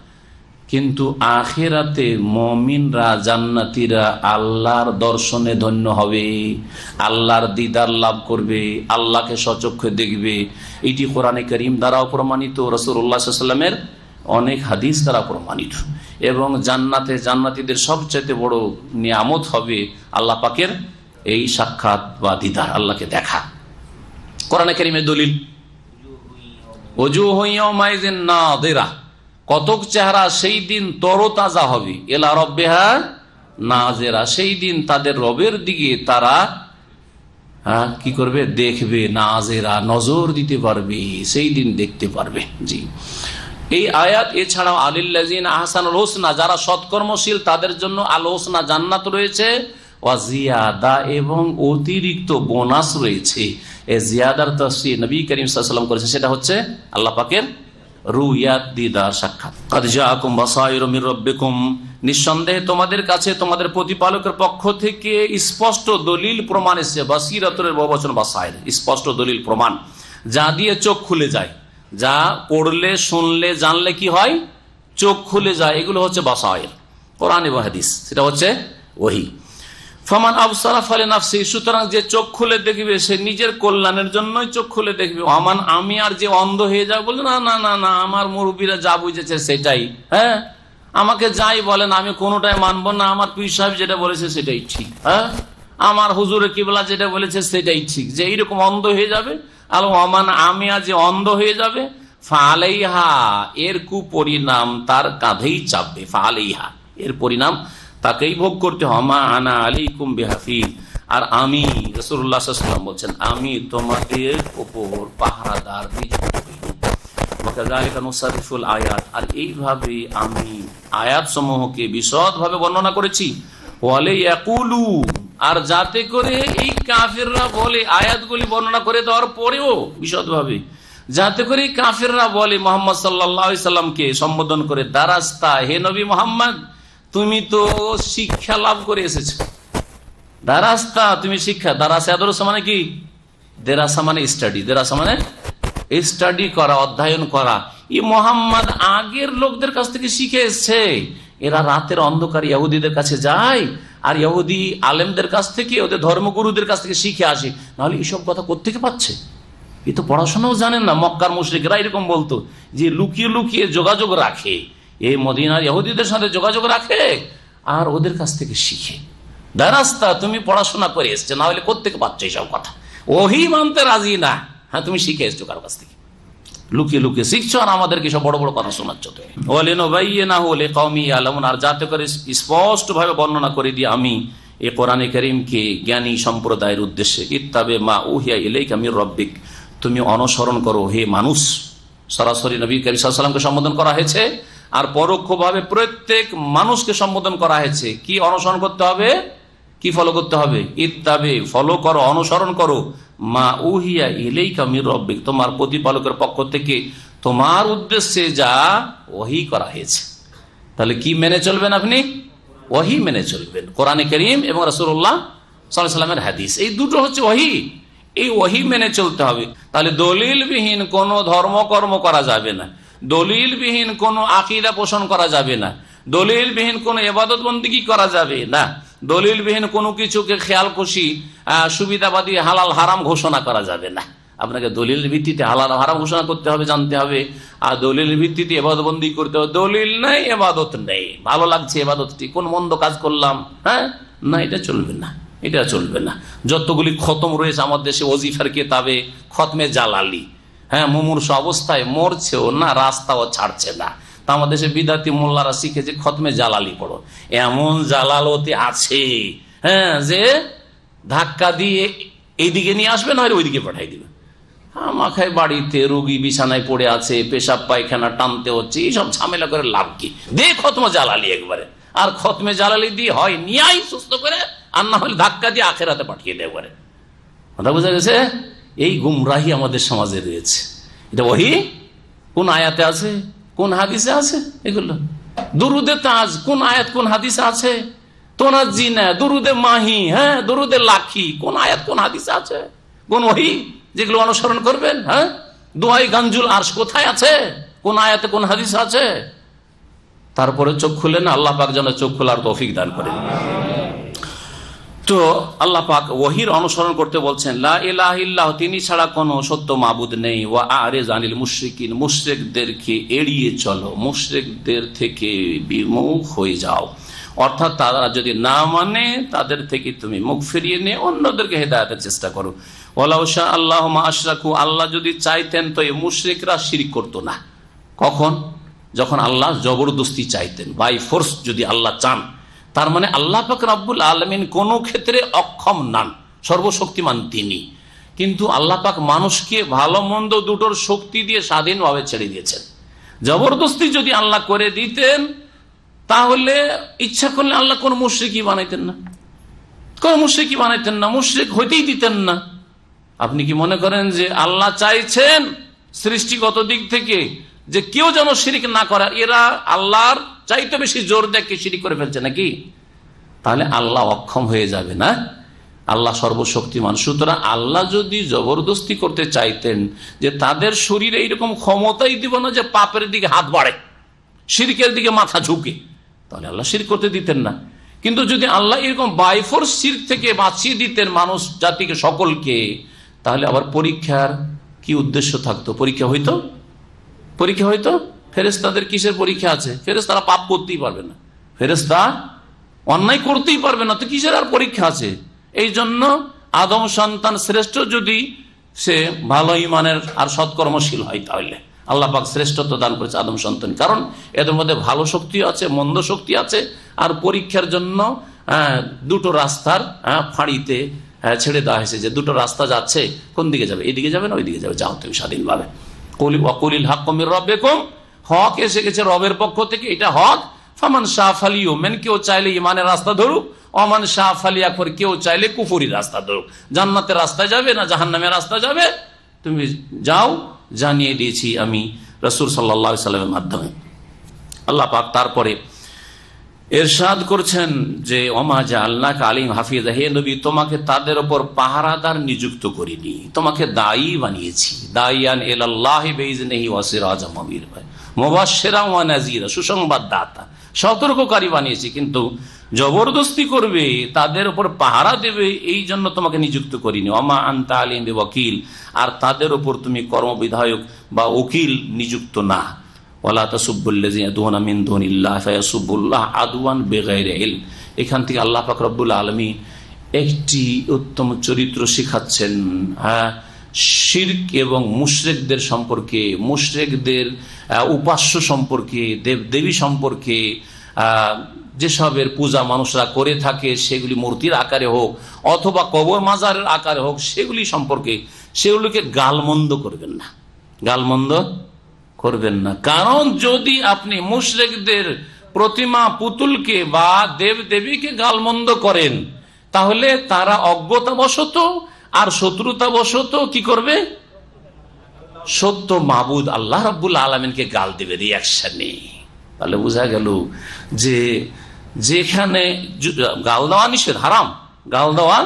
কিন্তু আখিরাতে মুমিনরা, জান্নাতীরা আল্লাহর দর্শনে ধন্য হবে, আল্লাহর দিদার লাভ করবে, আল্লাহকে স্বচক্ষে দেখবে। এটি কোরআনে কারীম দ্বারাও প্রমাণিত, রাসূলুল্লাহ সাল্লাল্লাহু আলাইহি ওয়াসাল্লামের অনেক হাদিস দ্বারা প্রমাণিত। এবং জান্নাতে জান্নাতীদের সবচেয়ে বড় নিয়ামত হবে আল্লাহ পাকের এই সাক্ষাৎ বা দিদার, আল্লাহকে দেখা। কোরআনে কারীমের দলিল, ওয়াজুহু ইয়াওমাইযিন নাযিরা, কতক চেহারা সেই দিন তরতাজা হবে, ইলা রাব্বিহা নাযিরা, সেই দিন তাদের রবের দিকে তারা কি করবে? দেখবে। নাযিরা, নজর দিতে পারবে, সেই দিন দেখতে পারবে। জি, এই আয়াত এছাড়াও আলিল্লাযিনা আহসানুল হোসনা, যারা সৎকর্মশীল তাদের জন্য আল হোসনা, জান্নাত রয়েছে, ওয়া জিয়াদা, এবং অতিরিক্ত বোনাস রয়েছে। এই জিয়াদার তাফসীর নবী করিম সাল্লাল্লাহু আলাইহি ওয়াসাল্লাম করেছেন, সেটা হচ্ছে আল্লাহ পাকের রুয়াত, দিদার, সাক্ষাৎ। কাদ জাআকুম বাসায়িরু মির রাব্বিকুম, নিঃসন্দেহে তোমাদের কাছে তোমাদের প্রতিপালকের পক্ষ থেকে স্পষ্ট দলিল প্রমাণ এসেছে। বাসীরাতের বহুবচন বাসায়ির, স্পষ্ট দলিল প্রমাণ, যা দিয়ে চোখ খুলে যায়, যা পড়লে, শুনলে, জানলে কি হয়? চোখ খুলে যায়। এগুলো হচ্ছে বাসায়ির, কোরআন এবং হাদিস, সেটা হচ্ছে ওহী। ফামান আবসারা ফালিনাফসি, সুতরাং যে চোখ খুলে দেখবে সে নিজের কল্যাণের জন্যই চোখ খুলে দেখবে। আমান, আমি আর যে অন্ধ হয়ে যাবে, বলে না না না না, আমার মুরব্বীরা যা বুঝেছে সেটাই, হ্যাঁ, আমাকে যাই বলেন আমি কোনোটাই মানবো না, আমার পীর সাহেব যেটা বলেছে সেটাই ঠিক, হ্যাঁ, আমার হুজুরে কিবলা যেটা বলেছে সেটাই ঠিক, যে এইরকম অন্ধ হয়ে যাবে। আল আমান, আমি আর যে অন্ধ হয়ে যাবে, ফালাইহা, এর কুপরিণাম তার কাঁধেই চাপবে। ফালাইহা, এর পরিণাম তাকেই ভোগ করতে হয়। মা আনা আলাইকুম বিহাফিজ, আর আমি রাসূলুল্লাহ সাল্লাল্লাহু আলাইহি ওয়াসাল্লাম বলছেন, আমি তোমাদের উপর পাহারাদার নিযুক্ত হইলাম। ওয়াকাযালিকা নুসাররিফুল আয়াত, আর এইভাবে আমি আয়াত সমূহকে বিশদভাবে বর্ণনা করেছি। ওয়ালা ইয়াকুলু, আর যাতে করে এই কাফিররা বলে, আয়াতগুলি বর্ণনা করে দেওয়ার পরেও বিশদভাবে, যাতে করে কাফিররা বলে মুহাম্মদ সাল্লাল্লাহু আলাইহি সাল্লামকে সম্বোধন করে, দারাস্তা, হে নবী মুহাম্মদ তুমি তো শিক্ষা লাভ করে এসেছো। দারাস্তা, তুমি শিক্ষা, দারাসা আদরস মানে কি? দেরাসা মানে স্টাডি, দেরাসা মানে স্টাডি করা, অধ্যয়ন করা। এই মুহাম্মদ আগের লোকদের কাছ থেকে শিখে এসছে। এরা রাতের অন্ধকার ইহুদিদের কাছে যায়, আর ইহুদি আলেমদের কাছ থেকে, ওদের ধর্মগুরুদের কাছ থেকে শিখে আসে। নাহলে এইসব কথা কোত্থেকে পাচ্ছে? এ তো পড়াশোনাও জানেন না। মক্কার মুশরিকরা এরকম বলতো যে লুকিয়ে লুকিয়ে যোগাযোগ রাখে, এই মদিনার ইহুদিদের সাথে যোগাযোগ রাখে আর ওদের কাছ থেকে শিখে। দারাস্তা, তুমি পড়াশোনা করে এসছো, না হলে কোত্থেকে পাচ্ছ এইসব কথা? ওহি মানতে রাজি না। হ্যাঁ, তুমি শিখে এসছো কার কাছ থেকে? লুকিয়ে লুকিয়ে শিখছো, আর আমাদেরকে সব বড় বড় কথা শোনাচ্ছ। আর যাতে করে স্পষ্ট ভাবে বর্ণনা করে দিই আমি এই কোরআনে কারীমকে জ্ঞানী সম্প্রদায়ের উদ্দেশ্যে। ইত্তাবে মা উহিয়া ইলাইকা মির রাব্বিক, তুমি অনুসরণ করো হে মানুষ। সরাসরি নবী কারীম সাল্লাল্লাহু আলাইহি ওয়াসাল্লামকে সম্বোধন করা হয়েছে, আর পরোক্ষভাবে প্রত্যেক মানুষকে সম্বোধন করা হয়েছে। কি অনুসরণ করতে হবে, কি ফলো করতে হবে? ইত্তাবে, ফলো করো, অনুসরণ করো, মা উহিয়া ইলাইকা মির রাব্বিক, তোমার প্রতিপালকের পক্ষ থেকে তোমার উদ্দেশ্যে যা ওহী করা হয়েছে। তাহলে কি মেনে চলবেন আপনি? ওহী মেনে চলবেন, কোরআনে কারীম এবং রাসূলুল্লাহ সাল্লাল্লাহু আলাইহি ওয়াসাল্লামের হাদিস, এই দুটো হচ্ছে ওহী। এই ওহী মেনে চলতে হবে। তাহলে দলিলবিহীন কোনো ধর্মকর্ম করা যাবে না, দলিলবিহীন কোনো আকীদা পোষণ করা যাবে না, দলিলবিহীন কোনো ইবাদত বন্দেগী করা যাবে না, দলিলবিহীন কোনো কিছুকে খেয়াল খুশি সুবিধাবাদী হালাল হারাম ঘোষণা করা যাবে না। আপনাকে দলিল ভিত্তিতে হালাল হারাম ঘোষণা করতে হবে, জানতে হবে, আর দলিল ভিত্তিতে ইবাদত বন্দেগী করতে হবে। দলিল নেই, ইবাদত নেই, ভালো লাগছে ইবাদতটি, কোন মন্দ কাজ করলাম, হ্যাঁ না, এটা চলবে না, এটা চলবে না। যতগুলি খতম রয়েছে আমার দেশে ওজিফার কিতাবে, খতমে জালালি, হ্যাঁ, মুমূর্ষু অবস্থায় মরছেও না, রাস্তাও ছাড়ছে না। তা আমাদের দেশে বিদাতি মোল্লারা শিখেছে খতমে জালালি পড়ো। এমন জালালতে আছে, হ্যাঁ, যে ধাক্কা দিয়ে এইদিকে নিয়ে আসবে, না ওইদিকে পাঠাই দিবে। মাখায় বাড়িতে রোগী বিছানায় পড়ে আছে, পেশাব পায়খানা টানতে হচ্ছে, এইসব ঝামেলা করে লাভ কি? দে খতমে জালালি একবারে, আর খতমে জালালি দিয়ে হয় নিয়াই সুস্থ করে, আর না হলে ধাক্কা দিয়ে আখেরাতে পাঠিয়ে দেয় একবারে। কথা বোঝা গেছে? এই গুমরাহি আমাদের সমাজে রয়েছে। এটা ওহী কোন আয়াতে আছে, কোন হাদিসে আছে? এগুলো দুরুদে তাজ কোন আয়াত কোন হাদিসে আছে? তোনার জিনা, দুরুদে মাহি, হ্যাঁ, দুরুদে লাখি, কোন আয়াত কোন হাদিসে আছে? কোন ওহী যেগুলো অনুসরণ করবেন? হ্যাঁ, দোয়াই গাঞ্জুল আরশ কোথায় আছে? কোন আয়াতে কোন হাদিসে আছে? তারপরে চোখ খুলে না, আল্লাহ পাক যেন চোখ খোলার তৌফিক দান করে। তো আল্লাহ পাক ওহীর অনুসরণ করতে বলছেন, লা ইলাহা ইল্লাল্লাহ, তিনি ছাড়া কোনো সত্য মাবুদ নেই। ওয়া আরিজ আনিল মুশরিকিন, মুশরিকদেরকে এড়িয়ে চলো, মুশরিকদের থেকে বিমুখ হয়ে যাও। অর্থাৎ তারা যদি না মানে তাদের থেকে তুমি মুখ ফিরিয়ে নিয়ে অন্যদেরকে হেদায়েতের চেষ্টা করো। ওয়ালাউ শা আল্লাহু মা আশরাকু, আল্লাহ যদি চাইতেন তো এই মুশরিকরা শিরক করতো না। কখন? যখন আল্লাহ জবরদস্তি চাইতেন, বাই ফোর্স যদি আল্লাহ চান, তার মানে আল্লাহ পাক রব্বুল আলামিন কোন ক্ষেত্রে অক্ষম নন, সর্বশক্তিমান তিনি। কিন্তু আল্লাহ পাক মানুষকে ভালো মন্দ দুটোর শক্তি দিয়ে স্বাধীনভাবে ছেড়ে দিয়েছেন। জবরদস্তি যদি আল্লাহ করে দিতেন, তাহলে ইচ্ছা করলে আল্লাহ কোন মুশরিকই বানাইতেন না, কোন মুশরিকই বানাইতেন না, মুশরিক হইতেই দিতেন না। আপনি কি মনে করেন যে আল্লাহ চাইছেন সৃষ্টিগত দিক থেকে যে কেউ যেন শিরিক না করে? এরা আল্লাহর চাইতে বেশি জোর দেখে শিরিক করে ফেলছে নাকি? তাহলে আল্লাহ অক্ষম হয়ে যাবে না, আল্লাহ সর্বশক্তিমান। সুতরাং আল্লাহ যদি জবরদস্তি করতে চাইতেন যে তাদের শরীরে এইরকম ক্ষমতাই দিব না যে পাপের দিকে হাত বাড়ে, শিরকের দিকে মাথা ঝুঁকে, তাহলে আল্লাহ শিরক করতে দিতেন না। কিন্তু যদি আল্লাহ এরকম বাইফোর্স শিরক থেকে বাঁচিয়ে দিতেন মানুষ জাতিকে, সকলকে, তাহলে আবার পরীক্ষার কি উদ্দেশ্য থাকতো? পরীক্ষা হইতো, পরীক্ষা হইতো। ফেরেশতাদের কিসের পরীক্ষা আছে? ফেরেশতারা পাপ করতেই পারবে না, ফেরেশতা অন্যায় করতেই পারবে না, তো কিসের আর পরীক্ষা আছে? এই জন্য আদম সন্তান শ্রেষ্ঠ যদি সে ভালো ইমানের আর সৎকর্মশীল হয়, তাহলে আল্লাহ পাক শ্রেষ্ঠত্ব দান করেছে আদম সন্তান, কারণ এদের মধ্যে ভালো শক্তি আছে, মন্দ শক্তি আছে। আর পরীক্ষার জন্য দুটো রাস্তার ফাঁড়িতে ছেড়ে দেওয়া হয়েছে, যে দুটো রাস্তা যাচ্ছে, কোন দিকে যাবে, এদিকে যাবে না ওইদিকে যাবে, যাও তুমি স্বাধীনভাবে। কুলিল হাক্কু মির রাব্বিকুম, হক এসে গেছে রবের পক্ষ থেকে, এটা হক। ফামান শাআ ফালিউমিন, কেউ চাইলে ইমানের রাস্তা ধরুক, ওমান শাআ ফালিয়াকফুর, কেউ চাইলে কুফরি রাস্তা ধরুক। জান্নাতের রাস্তায় যাবে না জাহান্নামের রাস্তা যাবে, তুমি যাও, জানিয়ে দিয়েছি আমি রাসূল সাল্লাল্লাহু আলাইহি সাল্লামের মাধ্যমে। আল্লাহ পাক তারপরে ইরশাদ করছেন যে ওমা জাআলনাকা আলাইহিম হাফিজা, হে নবী তোমাকে তাদের উপর পাহারাদার নিযুক্ত করিনি, তোমাকে দায়ী বানিয়েছি। দাইয়ান ইলাল্লাহি বিইজনিহি ওয়া সিরাজাম মুনিরা, মুবাশশিরান ওয়া নাযীরা, সুসংবাদদাতা, সতর্ককারী বানিয়েছি। কিন্তু জবরদস্তি করবে, তাদের উপর পাহারা দেবে, এই জন্য তোমাকে নিযুক্ত করিনি। ওমা আনতা আলাইহিম বিওয়াকিল, আর তাদের উপর তুমি কর্মবিধায়ক বা উকিল নিযুক্ত না। ওয়ালা তাসুব্বুল্লাযিনা ইয়াদউনা মিন দুনিল্লাহি ফায়াসুব্বুল্লাহ আদওয়ান বিগাইরি ইলম। এখান থেকে আল্লাহ পাক রব্বুল আলামিন একটি উত্তম চরিত্র শিখাচ্ছেন, শিরক এবং মুশরিকদের সম্পর্কে, মুশরিকদের উপাস্য সম্পর্কে, দেবদেবী সম্পর্কে, যেসবের পূজা মানুষরা করে থাকে, সেগুলি মূর্তির আকারে হোক অথবা কবর মাজারের আকারে হোক, সেগুলি সম্পর্কে, সেগুলিকে গালমন্দ করবেন না, গালমন্দ করবেন না। কারণ যদি আপনি মুশরিকদের প্রতিমা পুতুলকে বা দেব দেবীকে গালমন্দ করেন, তাহলে তারা অজ্ঞতাবশত আর শত্রুতাবশত কি করবে, সত্য মাবুদ আল্লাহ রাব্বুল আলামিনকে গাল দেবে রিয়াকশনে। তাহলে বোঝা গেল যে যেখানে গাল দেওয়া নিষেধ, হারাম গাল দেওয়া,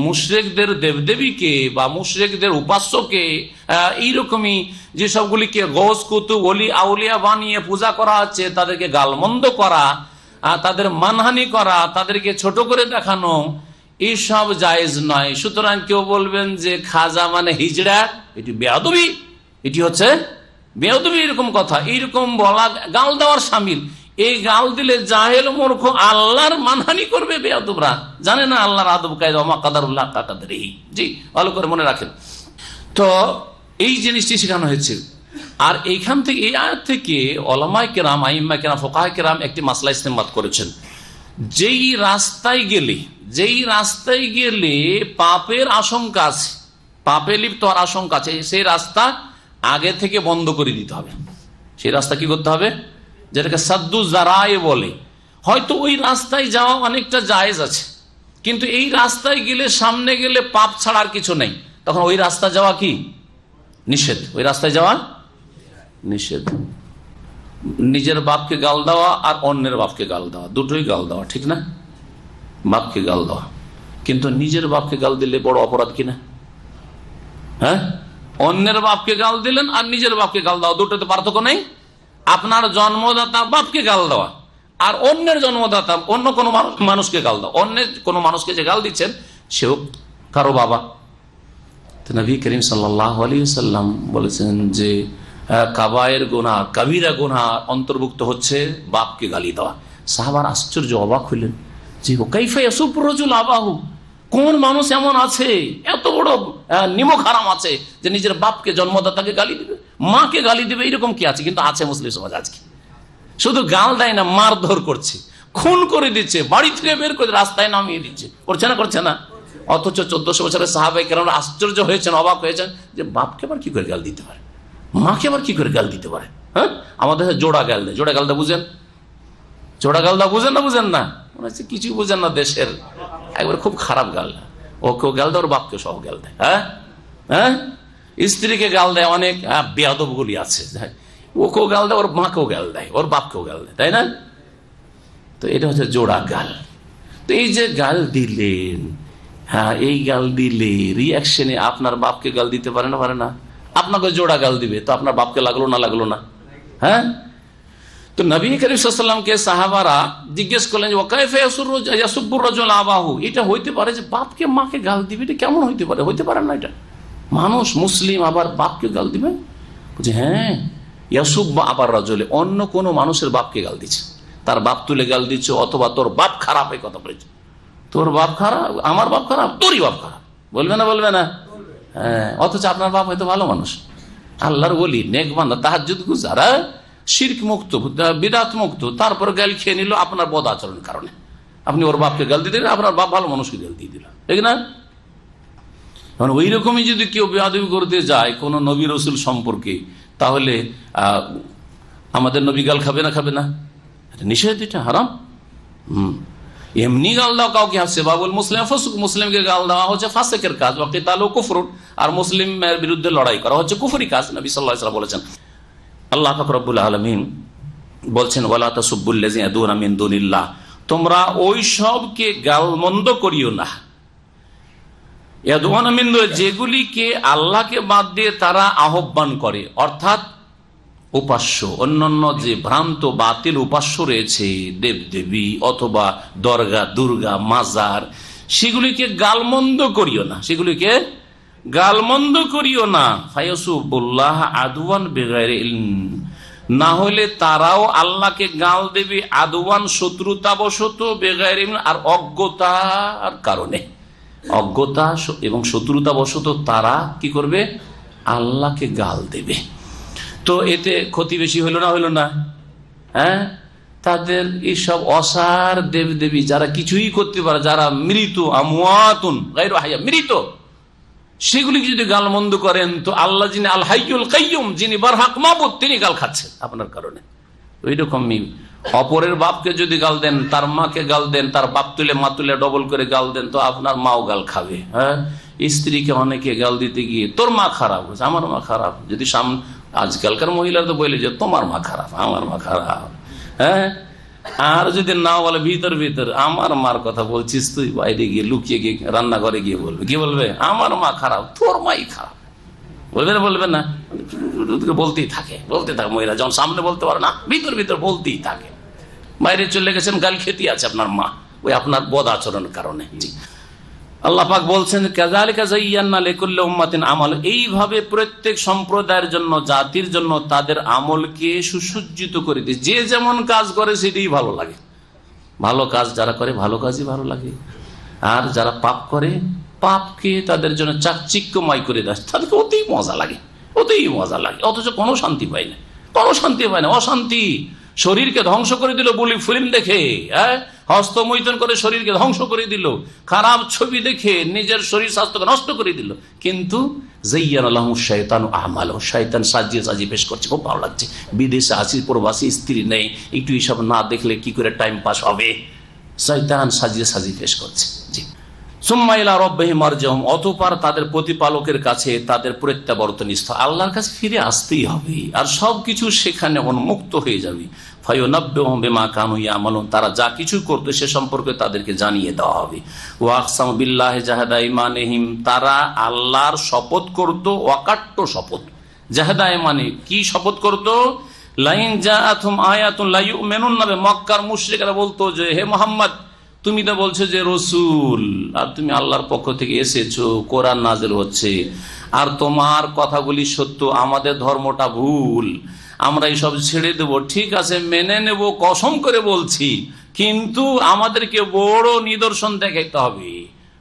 মুশরিকদের দেবদেবীকে বা মুশরিকদের উপাস্যকে, এইরকমই যেসবগুলিকে গৌস কুতুব ওলি আউলিয়া বানিয়ে পূজা করা হচ্ছে, তাদেরকে গালমন্দ করা, তাদের মানহানি করা, তাদেরকে ছোট করে দেখানো, এইসব জায়েজ নয়। সুতরাং কেউ বলবেন যে খাজা মানে হিজড়া, এটি বেয়াদবি, এটি হচ্ছে বেয়াদবি, এরকম কথা, এইরকম বলা গাল দেওয়ার শামিল। এই গাল দিলে জাহেল মূর্খ আল্লাহর মানহানি করবে বেয়াদবরা, জানে না আল্লাহর আদব কায়দা, ওমা কাদারুল্লাহ হাক্কা কাদরিহি। জি, ভালো করে মনে রাখেন। তো এই জিনিসটি শেখানো হয়েছে। আর এইখান থেকে, এই আয়াত থেকে উলামায়ে কেরাম, আইম্মায়ে কেরাম, ফুকাহায়ে কেরাম একটি মাসলা ইস্তেমবাদ করেছেন। যেই রাস্তায় গেলে পাপের আশঙ্কা আছে, পাপে লিপ্ত হওয়ার আশঙ্কা আছে, সেই রাস্তা আগে থেকে বন্ধ করে দিতে হবে। সেই রাস্তা কি করতে হবে, যেটাকে সাদ্দু জারায়ে বলে। হয়তো ওই রাস্তায় যাওয়া অনেকটা জায়েজ আছে, কিন্তু এই রাস্তায় গেলে, সামনে গেলে পাপ ছাড়ার কিছু নেই, তখন ওই রাস্তা যাওয়া কি নিষেধ, ওই রাস্তায় যাওয়া নিষেধ। নিজের বাপকে গাল দেওয়া আর অন্যের বাপকে গাল দেওয়া, দুটোই গাল দেওয়া, ঠিক না? বাপকে গাল দেওয়া, কিন্তু নিজের বাপকে গাল দিলে বড় অপরাধ কিনা? হ্যাঁ, অন্যের বাপকে গাল দিলেন আর নিজের বাপকে গাল দেওয়া, দুটোতে পার্থক্য নেই। আপনার জন্মদাতা বাপকে গাল দেওয়া আর অন্যের জন্মদাতা অন্য কোনো মানুষকে গাল দেওয়া, অন্যের কোনো মানুষকে যে গাল দিচ্ছেন সেও কারো বাবা। নবী করিম সাল্লাল্লাহু আলাইহি ওয়াসাল্লাম বলেছেন যে কাবায়ের গুনাহ, কাবিরা গুনাহ অন্তর্ভুক্ত হচ্ছে বাপকে গালি দেওয়া। সাহাবারা আশ্চর্য, অবাক হইলেন যে কাইফা ইয়াসুবু রাজুল আবাহু, কোন মানুষ এমন আছে, এত বড় নিমক হারাম আছে যে নিজের বাপকে, জন্মদাতাকে গালি দিবে, মাকে গালি দিবে, এরকম কি আছে? কিন্তু আছে মুসলিম সমাজ আজকে। শুধু গাল দেয় না, মারধর করছে, খুন করে দিচ্ছে, বাড়ি থেকে বের করে রাস্তায় নামিয়ে দিচ্ছে, করছে না? করছে না? অথচ 1400 বছরের সাহাবায়ে কেরাম আশ্চর্য হয়েছেন, অবাক হয়েছেন যে বাপকে আবার কি করে গাল দিতে পারে, মাকে আবার কি করে গাল দিতে পারে। হ্যাঁ, আমাদের জোড়া গাল দেয়। জোড়া গালটা বুঝেন? জোড়া গালটা বুঝেন না? বুঝেন না? মনে হচ্ছে কিছুই বুঝেন না, দেশের একবার খুব খারাপ গাল। ওকেও গাল দেয়, ওর বাপকে সহ গাল দেয়। হ্যাঁ হ্যাঁ, স্ত্রীকে গাল দেয়, অনেক বেয়াদব গুলি আছে, ওকেও গাল দেয়, ওর মাকেও গাল দেয়, ওর বাপকেও গাল দেয়, তাই না? তো এটা হচ্ছে জোড়া গাল। তো এই যে গাল দিলেন, হ্যাঁ, এই গাল দিলে রিয়াকশনে আপনার বাপকে গাল দিতে পারে না? পারে না? আপনাকে জোড়া গাল দিবে, তো আপনার বাপকে লাগলো না? লাগলো না? হ্যাঁ। তো নবী করিম সাল্লাল্লাহু আলাইহি ওয়াসাল্লামকে সাহাবারা জিজ্ঞেস করলেন যে ওয়াকাইফা ইয়াসুব্বু রাজুল আবাহু, এটা হইতে পারে যে বাপকে মাকে গাল দিবে, এটা কেমন হইতে পারে? হইতে পারে না এটা, মানুষ মুসলিম আবার বাপকে গাল দিবে? বলছে হ্যাঁ, ইয়াসুব্বু আবার রাজুলে, অন্য কোনো মানুষের বাপকে গাল দিচ্ছে, তার বাপ তুলে গাল দিচ্ছে, অথবা তোর বাপ খারাপ, এই কথা বলেছে, তোর বাপ খারাপ, আমার বাপ খারাপ, তোরই বাপ খারাপ, বলবে না? বলবে না? হ্যাঁ, অথচ আপনার বাপ হয়তো ভালো মানুষ, আল্লাহর ওলি, নেক বান্দা, তাহাজ্জুদ গুজার, শিরক মুক্ত, বিদআত মুক্ত, তারপর গাল খেয়ে নিল আপনার বদ আচরণের কারণে। আপনি ওর বাপকে গাল দিয়ে দিলেন, আপনার বাপ ভালো মানুষকে গাল দিয়ে দিল, ঠিক না? কারণ ওই রকমই যদি কেউ বেয়াদবি করতে যায় কোন নবী রসুল সম্পর্কে, তাহলে আমাদের নবী গাল খাবে না? খাবে না? এটা নিষেধ, এটা হারাম। এমনি গাল দেওয়া কাউকে হাসছে বাবুল মুসলিম ফসুক, মুসলিমকে গাল দেওয়া হচ্ছে ফাসেকের কাজ, ওয়াকিতালু কুফরুন, আর মুসলিমের বিরুদ্ধে লড়াই করা হচ্ছে কুফরি কাজ। নবী সাল্লাল্লাহু আলাইহি ওয়াসাল্লাম বলেছেন। আল্লাহ পাক রব্বুল আলামিন বলছেন, ওয়ালা তাসুব্বুল্লাযিনা ইয়াদউনা মিন দুনিল্লাহ, তোমরা ওই সবকে গালমন্দ করিও না, ইয়াদউনা মিন দুনিল্লাহ, যেগুলিকে আল্লাহকে বাদ দিয়ে তারা আহ্বান করে, অর্থাৎ উপাস্য, অন্যান্য যে ভ্রান্ত বাতিল উপাস্য রয়েছে, দেবদেবী অথবা দরগা, দুর্গা, মাজার, সেগুলিকে গালমন্দ করিও না, সেগুলিকে গালমন্দ করিও না। ফায়াসুবুল্লাহ আদওয়ান বিগাইরি ইলম, না হলে তারাও আল্লাহকে গাল দেবে আদওয়ান শত্রুতাবশত, বিগাইরি ইলম আর অজ্ঞতার কারণে, অজ্ঞতা এবং শত্রুতাবশত তারা কি করবে? আল্লাহকে গাল দেবে। তো এতে ক্ষতি বেশি হইল না? হইল না? হ্যাঁ, তাদের এইসব অসার দেবদেবী যারা কিছুই করতে পারে, যারা মৃত, আমওয়াতুন গায়রু হাইয়া, মৃত, সেগুলিকে যদি গালমন্দ করেন, তো আল্লাহ যিনি আল হাইয়ুল কাইয়ুম, যিনি বারহাক মাবুদ, তিনি গাল খাচ্ছেন আপনার কারণে। ওই রকমই অপরের বাপকে যদি গাল দেন, তার মাকে গাল দেন, তার বাপ তুলে মা তুলে ডবল করে গাল দেন, তো আপনার মাও গাল খাবে। হ্যাঁ, স্ত্রীকে অনেকে গাল দিতে গিয়ে তোর মা খারাপ হয়েছে, আমার মা খারাপ, যদি সামনে আজকালকার মহিলারা তো বলে যে তোমার মা খারাপ, আমার মা খারাপ। হ্যাঁ, আর যদি না বলে ভিতর ভিতর আমার মার কথা বলছিস তুই, বাইরে গিয়ে লুকিয়ে গিয়ে রান্নাঘরে গিয়ে বলবে, কি বলবে? আমার মা খারাপ, তোর মাই খারাপ। বলবে না? বলবে না? বলতেই থাকে, বলতে থাকে। মহিলা যখন সামনে বলতে পারে না, ভিতর ভিতর বলতেই থাকে। বাইরে চলে গেছেন, গাল খেতে আছে আপনার মা, ওই আপনার বদ আচরণের কারণে। জি, আল্লাহ পাক বলছেন, কাযালিকা যায়্যানা লিকুল্লি উম্মাতিন আমাল, এইভাবে প্রত্যেক সম্প্রদায়ের জন্য, জাতির জন্য তাদের আমলকে সুসজ্জিত করে দিয়েছে। যে যেমন কাজ করে সেটাই ভালো লাগে। ভালো কাজ যারা করে, ভালো কাজই ভালো লাগে। আর যারা পাপ করে, পাপকে তাদের জন্য চাকচিক্যময় করে দেয়, তাদেরকে অতি মজা লাগে, অতি মজা লাগে, অথচ কোনো শান্তি পায় না, কোনো শান্তি পায় না। অশান্তি, শরীরকে ধ্বংস করে দিল বুলি ফিল্ম দেখে, হস্তমৈথুন করে শরীরকে ধ্বংস করে দিল, খারাপ ছবি দেখে নিজের শরীর স্বাস্থ্যকে নষ্ট করে দিল। কিন্তু যায়্যানা লাহুমুশ শাইতানু আ'মালাহুম, শয়তান সাজিয়ে সাজিয়ে পেশ করছে, খুব ভালো লাগছে। বিদেশে আছি, প্রবাসী, স্ত্রী নেই, একটু এইসব না দেখলে কি করে টাইম পাস হবে? শয়তান সাজিয়ে সাজিয়ে পেশ করছে। জি, সুম্মা ইলা রাব্বিহিম মারজিউহুম, অতঃপর তাদের প্রতিপালকের কাছে তাদের প্রত্যাবর্তন স্থল, আল্লাহর কাছে ফিরে আসতেই হবে, আর সবকিছু সেখানে উন্মুক্ত হয়ে যাবে। ফায়ুনাব্বিউহুম বিমা কানু ইয়ামালুন, তারা যা কিছু করতে সে সম্পর্কে তাদেরকে জানিয়ে দেওয়া হবে। ওয়া আকসামু বিল্লাহি জাহাদা ঈমানিহিম, তারা আল্লাহর শপথ করত, অকাট্য শপথ। জাহাদা ঈমানি, কি শপথ করত? লাইন জাআতুম আয়াতুন লা ইউমিনুন্না বিহি, মক্কার মুশরিকরা বলতো যে হে মুহাম্মদ, তুমি তো বলছো যে রসুল, আর তুমি আল্লাহর পক্ষ থেকে এসেছো, কোরআন নাযিল হচ্ছে, আর তোমার কথাগুলি সত্য, আমাদের ধর্মটা ভুল, আমরা এইসব ছেড়ে দেব, ঠিক আছে মেনে নেব, কসম করে বলছি, কিন্তু আমাদেরকে বড় নিদর্শন দেখাইতে হবে।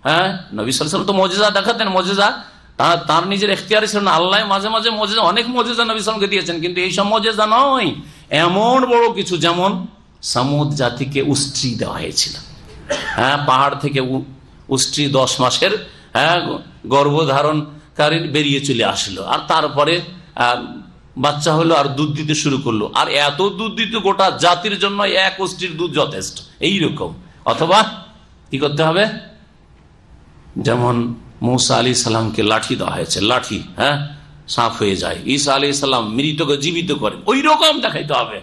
হ্যাঁ, নবী সাল্লাল্লাহু আলাইহি ওয়াসাল্লাম তো মুজিজা দেখাতেন, মুজিজা তার নিজের এখতিয়ারে ছিল না, আল্লাহ মাঝে মাঝে মুজিজা, অনেক মুজিজা নবী সাল্লাল্লাহু আলাইহি ওয়াসাল্লামকে দিয়েছেন, কিন্তু এইসব মুজিজা নয়, এমন বড় কিছু, যেমন সামুদ জাতিকে উষ্ট্রি দেওয়া হয়েছিল। হ্যাঁ, পাহাড় থেকে উষ্ট্রি 10 মাসের গর্ভধারণকারী বেরিয়ে চলে আসলো, আর তারপরে বাচ্চা হলো, আর দুধ দিতে শুরু করলো, আর এত দুধ দিতে গোটা জাতির জন্য এক উষ্ট্রির দুধ যথেষ্ট, এইরকম। অথবা কি করতে হবে? যেমন মূসা আলাইহিস সালামকে লাঠি দেওয়া হয়েছে, লাঠি সাফ হয়ে যায়, ঈসা আলাইহিস সালাম মৃতকে জীবিত করে, ওই রকম দেখাইতে হবে।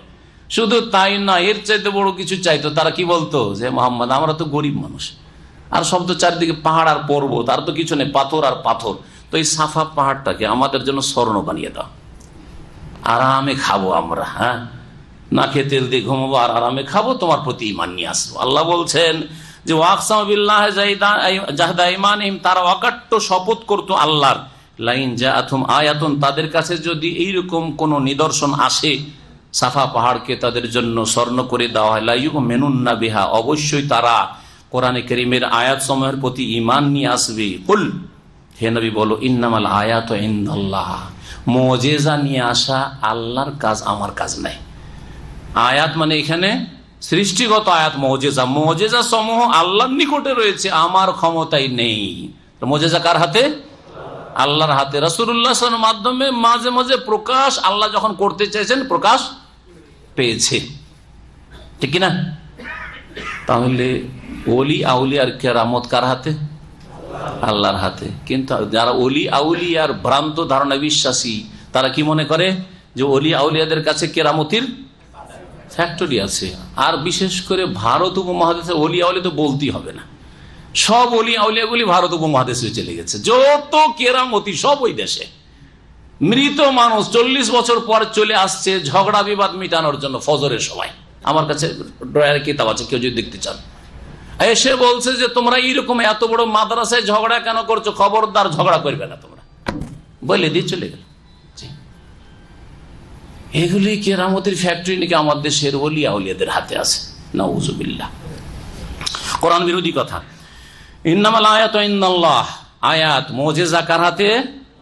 শুধু তাই না, এর চাইতে বড় কিছু চাইতো। তারা কি বলতো? যে মোহাম্মদ, আমরা তো গরিব মানুষ, আর সব তো চারিদিকে পাহাড় আর পর্বত, আর তো কিছু নেই, পাথর আর পাথর, তো এই সাফা পাহাড়টাকে আমাদের জন্য স্বর্ণ বানিয়ে দাও, আরামে খাবো আমরা, নাকে তেল দিয়ে ঘুমাবো আর আরামে খাবো, তোমার প্রতি ঈমান নিয়ে আসবো। আল্লাহ বলছেন যে ওয়াকসামু বিল্লাহি জাহাদা ঈমানিহিম, তারা অকাট্য শপথ করতো আল্লাহর, লাইন জাআতুম আয়াতুন, তাদের কাছে যদি এইরকম কোন নিদর্শন আসে, সাফা পাহাড়কে তাদের জন্য স্বর্ণ করে দেওয়া হয়, লা ইউমিনুন্না বিহা, অবশ্যই তারা কোরআনে কারীমের আয়াত সমূহের প্রতি ঈমান নিয়ে আসবে। কুল, হে নবী বলো, ইন্নামাল আয়াতু ইনদাল্লাহ মুজিজা নিয়ে আসা আল্লাহর কাজ, আমার কাজ নাই। আয়াত মানে এখানে সৃষ্টিগত আয়াত, মুজিজা। মুজিজা সমূহ আল্লাহর নিকটে রয়েছে, আমার ক্ষমতায় নেই। মুজিজা কার হাতে? আল্লাহর হাতে। রাসূলুল্লাহ সাল্লাল্লাহু আলাইহি ওয়াসাল্লামের মাধ্যমে মাঝে মাঝে প্রকাশ আল্লাহ যখন করতে চাইছেন, প্রকাশ পেয়েছে, ঠিক কিনা? তাহলে ওলি আউলিয়ার কেরামত কার হাতে? আল্লাহর হাতে। কিন্তু যারা ওলি আউলিয়ার ভ্রান্ত ধারণা বিশ্বাসী, তারা কি মনে করে যে ওলি আউলিয়াদের কাছে কেরামতির ফ্যাক্টরি আছে। আর বিশেষ করে ভারত উপমহাদেশের ওলি আউলিয়া তো বলতেই হবে না, সব ওলি আউলিয়াগুলি ভারত উপমহাদেশে চলে গেছে। যত কেরামতি সব ওই দেশে। মৃত মানুষ 40 বছর পর চলে আসছে ঝগড়া বিবাদ মিটানোর জন্য ফজরের সময়। আমার কাছে ড্রয়ারে কিতাব আছে, কেউ যদি দেখতে চান। এসে বলছে যে তোমরা এইরকম এত বড় মাদ্রাসায় ঝগড়া কেন করছো, খবরদার ঝগড়া করবে না তোমরা, বলে দিয়ে চলে গেল। এগুলি কেরামতির ফ্যাক্টরি নাকি আমার দেশের ওলিয়া আউলিয়াদের হাতে আছে। নাউজুবিল্লাহ, কোরআন বিরোধী কথা। ইন্নামাল আয়াতু ইনদাল্লাহ, আয়াত মুজিজা কার হাতে?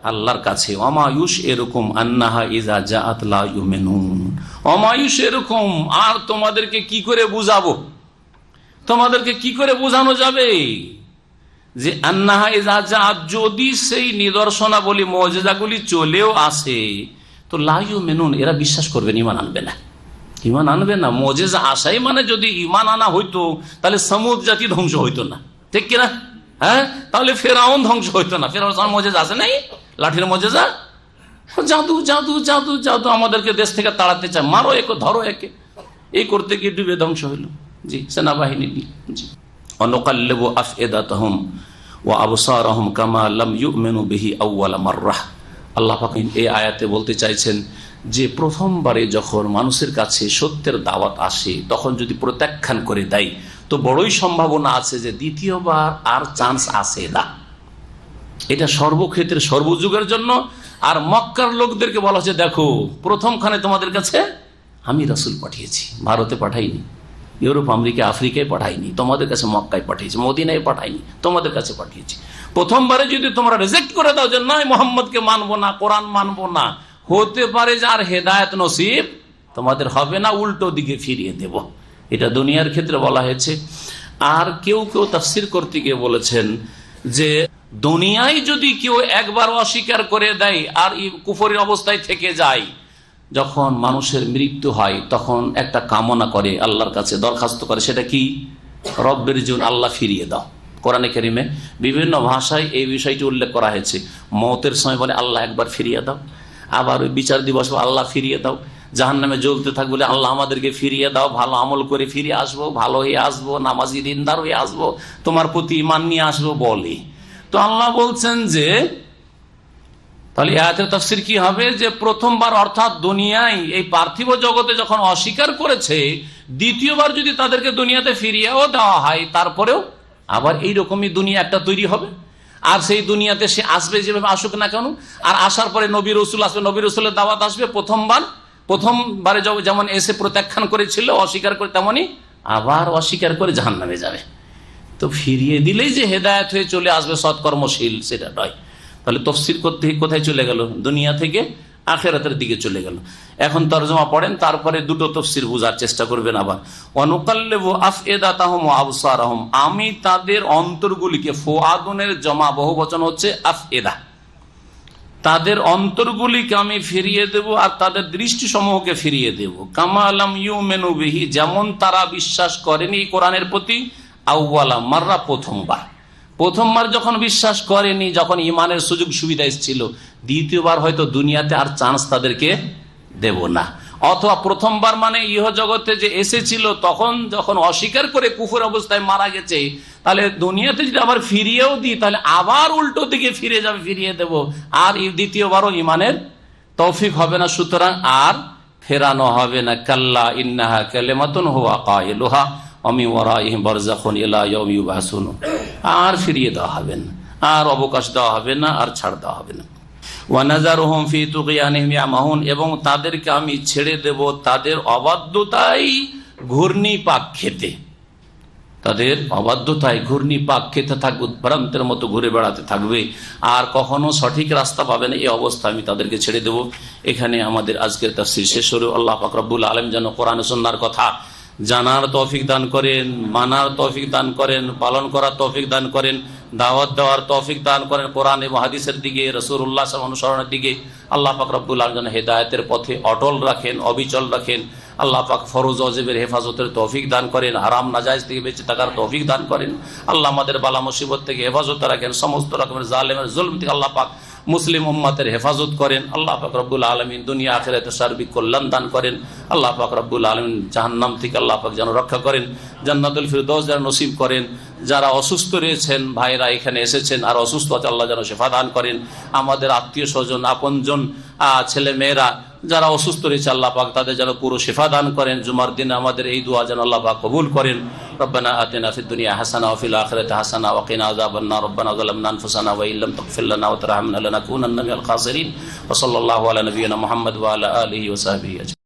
আল্লাহর কাছে। ওমা ইউশইরুকুম আন্নাহা ইযা জাআত লা ইউমিনুন। ওমা ইউশইরুকুম, আর তোমাদেরকে কি করে বুঝাবো, তোমাদেরকে কি করে বোঝানো যাবে যে আন্নাহা ইযা জাআত, যদি সেই নিদর্শনাবলী মুজিজাগুলি চলেও আসে তো লা ইউমিনুন, এরা বিশ্বাস করবে না, ঈমান আনবে না। ঈমান আনবে না। মুজিজা আসাই মানে যদি ঈমান আনা হইতো তাহলে সমুদ জাতি ধ্বংস হইতো না, ঠিক কিনা? হ্যাঁ, তাহলে ফেরাউন ধ্বংস হইতো না। ফেরাউন মুজিজা আছে নাই, লাঠির মুজিজা। জাদু জাদু জাদু জাদু, আমাদেরকে দেশ থেকে তাড়াতে চায়, মারো একে, ধরো একে, এই করতে গিয়ে ডুবে ধ্বংস হইল। জি, সেনাবাহিনী। জি, অনুকাল্লিবু আফইদাতাহুম ওয়া আবসারহুম কামা লাম ইউমিনু বিহি আউওয়ালা মাররাহ। আল্লাহ পাক এই আয়াতে বলতে চাইছেন যে প্রথমবারে যখন মানুষের কাছে সত্যের দাওয়াত আসে তখন যদি প্রত্যাখ্যান করে দেয় তো বড়ই সম্ভাবনা আছে যে দ্বিতীয়বার আর চান্স আসে না। এটা সর্বক্ষেত্রে সর্বযুগের জন্য। আর মক্কার লোকদেরকে বলা হচ্ছে, দেখো প্রথমখানে তোমাদের কাছে আমি রাসূল পাঠিয়েছি, ভারতে পাঠাইনি, ইউরোপ আমেরিকা আফ্রিকায় পাঠাইনি, তোমাদের কাছে মক্কায় পাঠিয়েছি, মদিনায় পাঠাইনি, তোমাদের কাছে পাঠিয়েছি। প্রথমবারে যদি তোমরা রিজেক্ট করে দাও যে নয় মোহাম্মদকে মানবো না, কোরআন মানবো না, হতে পারে যে আর হেদায়েত নসিব তোমাদের হবে না, উল্টো দিকে ফিরিয়ে দেব। এটা দুনিয়ার ক্ষেত্রে বলা হয়েছে। আর কেউ কেউ তাফসীর করতে গিয়ে বলেছেন যে দুনিয়ায় যদি কেউ একবার অস্বীকার করে দেয় আর কুফরের অবস্থায় থেকে যায়, যখন মানুষের মৃত্যু হয় তখন একটা কামনা করে, আল্লাহর কাছে দরখাস্ত করে, সেটা কি? রব্বের জুন, আল্লাহ ফিরিয়ে দাও। কোরআনে কারিমে বিভিন্ন ভাষায় এই বিষয়টি উল্লেখ করা হয়েছে। মওতের সময় বলে আল্লাহ একবার ফিরিয়ে দাও, আবার ওই বিচার দিবস আল্লাহ ফিরিয়ে দাও, জাহান্নামে জ্বলতে থাকবে বলে আল্লাহ আমাদেরকে ফিরিয়ে দাও, ভালো আমল করে ফিরে আসবো, ভালো হয়ে আসবো, নামাজি দিনদার হয়ে আসবো, তোমার প্রতি ঈমান নিয়ে আসবো বলে। তো আল্লাহ বলছেন যে তাহলে আয়াতের তাফসীর কি হবে যে প্রথমবার অর্থাৎ দুনিয়ায় এই পার্থিব জগতে যখন অস্বীকার করেছে, দ্বিতীয়বার যদি তাদেরকে দুনিয়াতে ফিরিয়েও দেওয়া হয় তারপরেও আবার এইরকমই দুনিয়া একটা তৈরি হবে। আর সেই দুনিয়াতে সে আসবে যেভাবে আসুক না কেন, আর আসার পরে নবী রসুল আসবে, নবী রসুলের দাওয়াত আসবে। প্রথমবারে যেমন এসে প্রত্যাখ্যান করেছিল, অস্বীকার করে, তেমনই আবার অস্বীকার করে জাহান্নামে যাবে। তো ফিরিয়ে দিলেই যে হেদায়েত হয়ে চলে আসবে সৎকর্মশীল, সেটা নয়। তাহলে তাফসীর করতে কোথায় চলে গেল? দুনিয়া থেকে আখিরাতের দিকে চলে গেল। এখন তরজমা পড়েন, তারপরে দুটো তাফসীর বোঝার চেষ্টা করবেন। আবার অনুকাল্লিবু আফইদাতাহুম ওয়া আবসারহুম, আমি তাদের অন্তরগুলিকে, ফুআদুনের জমা বহুবচন হচ্ছে আফইদা, তাদের অন্তরগুলিকে আমি ফিরিয়ে দেব আর তাদের দৃষ্টি সমূহকে ফিরিয়ে দেব। কামা লাম ইউমিনু বিহি, যেমন তারা বিশ্বাস করেনি কোরআনের প্রতি, আউওয়ালা মাররা, প্রথমবার যখন বিশ্বাস করেনি, যখন ইমানের সুযোগ সুবিধা এসেছিল, দ্বিতীয়বার হয়তো দুনিয়াতে আর চান্স তাদেরকে দেব না। অথবা প্রথমবার মানে ইহ জগতে যে এসেছিল তখন যখন অস্বীকার করে কুফর অবস্থায় মারা গেছে, তাহলে দুনিয়াতে যদি আবার ফিরিয়েও দিই তাহলে আবার উল্টো দিকে ফিরে যাবে, ফিরিয়ে দেব, আর দ্বিতীয়বারও ইমানের তৌফিক হবে না, সুতরাং আর ফেরানো হবে না। কাল্লা ইন্নাহা কালিমাতুন হুয়া কাইলুহা ওয়া ওয়ারাইহিম বারযাখুন ইলা ইয়াউমি ইউবআসুন, আর ফিরিয়ে দেওয়া হবে না, আর অবকাশ দেওয়া হবে না, আর ছাড় দেওয়া হবে না। ওয়ানাযারুহুম ফি তুগয়ানিহিম ইয়ামাহুন, এবং তাদেরকে আমি ছেড়ে দেব তাদের অবাধ্যতায় ঘূর্ণি পাক খেতে। তাদের অবাধ্যতায় ঘূর্ণিপাক খেতে থাকবে, উদ্ভ্রান্তের মতো ঘুরে বেড়াতে থাকবে, আর কখনো সঠিক রাস্তা পাবে না। এই অবস্থা আমি তাদেরকে ছেড়ে দেব। এখানে আমাদের আজকের তাফসীর শেষ হলো। আল্লাহ পাক রব্বুল আলামিন যেন কোরআন ও সুন্নাহর কথা জানার তৌফিক দান করেন, মানার তৌফিক দান করেন, পালন করার তৌফিক দান করেন, দাওয়াত দেওয়ার তৌফিক দান করেন, কোরআন এবং হাদিসের দিকে, রাসূলুল্লাহ সাল্লাল্লাহু আলাইহি ওয়াসাল্লাম অনুসরণের দিকে আল্লাহ পাক রব্বুল আলামিন যেন হেদায়েতের পথে অটল রাখেন, অবিচল রাখেন। আল্লাহ পাক ফরজ ওয়াজিবের হেফাজতের তৌফিক দান করেন, হারাম নাজায়েজ থেকে বেঁচে থাকার তৌফিক দান করেন। আল্লাহ আমাদের বালা মুসিবত থেকে হেফাজত রাখেন, সমস্ত রকমের জালেমের জুলম থেকে আল্লাহ পাক মুসলিম উম্মতের হেফাজত করেন। আল্লাহ পাক রব্বুল আলামিন দুনিয়া আখিরাতে সার্বিক কল্যাণ দান করেন। আল্লাহ পাক রব্বুল আলামিন জাহান্নাম থেকে আল্লাহ পাক যেন রক্ষা করেন, জান্নাতুল ফিরদৌস যেন নসিব করেন। যারা অসুস্থ রয়েছেন ভাইরা এখানে এসেছেন আর অসুস্থ আছে, আল্লাহ যেন শিফা দান করেন। আমাদের আত্মীয় স্বজন, আপনজন, ছেলে মেয়েরা যারা অসুস্থ রয়েছে আল্লাহ পাক তাদের যেন পুরো শিফা দান করেন। জুমার দিনে আমাদের এই দোয়া যেন আল্লাহ পাক কবুল করেন। রব্বানা আতিনা ফিদ দুনিয়া হাসানা ওয়া ফিল আখিরাতি হাসানা ওয়া কিনা আযাবান্নার। রব্বানা যালামনা আনফুসানা ওয়া ইল্লাম তাগফির লানা ওয়া তারহামনা লানাকুনান্না মিনাল খাসিরিন। ওয়া সাল্লাল্লাহু আলা নাবিয়িনা মুহাম্মদ ওয়া আলা আলিহি ওয়া সাহবিহি।